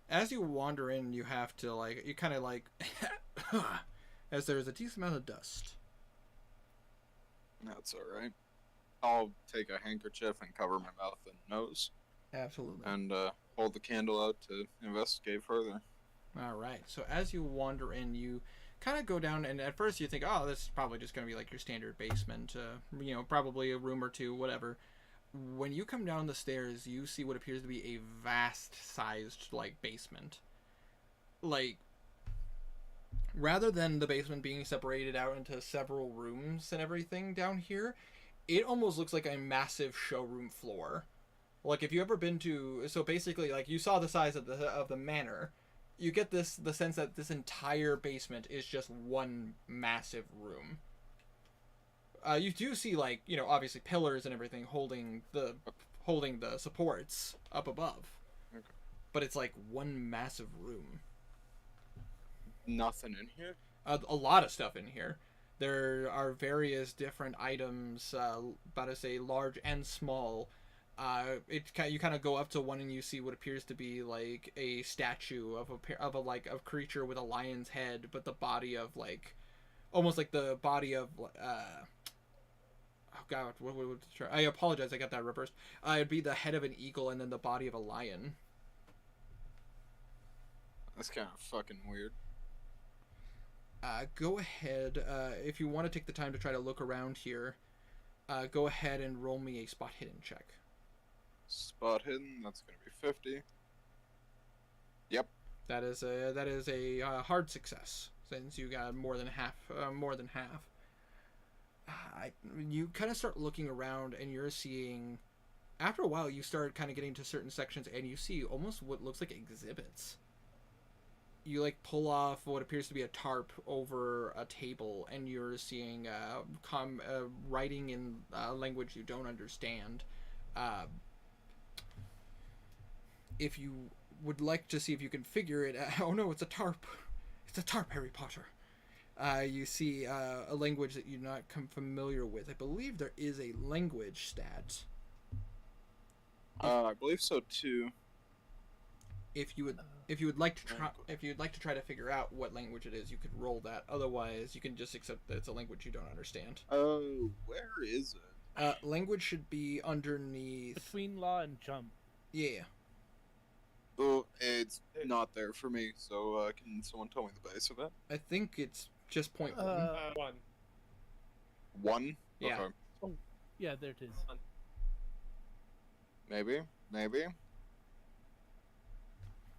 As you wander in, you have to as there's a decent amount of dust. That's all right. I'll take a handkerchief and cover my mouth and nose, Absolutely. and hold the candle out to investigate further. All right. So as you wander in, you kind of go down, and at first you think, oh, this is probably just going to be like your standard basement, probably a room or two, whatever. When you come down the stairs, you see what appears to be a vast-sized, basement. Rather than the basement being separated out into several rooms and everything down here, it almost looks like a massive showroom floor. If you ever been to... So basically, you saw the size of the manor. You get the sense that this entire basement is just one massive room. You do see, obviously pillars and everything holding the supports up above. Okay. But it's one massive room. Nothing in here? A lot of stuff in here. There are various different items, about to say large and small. You kind of go up to one and you see what appears to be a statue of a creature with a lion's head, but the body of almost like the body of oh god, I apologize, I got that reversed. It'd be the head of an eagle and then the body of a lion. That's kind of fucking weird. Go ahead, if you want to take the time to try to look around here, go ahead and roll me a spot hidden check. Spot hidden, that's gonna be 50. Yep. That is a hard success, since you got more than half. You kind of start looking around, and you're seeing... After a while, you start kind of getting to certain sections, and you see almost what looks like exhibits. You pull off what appears to be a tarp over a table, and you're seeing writing in language you don't understand. If you would like to see if you can figure it out... Oh no, it's a tarp. It's a tarp, Harry Potter. You see a language that you're not familiar with. I believe there is a language stat. I believe so too. If you would like to try to figure out what language it is, you could roll that. Otherwise, you can just accept that it's a language you don't understand. Oh, where is it? Language should be underneath. Between law and jump. Yeah. Oh, it's not there for me. So can someone tell me the base of it? I think it's just point 1. 1. 1? Yeah. Okay. Oh, yeah, there it is. Maybe.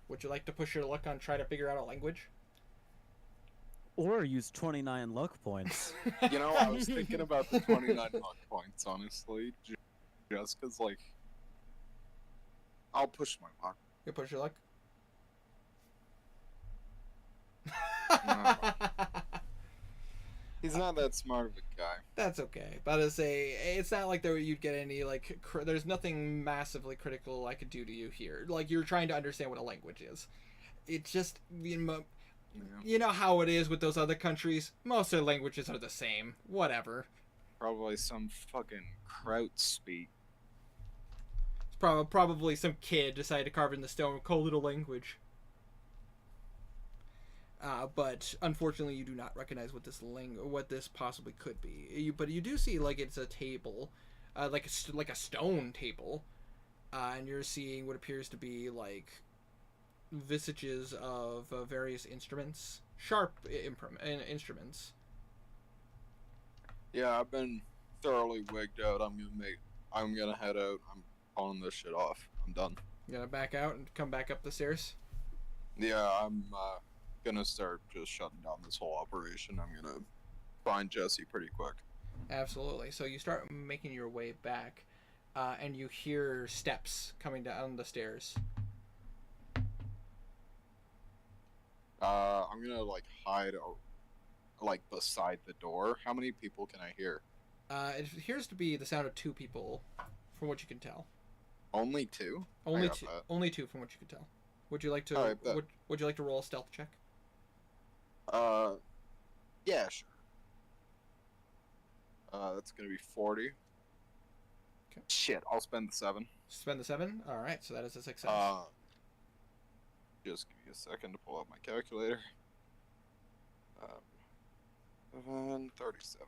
Would you like to push your luck on try to figure out a language? Or use 29 luck points. I was thinking about the 29 luck points, honestly. Just because, I'll push my luck. You push your luck? No. He's not that smart of a guy. That's okay. But to say, it's not like you'd get any, there's nothing massively critical I could do to you here. You're trying to understand what a language is. It's just, you know how it is with those other countries? Most of their languages are the same. Whatever. Probably some fucking kraut speak. It's probably some kid decided to carve in the stone and call it a language. But unfortunately, you do not recognize what this possibly could be. But you do see it's a table, like a stone table, and you're seeing what appears to be visages of various instruments, sharp instruments. Yeah, I've been thoroughly wigged out. I'm gonna head out. I'm calling this shit off. I'm done. You gotta back out and come back up the stairs. Yeah, I'm gonna start just shutting down this whole operation. I'm gonna find Jesse pretty quick. Absolutely. So you start making your way back, and you hear steps coming down the stairs. I'm gonna like hide like beside the door. How many people can I hear? It appears to be the sound of 2 people, from what you can tell. Only 2? Only I got 2. that. Only 2, from what you can tell. Would you like to? Alright, bet. Would you like to roll a stealth check? Yeah, sure. That's gonna be 40. Okay. Shit, I'll spend the 7. Spend the 7. All right, so that is a success. Just give me a second to pull out my calculator. 37.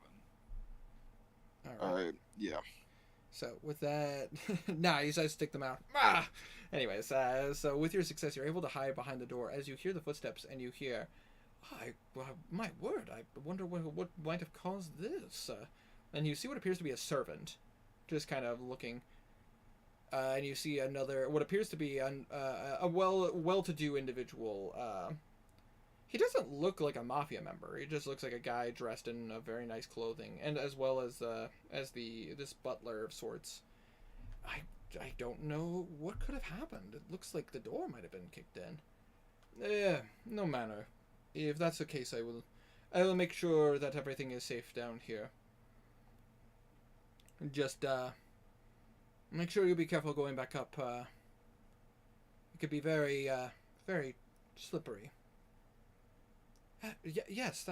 All right. Alright, yeah. So with that, nice. I stick them out. Ah! Anyways, so with your success, you're able to hide behind the door as you hear the footsteps and you hear, my word, I wonder what might have caused this. And you see what appears to be a servant, just kind of looking. And you see another, what appears to be a well-to-do individual. He doesn't look like a mafia member. He just looks like a guy dressed in a very nice clothing, and as well as this butler of sorts. I don't know what could have happened. It looks like the door might have been kicked in. No matter. If that's the case, I will make sure that everything is safe down here. Just make sure you be careful going back up. It could be very very slippery. Yes,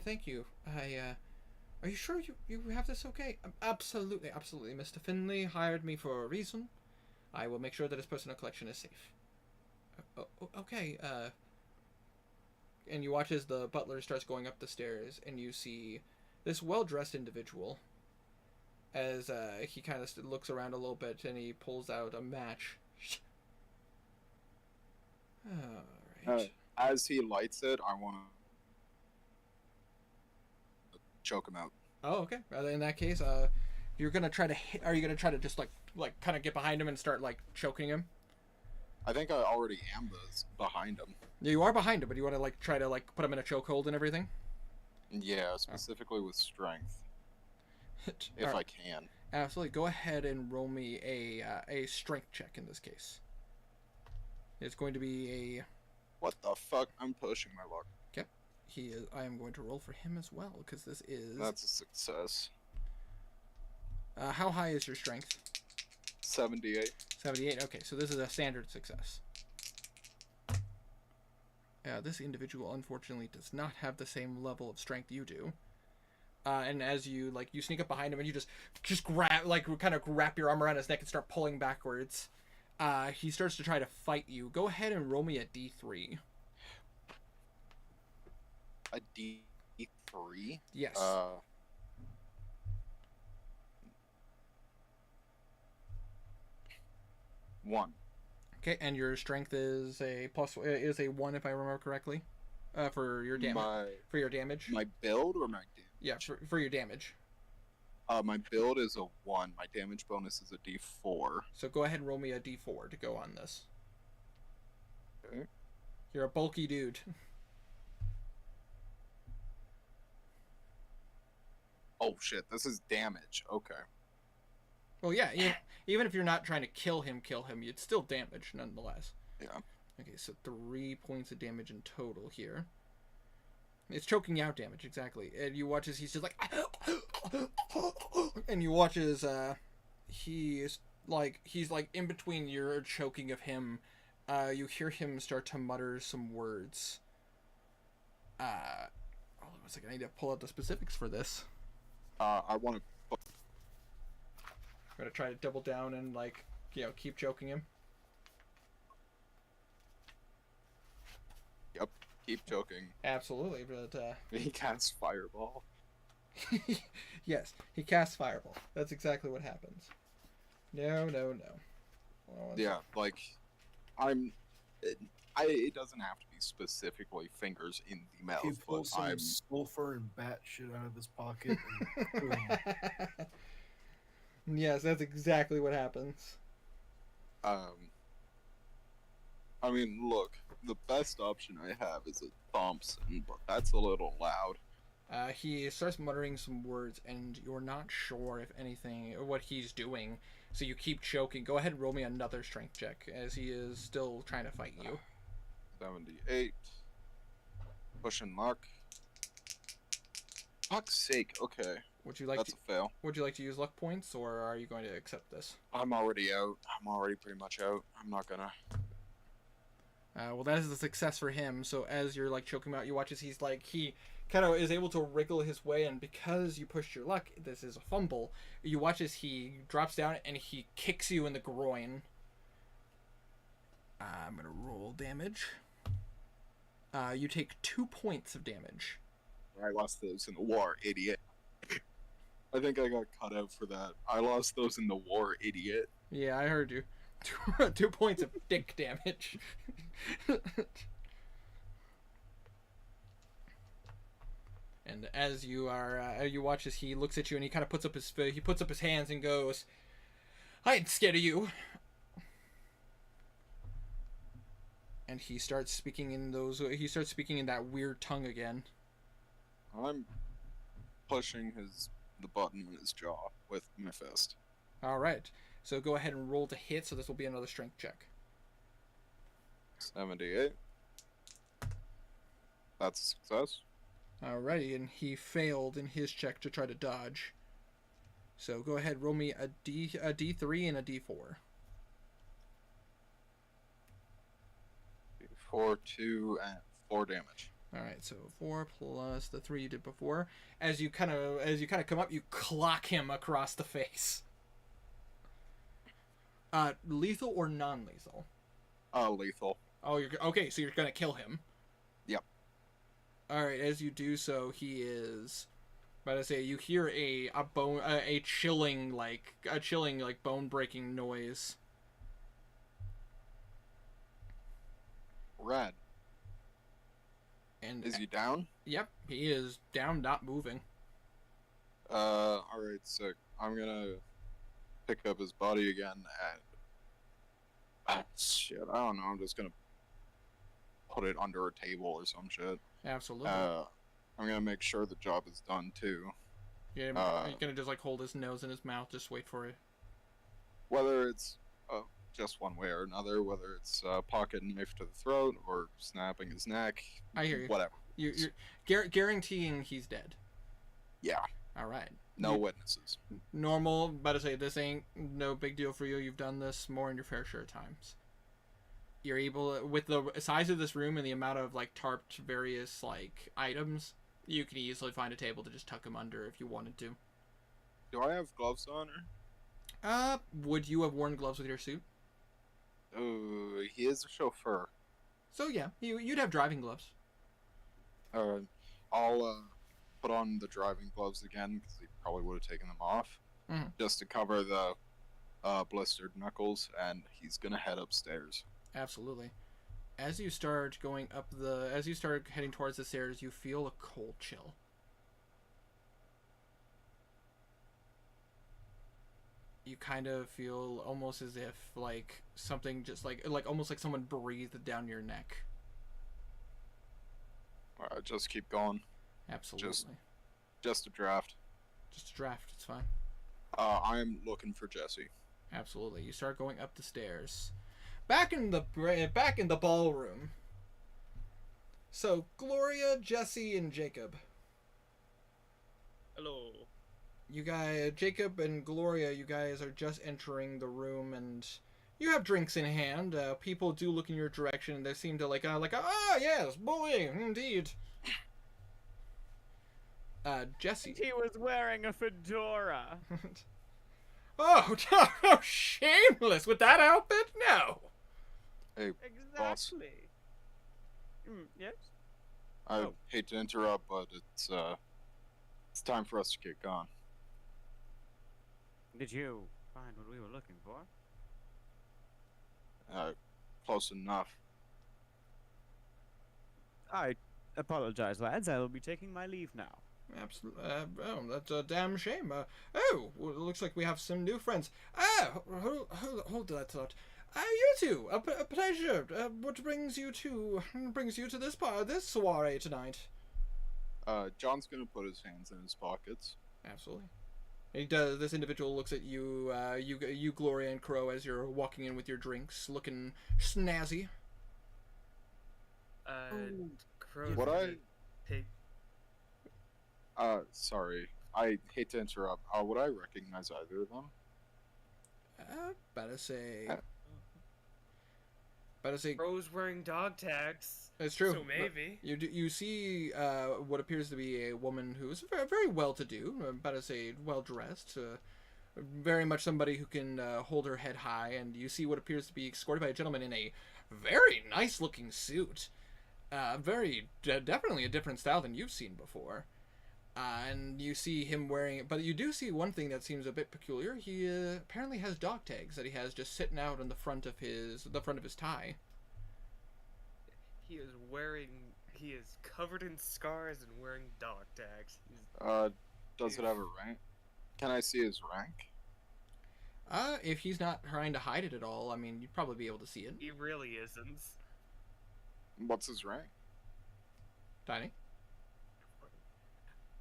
thank you. Are you sure you have this okay? Absolutely. Mr. Finley hired me for a reason. I will make sure that his personal collection is safe. Okay. And you watch as the butler starts going up the stairs, and you see this well-dressed individual. As he kind of looks around a little bit, and he pulls out a match. All right. As he lights it, I want to choke him out. Oh, okay. In that case, you're gonna try to hit. Are you gonna try to just like kind of get behind him and start like choking him? I think I already am behind him. Yeah, you are behind him, but you want to like try to like put him in a chokehold and everything. Yeah, specifically with strength, if I can. Absolutely. Go ahead and roll me a strength check in this case. It's going to be a. What the fuck? I'm pushing my luck. Okay. He is. I am going to roll for him as well because this is. That's a success. How high is your strength? 78. 78. Okay, so this is a standard success. This individual unfortunately does not have the same level of strength you do. And as you sneak up behind him and you just wrap your arm around his neck and start pulling backwards. He starts to try to fight you. Go ahead and roll me a D3. A D3? Yes. 1. Okay, and your strength is a 1 if I remember correctly. For your damage. For your damage. My build or my damage? Yeah, for your damage. My build is a 1. My damage bonus is a D4. So go ahead and roll me a D4 to go on this. Okay. You're a bulky dude. Oh shit, this is damage. Okay. Well, yeah, even if you're not trying to kill him, it's still damage nonetheless. Yeah. Okay, so 3 points of damage in total here. It's choking out damage, exactly. And you watch as he's just like... And you watch as he's like in between your choking of him. You hear him start to mutter some words. Hold on a second, I need to pull out the specifics for this. I want to... I'm gonna try to double down and keep choking him. Yep, keep choking. Absolutely, but He casts Fireball. yes, he casts Fireball. That's exactly what happens. No. Yeah, it doesn't have to be specifically fingers in the mouth, He but pulls some I'm... sulfur and bat shit out of his pocket. And boom. Yes, that's exactly what happens. I mean, look, the best option I have is a Thompson, but that's a little loud. He starts muttering some words, and you're not sure if anything, what he's doing. So you keep choking. Go ahead and roll me another strength check, as he is still trying to fight you. 78. Pushing luck. Fuck's sake, okay. Would you like That's to? a fail. Would you like to use luck points, or are you going to accept this? I'm already out. I'm already pretty much out. I'm not gonna. Well, that is a success for him. So as you're like choking him out, you watch as he's like he kind of is able to wriggle his way, and because you pushed your luck, this is a fumble. You watch as he drops down and he kicks you in the groin. I'm gonna roll damage. You take 2 points of damage. I lost those in the war, idiot. I think I got cut out for that. I lost those in the war, idiot. Yeah, I heard you. 2 points of dick damage. And as you are, you watch as he looks at you and he kind of puts up his hands and goes, "I ain't scared of you." And he starts speaking in that weird tongue again. I'm pushing the button on his jaw with my fist. All right. So go ahead and roll to hit. So this will be another strength check. 78. That's a success. Alrighty, and he failed in his check to try to dodge. So go ahead, roll me a D3 and a D4. 4, 2, and 4 damage. All right, so 4 plus the 3 you did before. As you kind of come up, you clock him across the face. Lethal or non-lethal? Lethal. Oh, you're okay. So you're gonna kill him. Yep. All right. As you do so, he is. About to say, you hear a chilling bone breaking noise. Red. And Is he down? Yep, he is down, not moving. Alright, so I'm gonna pick up his body again and... shit, I don't know, I'm just gonna put it under a table or some shit. Absolutely. I'm gonna make sure the job is done too. Yeah, you're gonna just like hold his nose in his mouth, just wait for it. Whether it's just one way or another, whether it's pocket knife to the throat or snapping his neck. I hear you. Whatever. You're guaranteeing he's dead. Yeah. All right. No witnesses. Normal, but to say this ain't no big deal for you. You've done this more in your fair share of times. You're able, with the size of this room and the amount of like tarped various like items, you can easily find a table to just tuck him under if you wanted to. Do I have gloves on? Would you have worn gloves with your suit? Oh, he is a chauffeur. So yeah, you'd have driving gloves. I'll put on the driving gloves again because he probably would have taken them off, just to cover the blistered knuckles, and he's gonna head upstairs. Absolutely. As you start heading towards the stairs, you feel a cold chill. You kind of feel almost as if like something just like almost like someone breathed down your neck. Just keep going. Absolutely. Just a draft. Just a draft. It's fine. I'm looking for Jesse. Absolutely. You start going up the stairs. Back in the ballroom. So Gloria, Jesse, and Jacob. Hello. You guys, Jacob and Gloria, you guys are just entering the room, and you have drinks in hand. People do look in your direction, and they seem to yes, bullying, indeed. Jesse. He was wearing a fedora. Oh, shameless with that outfit? No. Hey, boss. Exactly. Yes? I hate to interrupt, but it's time for us to get gone. Did you find what we were looking for? Close enough. I apologize, lads. I will be taking my leave now. Absolutely. Oh, that's a damn shame. Well, it looks like we have some new friends. Hold that thought. You too. A pleasure. What brings you to this soiree tonight? John's gonna put his hands in his pockets. Absolutely. He does. This individual looks at you, you, Gloria and Crow, as you're walking in with your drinks, looking snazzy. Crow's What gonna take. Sorry. I hate to interrupt. Would I recognize either of them? Better say. Uh, Crow's wearing dog tags. It's true. So maybe. You see what appears to be a woman who's very, very well-to-do, better say well-dressed, very much somebody who can hold her head high, and you see what appears to be escorted by a gentleman in a very nice-looking suit. Definitely a different style than you've seen before. And you see him wearing it, but you do see one thing that seems a bit peculiar. He apparently has dog tags that he has just sitting out on the front of his tie. He is covered in scars and wearing dog tags. Does it have a rank? Can I see his rank? If he's not trying to hide it at all, I mean, you'd probably be able to see it. He really isn't. What's his rank? Tiny.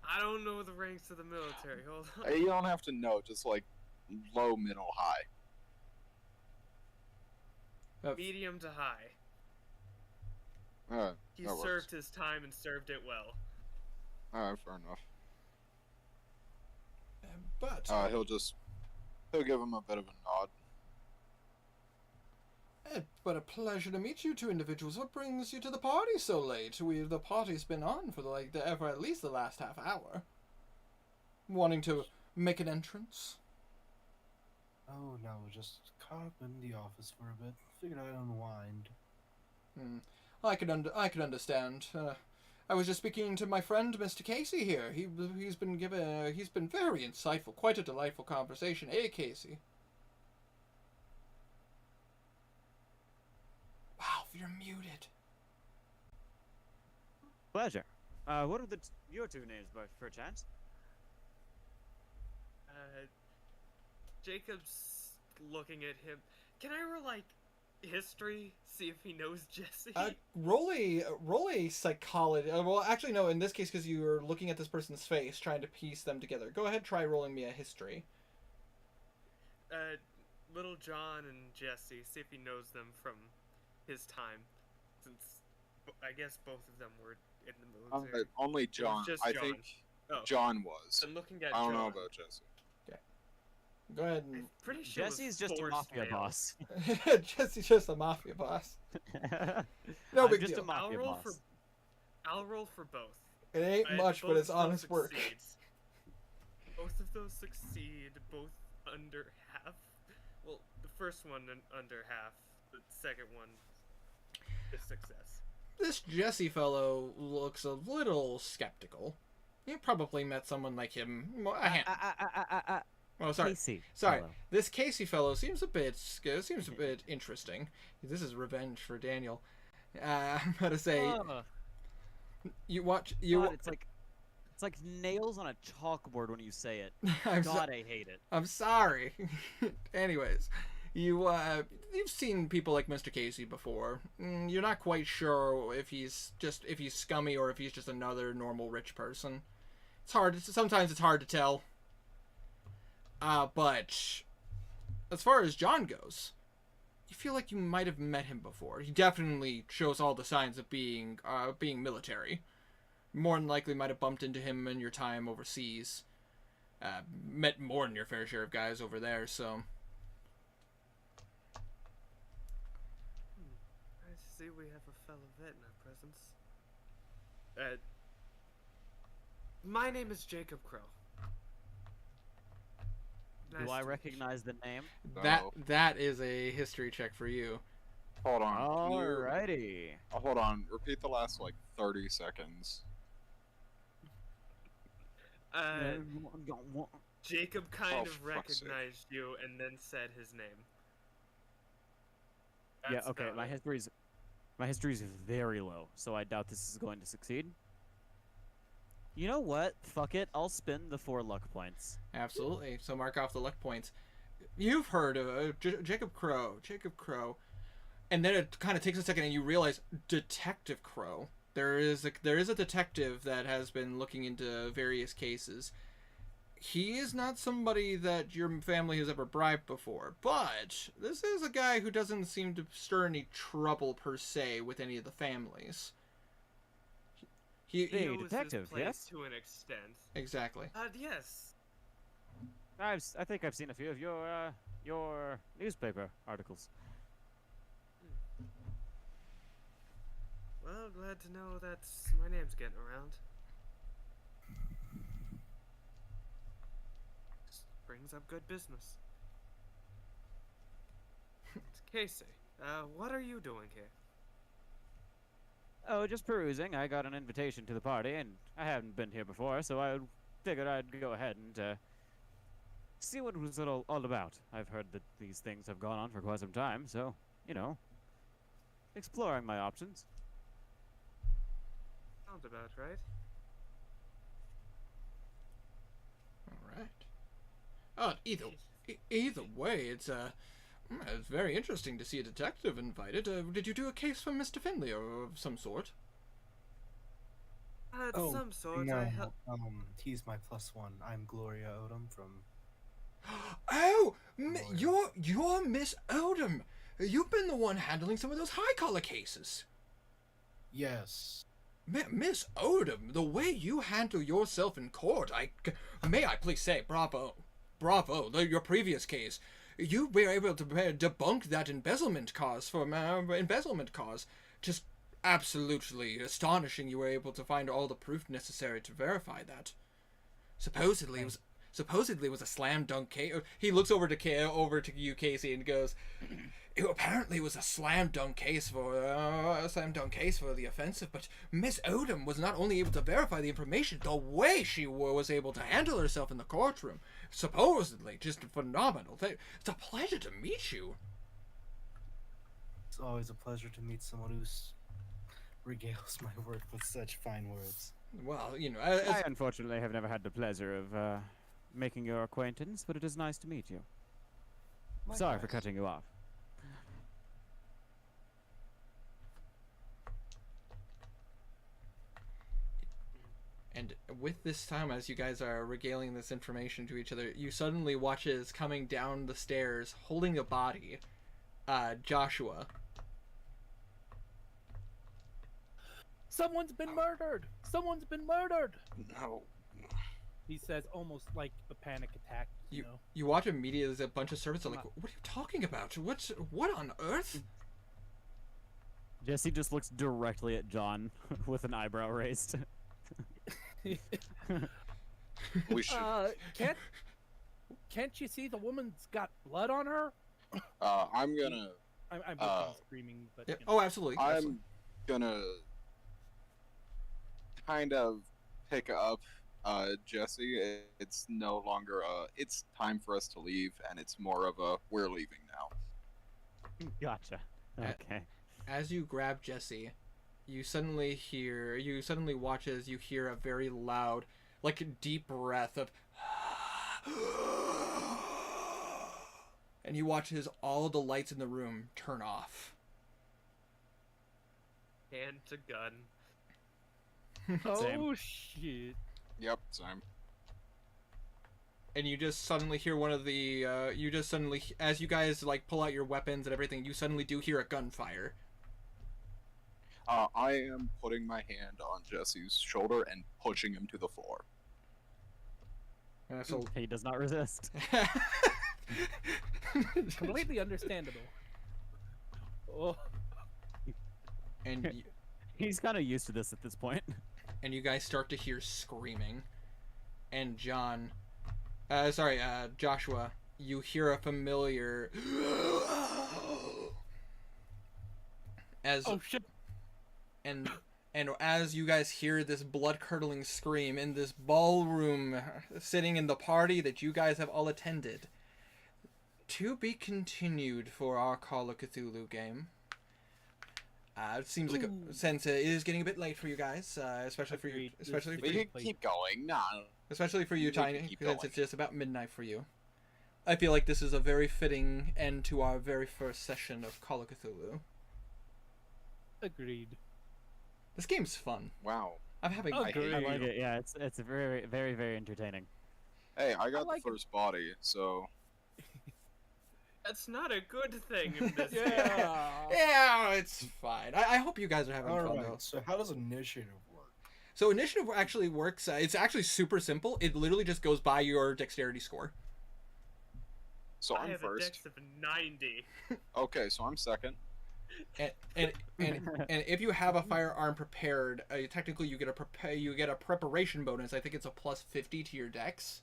I don't know the ranks of the military. Hold on. You don't have to know, just like low, middle, high. Medium to high. He that served his time and served it well. Alright, fair enough. But he'll give him a bit of a nod. But a pleasure to meet you two individuals. What brings you to the party so late? The party's been on for for at least the last half hour. Wanting to make an entrance? Oh no, just caught up in the office for a bit. Figured I'd unwind. I could understand. I was just speaking to my friend Mr. Casey here. He's been very insightful. Quite a delightful conversation, eh, Casey? Wow, you're muted. Pleasure. What are your two names, per chance? Jacob's looking at him. Can I roll, history? See if he knows Jesse? Roll a psychology. Well, actually, no, in this case, because you were looking at this person's face, trying to piece them together. Go ahead, try rolling me a history. Little John and Jesse, see if he knows them from his time. Since, I guess both of them were in the military. Only John. I John. think Oh. John was. I'm looking at I don't John. know about Jesse. Go ahead I'm and... pretty sure Jesse's just a forced mafia mail. boss. Jesse's just a mafia boss. No I'm big just deal. a mafia boss. I'll roll for both. It ain't much, but Both it's of those honest work. succeed. Both of those succeed, both under half. Well, the first one under half, the second one is success. This Jesse fellow looks a little skeptical. You probably met someone like him. Oh, sorry. Casey. Sorry. fellow. This Casey fellow seems a bit interesting. This is revenge for Daniel. I'm gonna say Oh, you watch. God, it's like nails on a chalkboard when you say it. I'm, God, I hate it. I'm sorry. Anyways, you've seen people like Mr. Casey before. You're not quite sure if he's scummy or if he's just another normal rich person. Sometimes it's hard to tell. But as far as John goes, you feel like you might have met him before. He definitely shows all the signs of being military. More than likely might have bumped into him in your time overseas. Met more than your fair share of guys over there, so... I see we have a fellow vet in our presence. My name is Jacob Crow. Do Nice I to meet recognize the name? No. That is a history check for you. Hold on. Can you- Alrighty. Hold on. Repeat the last 30 seconds. Jacob kind Oh, of for fuck's sake. recognized you and then said his name. Yeah. That's Okay. about My it. history's very low, so I doubt this is going to succeed. You know what? Fuck it. I'll spin the 4 luck points. Absolutely. So mark off the luck points. you've heard of Jacob Crow. Jacob Crow. And then it kind of takes a second, and you realize Detective Crow. There is a detective that has been looking into various cases. He is not somebody that your family has ever bribed before, but this is a guy who doesn't seem to stir any trouble per se with any of the families. He Hey, knows his detective, place yes? to an extent. exactly. Yes. I think I've seen a few of your newspaper articles. Well, glad to know that my name's getting around. Just brings up good business. It's Casey. What are you doing here? Oh, just perusing. I got an invitation to the party, and I haven't been here before, so I figured I'd go ahead and see what it was all about. I've heard that these things have gone on for quite some time, so, exploring my options. Sounds about right. All right. Either way, it's very interesting to see a detective invited. Did you do a case for Mr. Finley or of some sort? Some sort. No, he's my +1. I'm Gloria Odom from. Oh, Gloria. you're Miss Odom. You've been the one handling some of those high collar cases. Yes. Miss Odom, the way you handle yourself in court, may I please say, bravo. Your previous case, you were able to debunk that embezzlement cause. Just absolutely astonishing. You were able to find all the proof necessary to verify that. Supposedly it was a slam dunk case. He looks over to you, Casey, and goes, "It apparently was a slam dunk case for the offensive, but Miss Odom was not only able to verify the information, the way she was able to handle herself in the courtroom, supposedly just phenomenal. It's a pleasure to meet you." It's always a pleasure to meet someone who regales my work with such fine words. Well, I unfortunately have never had the pleasure of making your acquaintance, but it is nice to meet you. Sorry for cutting you off. And with this time, as you guys are regaling this information to each other, you suddenly watch as coming down the stairs, holding a body, Joshua. Someone's been murdered! Someone's been murdered! No. He says, almost like a panic attack, you know. You watch immediately as a bunch of servants are like, "What are you talking about? What on earth?" Jesse just looks directly at John with an eyebrow raised. We should. Can't you see the woman's got blood on her? I'm gonna. I'm screaming, but Yeah. you know. Oh, absolutely. I'm gonna kind of pick up Jesse. It's no longer it's time for us to leave, and it's more of a we're leaving now. Gotcha. Okay. As you grab Jesse, you suddenly watch as you hear a very loud, like deep breath of and you watch as all the lights in the room turn off. Hand to gun. Oh shit! Yep, same. And you just suddenly hear one of the as you guys like pull out your weapons and everything, you suddenly do hear a gunfire. I am putting my hand on Jesse's shoulder and pushing him to the floor. So He does not resist. Completely understandable. Oh, and He's kind of used to this at this point. and you guys start to hear screaming. And Joshua, you hear a familiar oh shit! and as you guys hear this blood-curdling scream in this ballroom sitting in the party that you guys have all attended, to be continued for our Call of Cthulhu game. It seems like since it is getting a bit late for you guys, especially for you, Agreed. We can keep going. Nah. especially for you, We can Tiny, keep because going. it's just about midnight for you. I feel like this is a very fitting end to our very first session of Call of Cthulhu. Agreed. This game's fun. Wow. I'm having. Oh, I great. I hate like you. it. Yeah, it's very very very entertaining. Hey, I got like the first body, so That's not a good thing in this game. Yeah, it's fine. I hope you guys are having All fun though. right. So how does initiative work? So initiative actually works. It's actually super simple. It literally just goes by your dexterity score. so I I'm have a first. dex of 90. Okay, so I'm second. And if you have a firearm prepared, technically you get a preparation bonus. I think it's a plus 50 to your dex.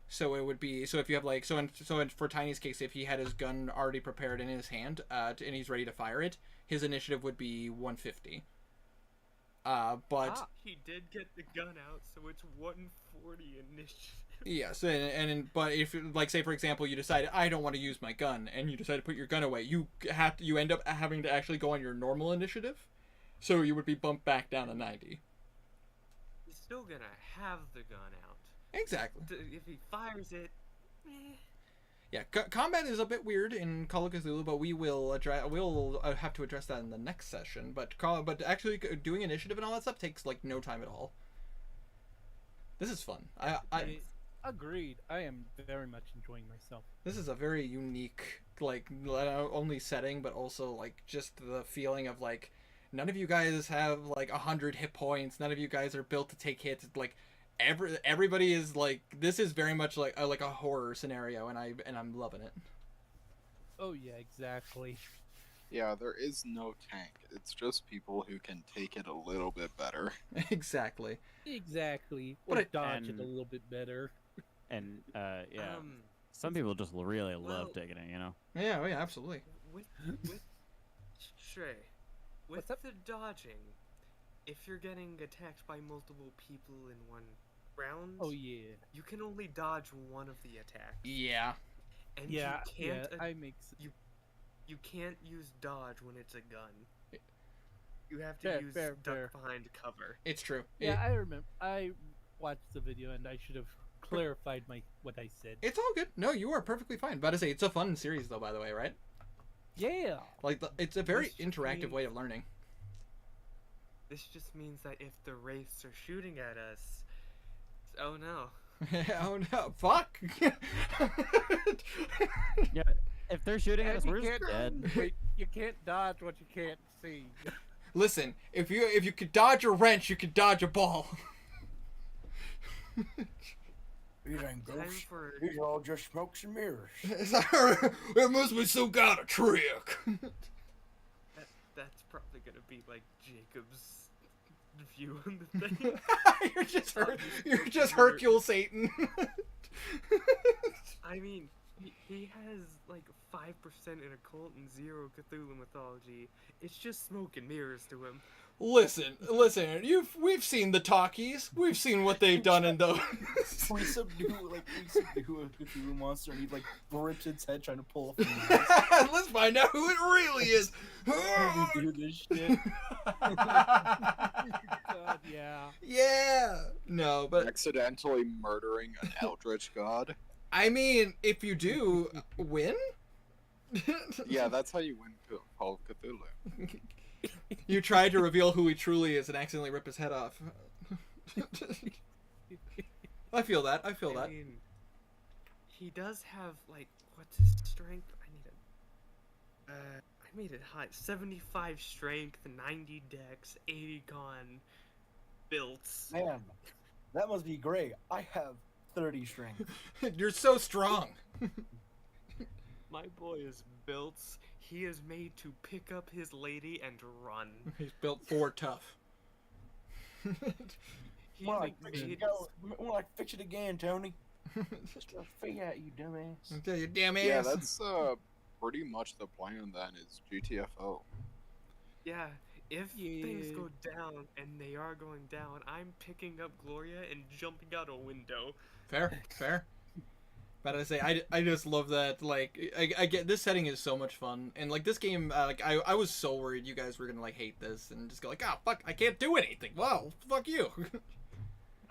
So it would be if you have like for Tiny's case, if he had his gun already prepared in his hand and he's ready to fire it, his initiative would be 150. But He did get the gun out, so it's 140 initiative. yes, but if like say for example you decide I don't want to use my gun and you decide to put your gun away, you end up having to actually go on your normal initiative, so you would be bumped back down to 90. He's still gonna have the gun out. Exactly. If he fires it, Yeah, combat is a bit weird in Call of Cthulhu, but we'll have to address that in the next session. But actually doing initiative and all that stuff takes like no time at all. This is fun. I Agreed. I am very much enjoying myself. This is a very unique, like, not only setting, but also, like, just the feeling of, like, none of you guys have, like, 100 hit points. None of you guys are built to take hits. Like, everybody is, like, this is very much like a horror scenario, and I'm loving it. Oh yeah, exactly. Yeah, there is no tank. It's just people who can take it a little bit better. Exactly. Exactly. But Or dodge it a little bit better. And yeah, some people just really love taking it, you know. Yeah, oh yeah, absolutely. with Shrey, with What's up? the dodging, if you're getting attacked by multiple people in one round, Oh yeah. you can only dodge one of the attacks. Yeah. And Yeah. you can't Yeah. you can't use dodge when it's a gun. You have to Fair, use fair, duck fair. behind cover. It's true. Yeah, I remember. I watched the video and I should have clarified what I said. It's all good. No, you are perfectly fine. About to say, it's a fun series, though, by the way, right? Yeah. Like, it's a very This interactive means- way of learning. This just means that if the wraiths are shooting at us, oh no. Oh no, fuck! Yeah, if they're shooting at us, And we're you just can't- dead. Wait, you can't dodge what you can't see. Listen, if you could dodge a wrench, you could dodge a ball. These ain't Time ghosts. for These are all just smokes and mirrors. It must be some kind of trick. that's probably gonna be like Jacob's view on the thing. you're just Hercule Satan. I mean, he has like 5% in occult and 0 Cthulhu mythology. It's just smoke and mirrors to him. Listen, we've seen the talkies. We've seen what they've done in those. We subdue a Cthulhu monster and he like rips its head trying to pull off the mask. Let's find out who it really is. We do this shit. God, yeah. Yeah. No, but Accidentally murdering an eldritch god. I mean, if you do win, Yeah, that's how you win Call of Cthulhu. you try to reveal who he truly is and accidentally rip his head off. I feel that. I feel that. mean, he does have like, what's his strength? I made it high. 75 strength, 90 dex, 80 con, built. Man, that must be great. I have 30 strength. You're so strong. My boy is built. He is made to pick up his lady and run. He's built for tough. He More like, made- more like fix it again, Tony. Just a figure out, you dumbass. Tell you damn ass. Yeah, that's pretty much the plan then, is GTFO. Yeah, if things Yeah. go down, and they are going down, I'm picking up Gloria and jumping out a window. Fair. But I say, I just love that. Like, I get this setting is so much fun, and like this game, like I was so worried you guys were gonna like hate this and just go like, ah, fuck, I can't do anything. Wow, fuck you.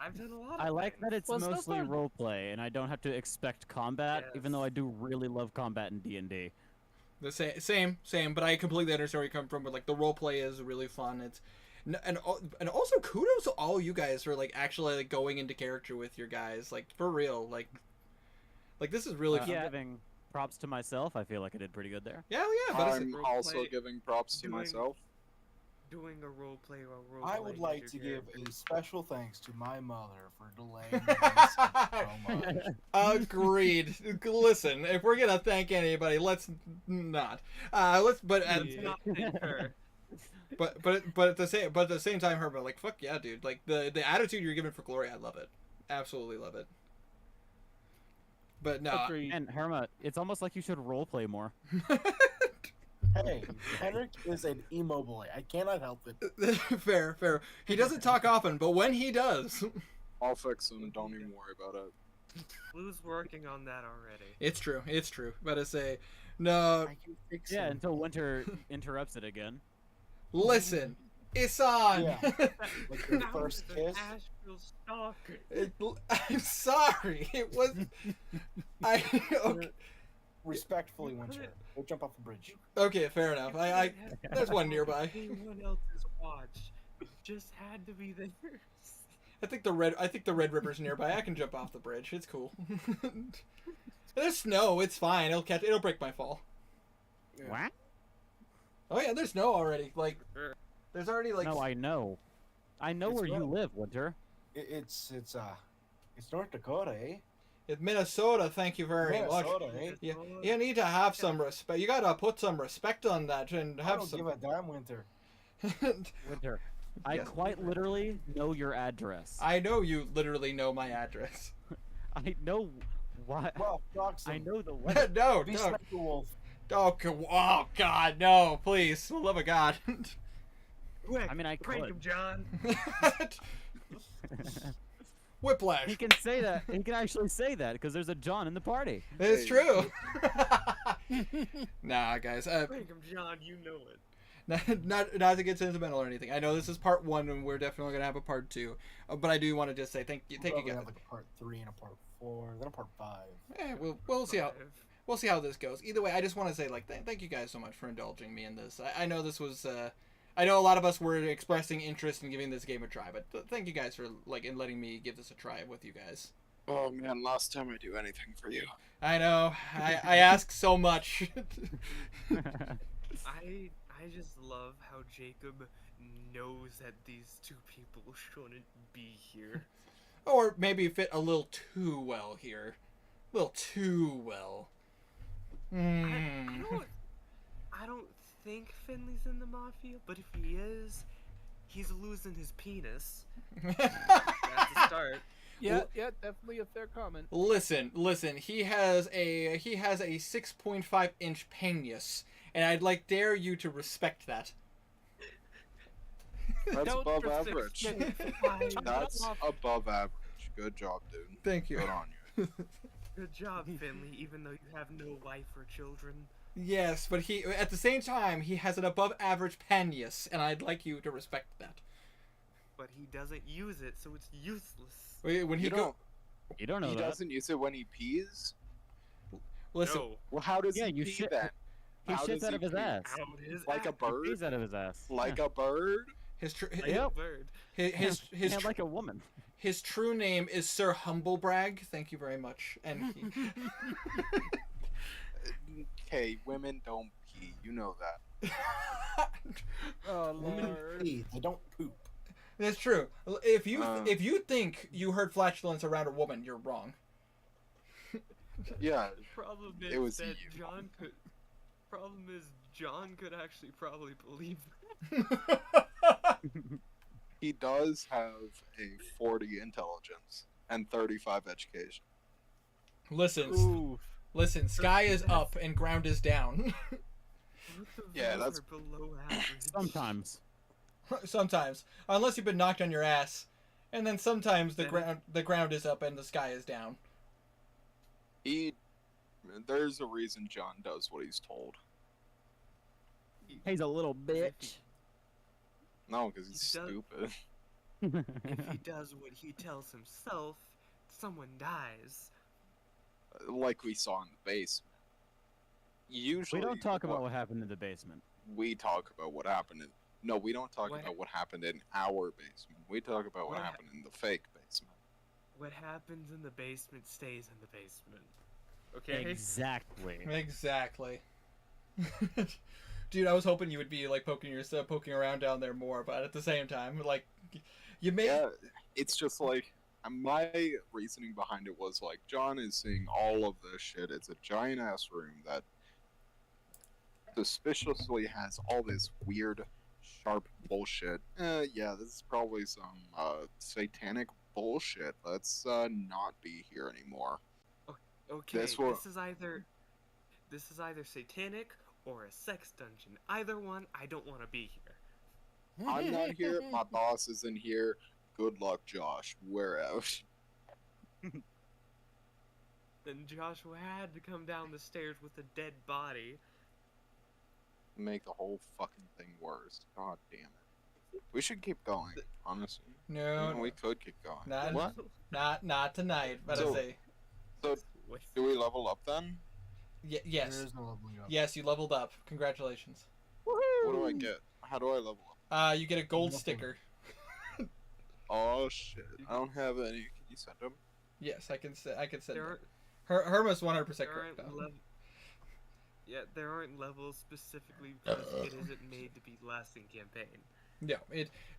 I've done a lot. I of like that things. it's Well, so mostly far- roleplay, and I don't have to expect combat, even though I Yes. do really love combat in D&D. The same, but I completely understand where you come from. But like the role play is really fun. And also kudos to all you guys for like actually like going into character with your guys, like for real, like this is really I'm fun. giving props to myself. I feel like I did pretty good there. Yeah, but it's, I'm role also play, giving props to doing- myself. Doing a role play while role I would like to give a special thanks to my mother for delaying this so much. agreed. Listen, if we're gonna thank anybody, let's not. But not thank her. but at the same time, Herbert, like fuck yeah, dude. Like the attitude you're giving for Glory, I love it. Absolutely love it. But no. Agreed. And Herma, it's almost like you should roleplay more. Hey, Henrik is an immobile. I cannot help it. Fair. He doesn't talk often, but when he does, I'll fix them. Don't even worry about it. Blue's working on that already. it's true. But I say, no. I can fix Yeah, him. until Winter interrupts it again. Listen, it's on. Yeah. Like your That first was an kiss. astral stalker. I'm sorry. It was. Okay. Respectfully, Winter. We'll jump off the bridge. Okay, fair enough. There's one nearby. Anyone else's watch just had to be theirs. I think the Red River's nearby. I can jump off the bridge. It's cool. There's snow. It's fine. It'll break my fall. Yeah. What? Oh yeah, there's snow already. Like, there's already like. No, I know. I know It's where you not- live, Winter. It's North Dakota, eh? It's Minnesota. Thank you very much. Minnesota, eh? Yeah, you need to have some respect. You gotta put some respect on that and I have don't some. give a damn, Winter. Winter. I Yes. quite literally know your address. I know you literally know my address. I know why. Well, dox I him. know the way. No, Be no. Sniper Wolf. Oh, oh God, no! Please, for the love of God. Quick, I mean, I prank could. him, John. Whiplash. He can say that. He can actually say that because there's a John in the party. It's true. Nah, guys. Prank him, John. You know it. Not to get sentimental or anything. I know this is part 1, and we're definitely gonna have a part 2. But I do want to just say thank you Probably guys. have like a part 3 and a part 4, then a part 5. We'll see how this goes. Either way, I just want to say like thank you guys so much for indulging me in this. I know this was. I know a lot of us were expressing interest in giving this game a try, but thank you guys for in letting me give this a try with you guys. Oh man, last time I do anything for you. I know. I ask so much. I just love how Jacob knows that these two people shouldn't be here. Or maybe fit a little too well here. A little too well. I don't think Finley's in the mafia, but if he is, he's losing his penis. That's a start. Yeah, definitely a fair comment. Listen. He has a 6.5 inch penis, and I'd dare you to respect that. That's Don't above persist. average. That's above average. Good job, dude. Thank you. Good on you. Good job, Finley, even though you have no wife or children. Yes, but he at the same time he has an above average penis, and I'd like you to respect that. But he doesn't use it, so it's useless. When he You don't. You don't know He that. doesn't use it when he pees. listen. No. Well, how does Yeah, he you pee shit- then? He How shits does out he of his pee? ass. Out his Like a ass. He bird? pees out of his ass. Like yeah. a bird? His true Like Yep. a bird. his Yeah, like a woman. his true name is Sir Humblebrag. Thank you very much. And he, Okay, women don't pee. You know that. Oh Women lord. pee, they don't poop. That's true. If you Um, if you think you heard flatulence around a woman, you're wrong. Yeah. The problem It is was that you. John could. Problem is John could actually probably believe. He does have a 40 intelligence and 35 education. Listen, Ooh. listen. Sky is up and ground is down. Both of Yeah, those that's- are below average. Sometimes. Sometimes, unless you've been knocked on your ass, and then sometimes the Then ground is up and the sky is down. There's a reason John does what he's told. He's a little bitch. No, because he's He does- stupid. if he does what he tells himself, someone dies. Like we saw in the basement. Usually, We don't talk about what happened in the basement. we talk about what happened in. No, we don't talk What- about what happened in our basement. We talk about what What happened in the fake basement. What happens in the basement stays in the basement. Okay? Exactly. Exactly. Dude, I was hoping you would be like poking around down there more, but at the same time, like, you made. Yeah, it's just like my reasoning behind it was like John is seeing all of this shit. It's a giant ass room that suspiciously has all this weird, sharp bullshit. Yeah, this is probably some satanic bullshit. Let's not be here anymore. Okay, This will- this is either satanic or a sex dungeon. Either one, I don't want to be here. I'm not here. My boss isn't here. Good luck, Josh. We're out. Then Joshua had to come down the stairs with a dead body. Make the whole fucking thing worse. God damn it. We should keep going, honestly. No, We could keep going. Not- What? not tonight. But So- I say, So, Wait, do we level up then? yes, There is no leveling up. yes, you leveled up. Congratulations. What do I get? How do I level up? You get a gold Nothing. sticker. Oh shit. I don't have any. Can you send them? Yes, I can send. there Her Herma's 100% there correct. aren't though. yeah, there aren't levels specifically because it isn't made to be lasting campaign. No,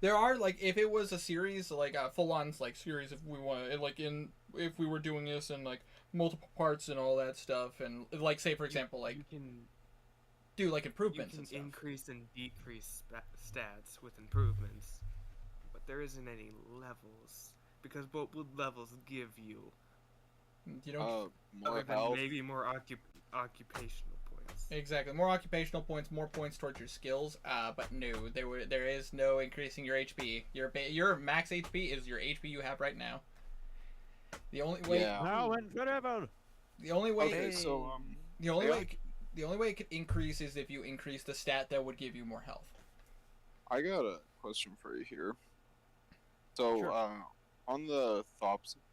there are like if it was a series like a full on like series if we want like if we were doing this in like multiple parts and all that stuff and like say for example like you can do like improvements and stuff. increase and decrease stats with improvements, but there isn't any levels because what would levels give you? You know More Other than health. maybe more occupational points. exactly more occupational points, more points towards your skills. But no, there is no increasing your HP. Your max HP is your HP you have right now. The only way Yeah. Now and forever. the only way Okay, so the only I way got- the only way it could increase is if you increase the stat that would give you more health. I got a question for you here. So, Sure. on the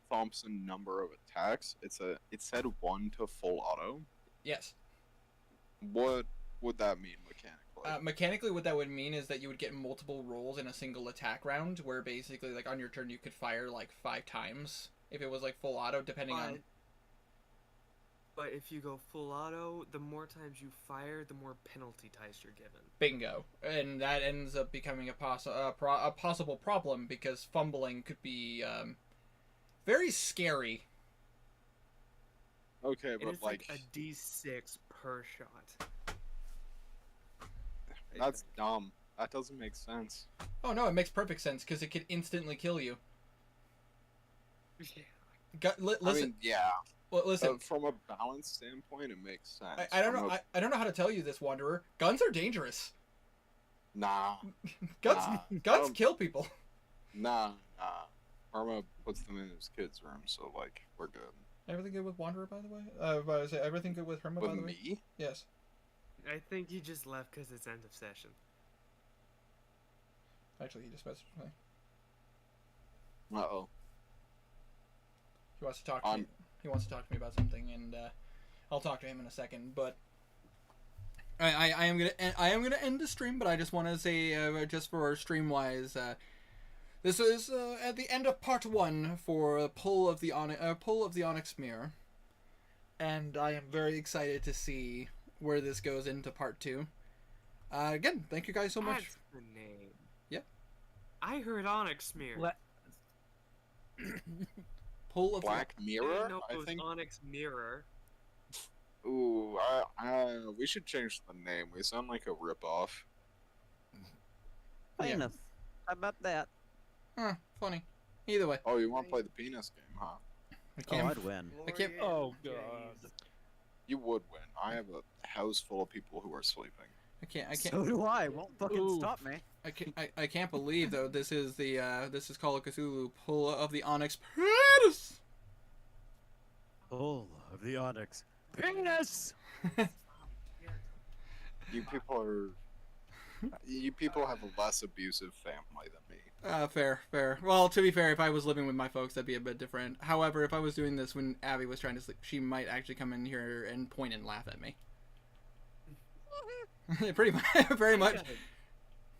Thompson number of attacks, it said 1 to full auto. Yes. What would that mean mechanically? Mechanically, what that would mean is that you would get multiple rolls in a single attack round, where basically, like, on your turn, you could fire, like, 5 times, if it was, like, full auto, depending on... But if you go full auto, the more times you fire, the more penalty dice you're given. Bingo. And that ends up becoming a possible problem, because fumbling could be, very scary. Okay, It but is like a D6 per shot. I that's think. dumb. That doesn't make sense. Oh, no, it makes perfect sense, because it could instantly kill you. Yeah. Listen, I mean, yeah. listen. From a balance standpoint, it makes sense. I don't From know. a- I don't know how to tell you this, Wanderer. Guns are dangerous. Nah, Guns Nah. kill people. nah. Irma puts them in his kid's room, so like we're good. Everything good with Wanderer, by the way? Is everything good with Herma, by With the way? me? Yes. I think he just left because it's end of session. Actually, he just messaged me. Uh oh. He wants to talk to me. He wants to talk to me about something, and I'll talk to him in a second. But I am gonna end the stream. But I just want to say, just for stream wise, this is at the end of part 1 for pull of the Onyx mirror, and I am very excited to see where this goes into part 2. Again, thank you guys so much. That's the name. Yep. I heard Onyx Smear. Let- Pull of Black I Mirror? didn't know it I was think. Onyx Mirror. Ooh, we should change the name. We sound like a ripoff. Yeah. Enough. How about that? Huh, funny. Either way, Oh, you want to play the penis game, huh? I Oh, can't. I'd win. I can't- Oh, Jeez. God. You would win. I have a house full of people who are sleeping. I can't. So do I. Won't fucking Ooh. stop me. I can't believe though this is Call of Cthulhu pull of the Onyx penis. Pull of the Onyx. Penis! You people are You people have a less abusive family than me. Fair. Well, to be fair, if I was living with my folks, that'd be a bit different. However, if I was doing this when Abby was trying to sleep, she might actually come in here and point and laugh at me. Pretty much, very much.